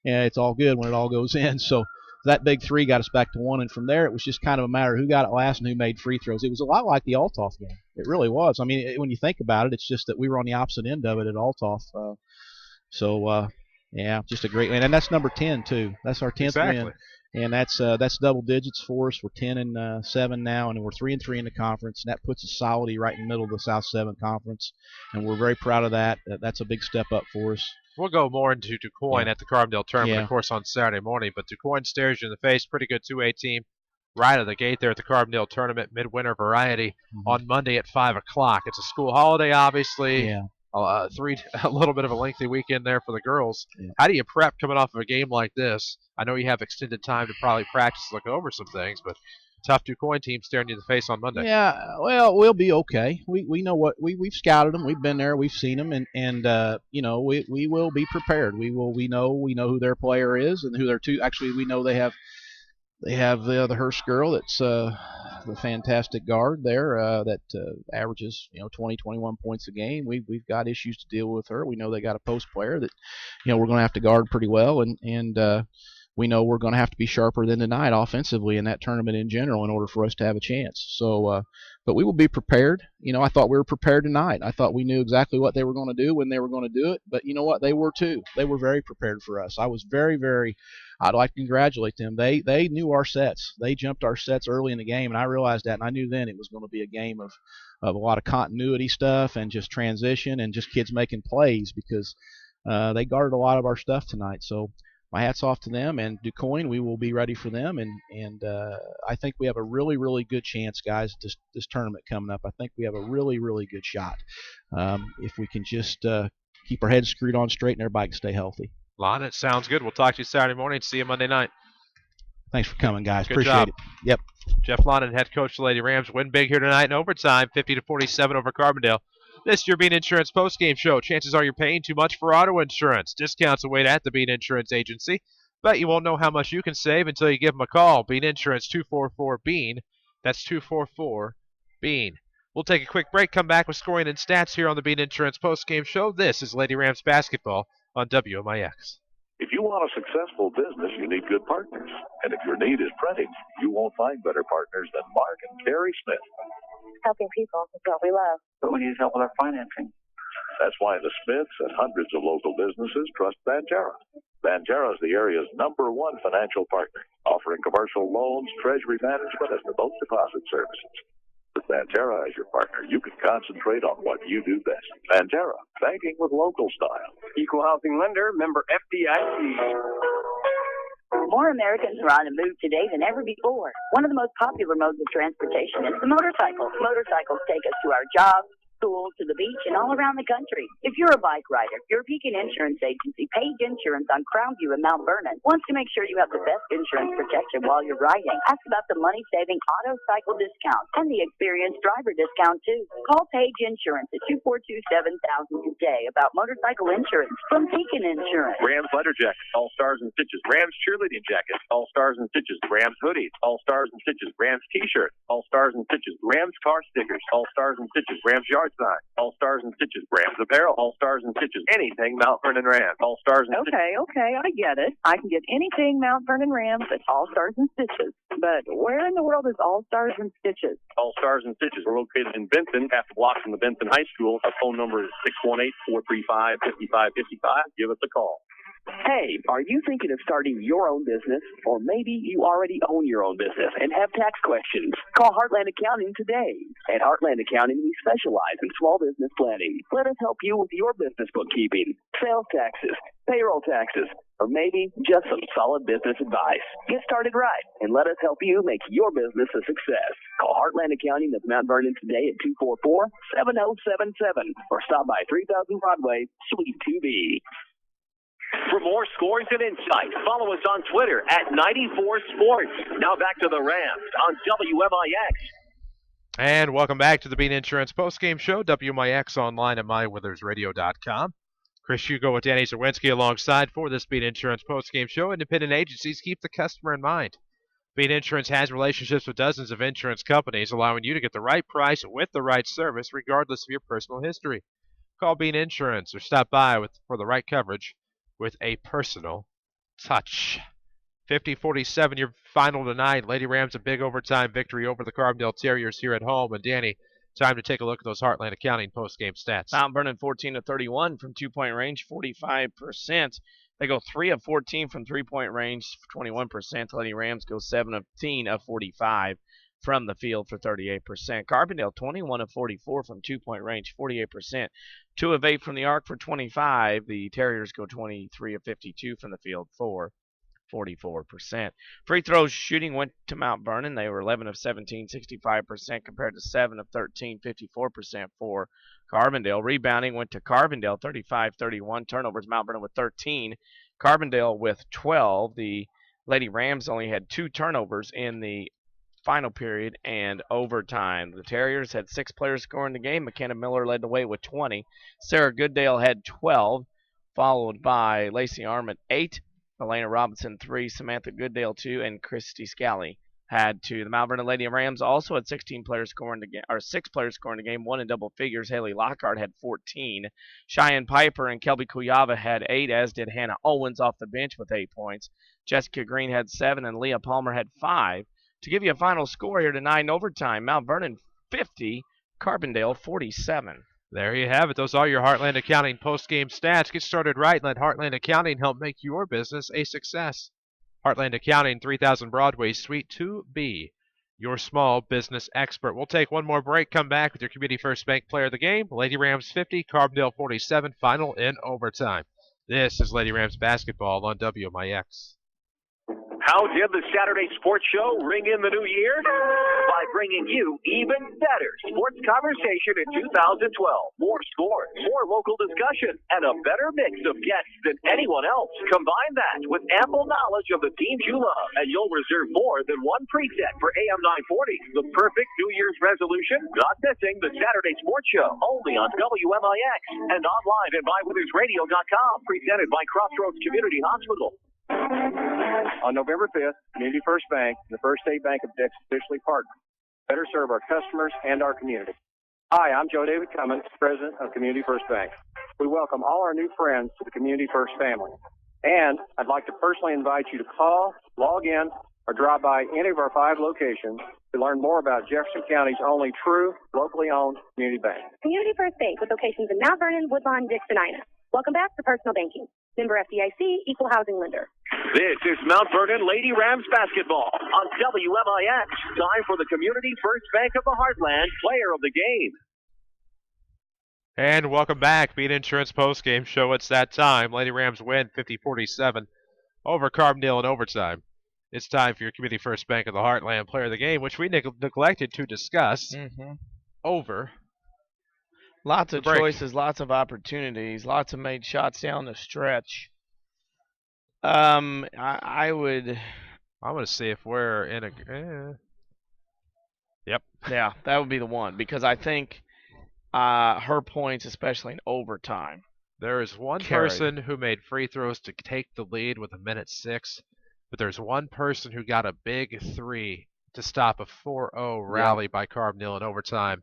And it's all good when it all goes in. So that big 3 got us back to 1, and from there it was just kind of a matter of who got it last and who made free throws. It was a lot like the Althoff game. It really was. I mean, when you think about it, it's just that we were on the opposite end of it at Althoff. Yeah, just a great win, and that's number 10 too. That's our 10th win, and that's double digits for us. We're 10-7 now, and we're 3-3 in the conference, and that puts us solidly right in the middle of the South 7 Conference, and we're very proud of that. That's a big step up for us. We'll go more into DuQuoin at the Carbondale tournament, of course, on Saturday morning, but DuQuoin stares you in the face. Pretty good 2A team right out of the gate there at the Carbondale tournament, midwinter variety on Monday at 5 o'clock. It's a school holiday, obviously. Yeah. A little bit of a lengthy weekend there for the girls. Yeah. How do you prep coming off of a game like this? I know you have extended time to probably practice, look over some things, but tough DuQuoin team staring you in the face on Monday. Yeah, well, we'll be okay. We know what we've scouted them, we've been there, we've seen them, and we will be prepared. We know who their player is and who their two. Actually, we know they have the Hurst girl that's the fantastic guard there that averages 20, 21 points a game. We've got issues to deal with her. We know they got a post player that we're going to have to guard pretty well, and we know we're going to have to be sharper than tonight offensively in that tournament in general in order for us to have a chance. So, but we will be prepared. I thought we were prepared tonight. I thought we knew exactly what they were going to do when they were going to do it. But you know what? They were too. They were very prepared for us. I was very, very. I'd like to congratulate them. They knew our sets. They jumped our sets early in the game, and I realized that, and I knew then it was going to be a game of a lot of continuity stuff and just transition and just kids making plays because they guarded a lot of our stuff tonight. So my hat's off to them, and DuQuoin, we will be ready for them, and I think we have a really, really good chance, guys, this tournament coming up. I think we have a really, really good shot if we can just keep our heads screwed on straight and everybody can stay healthy. Lon, it sounds good. We'll talk to you Saturday morning. See you Monday night. Thanks for coming, guys. Good Appreciate job. it. Yep. Jeff London, head coach of the Lady Rams, win big here tonight in overtime, 50-47 over Carbondale. This is your Bean Insurance postgame show. Chances are you're paying too much for auto insurance. Discounts await at the Bean Insurance Agency. Bet you won't know how much you can save until you give them a call. Bean Insurance 244-BEAN. That's 244-BEAN. We'll take a quick break, come back with scoring and stats here on the Bean Insurance postgame show. This is Lady Rams basketball on WMIX. If you want a successful business, you need good partners. And if your need is printing, you won't find better partners than Mark and Carrie Smith. Helping people is what we love. But we need help with our financing. That's why the Smiths and hundreds of local businesses trust Banterra. Banterra is the area's #1 financial partner, offering commercial loans, treasury management, and remote deposit services. With Banterra as your partner, you can concentrate on what you do best. Banterra, banking with local style. Equal housing lender, member FDIC. More Americans are on the move today than ever before. One of the most popular modes of transportation is the motorcycle. Motorcycles take us to our jobs, school, to the beach, and all around the country. If you're a bike rider, your Pekin Insurance Agency, Page Insurance on Crownview in Mount Vernon, wants to make sure you have the best insurance protection while you're riding. Ask about the money-saving auto cycle discount and the experienced driver discount, too. Call Page Insurance at 242-7000 today about motorcycle insurance from Pekin Insurance. Rams leather jackets, all stars and stitches. Rams cheerleading jackets, all stars and stitches. Rams hoodies, all stars and stitches. Rams t-shirts, all stars and stitches. Rams car stickers, all stars and stitches. Rams yard right side. All Stars and Stitches. Rams apparel. All Stars and Stitches. Anything Mount Vernon Rams. All Stars and Stitches. Okay, I get it. I can get anything Mount Vernon Rams at All Stars and Stitches. But where in the world is All Stars and Stitches? All Stars and Stitches. We're located in Benton, half a block from the Benton High School. Our phone number is 618-435-5555. Give us a call. Hey, are you thinking of starting your own business? Or maybe you already own your own business and have tax questions? Call Heartland Accounting today. At Heartland Accounting, we specialize in small business planning. Let us help you with your business bookkeeping, sales taxes, payroll taxes, or maybe just some solid business advice. Get started right, and let us help you make your business a success. Call Heartland Accounting of Mount Vernon today at 244-7077, or stop by 3000 Broadway, Suite 2B. For more scores and insight, follow us on Twitter at 94sports. Now back to the Rams on WMIX. And welcome back to the Bean Insurance postgame show, WMIX online at mywithersradio.com. Chris Hugo with Danny Czerwinski alongside for this Bean Insurance postgame show. Independent agencies keep the customer in mind. Bean Insurance has relationships with dozens of insurance companies, allowing you to get the right price with the right service, regardless of your personal history. Call Bean Insurance or stop by for the right coverage with a personal touch. 50-47, your final tonight. Lady Rams a big overtime victory over the Carbondale Terriers here at home. And Danny, time to take a look at those Heartland Accounting post-game stats. Mount Vernon 14-31 from two-point range, 45%. They go 3 of 14 from three-point range, 21%. Lady Rams go 7 of 15 of 45 from the field for 38%. Carbondale 21 of 44 from two-point range, 48%. 2 of 8 from the arc for 25. The Terriers go 23 of 52 from the field for 44%. Free throws shooting went to Mount Vernon. They were 11 of 17, 65% compared to 7 of 13, 54% for Carbondale. Rebounding went to Carbondale, 35-31. Turnovers, Mount Vernon with 13. Carbondale with 12. The Lady Rams only had 2 turnovers in the final period and overtime. The Terriers had 6 players scoring the game. McKenna Miller led the way with 20. Sarah Goodale had 12, followed by Lacey Armand 8, Elena Robinson 3, Samantha Goodale 2, and Christy Scally had 2. The Mount Vernon Lady Rams also had 16 players scoring the game, or 6 players scoring the game, 1 in double figures. Haley Lockhart had 14. Cheyenne Piper and Kelby Kuyava had 8, as did Hannah Owens off the bench with 8 points. Jessica Green had 7, and Leah Palmer had 5. To give you a final score here tonight in overtime, Mount Vernon 50, Carbondale 47. There you have it. Those are your Heartland Accounting post-game stats. Get started right and let Heartland Accounting help make your business a success. Heartland Accounting, 3000 Broadway, Suite 2B. Your small business expert. We'll take one more break, come back with your Community First Bank player of the game. Lady Rams 50, Carbondale 47, final in overtime. This is Lady Rams basketball on WMIX. How did the Saturday Sports Show ring in the new year? By bringing you even better sports conversation in 2012. More scores, more local discussion, and a better mix of guests than anyone else. Combine that with ample knowledge of the teams you love, and you'll reserve more than one preset for AM 940. The perfect New Year's resolution? Not missing the Saturday Sports Show, only on WMIX and online at mywithersradio.com. Presented by Crossroads Community Hospital. On November 5th, Community First Bank and the First State Bank of Dix officially partner. Better serve our customers and our community. Hi, I'm Joe David Cummins, President of Community First Bank. We welcome all our new friends to the Community First family. And I'd like to personally invite you to call, log in, or drop by any of our 5 locations to learn more about Jefferson County's only true, locally owned community bank. Community First Bank with locations in Mount Vernon, Woodlawn, Dix, and Ina. Welcome back to Personal Banking. Member FDIC, Equal Housing Lender. This is Mount Vernon Lady Rams basketball on WMIX. Time for the Community First Bank of the Heartland player of the game. And welcome back. Bean Insurance postgame show. It's that time. Lady Rams win 50-47 over Carbondale in overtime. It's time for your Community First Bank of the Heartland player of the game, which we neglected to discuss over. Lots of choices, lots of opportunities, lots of made shots down the stretch. I'm going to see if we're in a. Yep. Yeah, that would be the one, because I think her points, especially in overtime. There is one person who made free throws to take the lead with 1:06, but there's one person who got a big 3 to stop a 4-0 rally by Carbondale in overtime.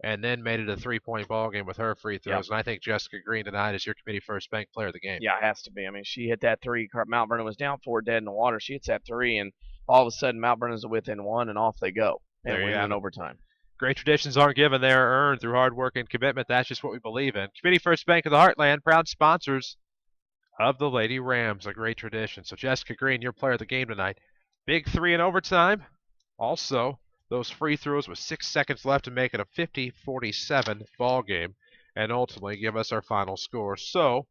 and then made it a 3-point ball game with her free throws. Yep. And I think Jessica Green tonight is your committee first bank player of the game. Yeah, it has to be. I mean, she hit that three. Mount Vernon was down 4 dead in the water. She hits that three, and all of a sudden Mount Vernon's within 1, and off they go. And There you win have in it. overtime. Great traditions aren't given, they are earned through hard work and commitment. That's just what we believe in. Committee First Bank of the Heartland, proud sponsors of the Lady Rams, a great tradition. So Jessica Green, your player of the game tonight. Big three in overtime. Also, those free throws with 6 seconds left to make it a 50-47 ball game and ultimately give us our final score. So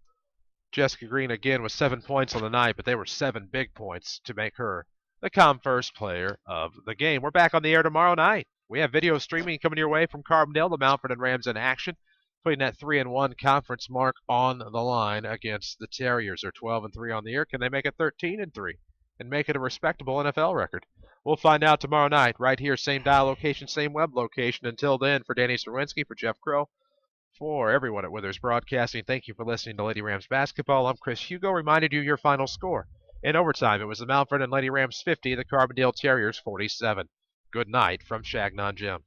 Jessica Green again with 7 points on the night, but they were 7 big points to make her the First player of the game. We're back on the air tomorrow night. We have video streaming coming your way from Carbondale, the Mount Vernon Rams in action, putting that 3-1 conference mark on the line against the Terriers. They're 12-3 on the year. Can they make it 13-3 and make it a respectable NFL record? We'll find out tomorrow night right here, same dial location, same web location. Until then, for Danny Czerwinski, for Jeff Crow, for everyone at Withers Broadcasting, thank you for listening to Lady Rams basketball. I'm Chris Hugo, reminded you your final score. In overtime, it was the Mount Vernon Lady Rams 50, the Carbondale Terriers 47. Good night from Changnon Gym.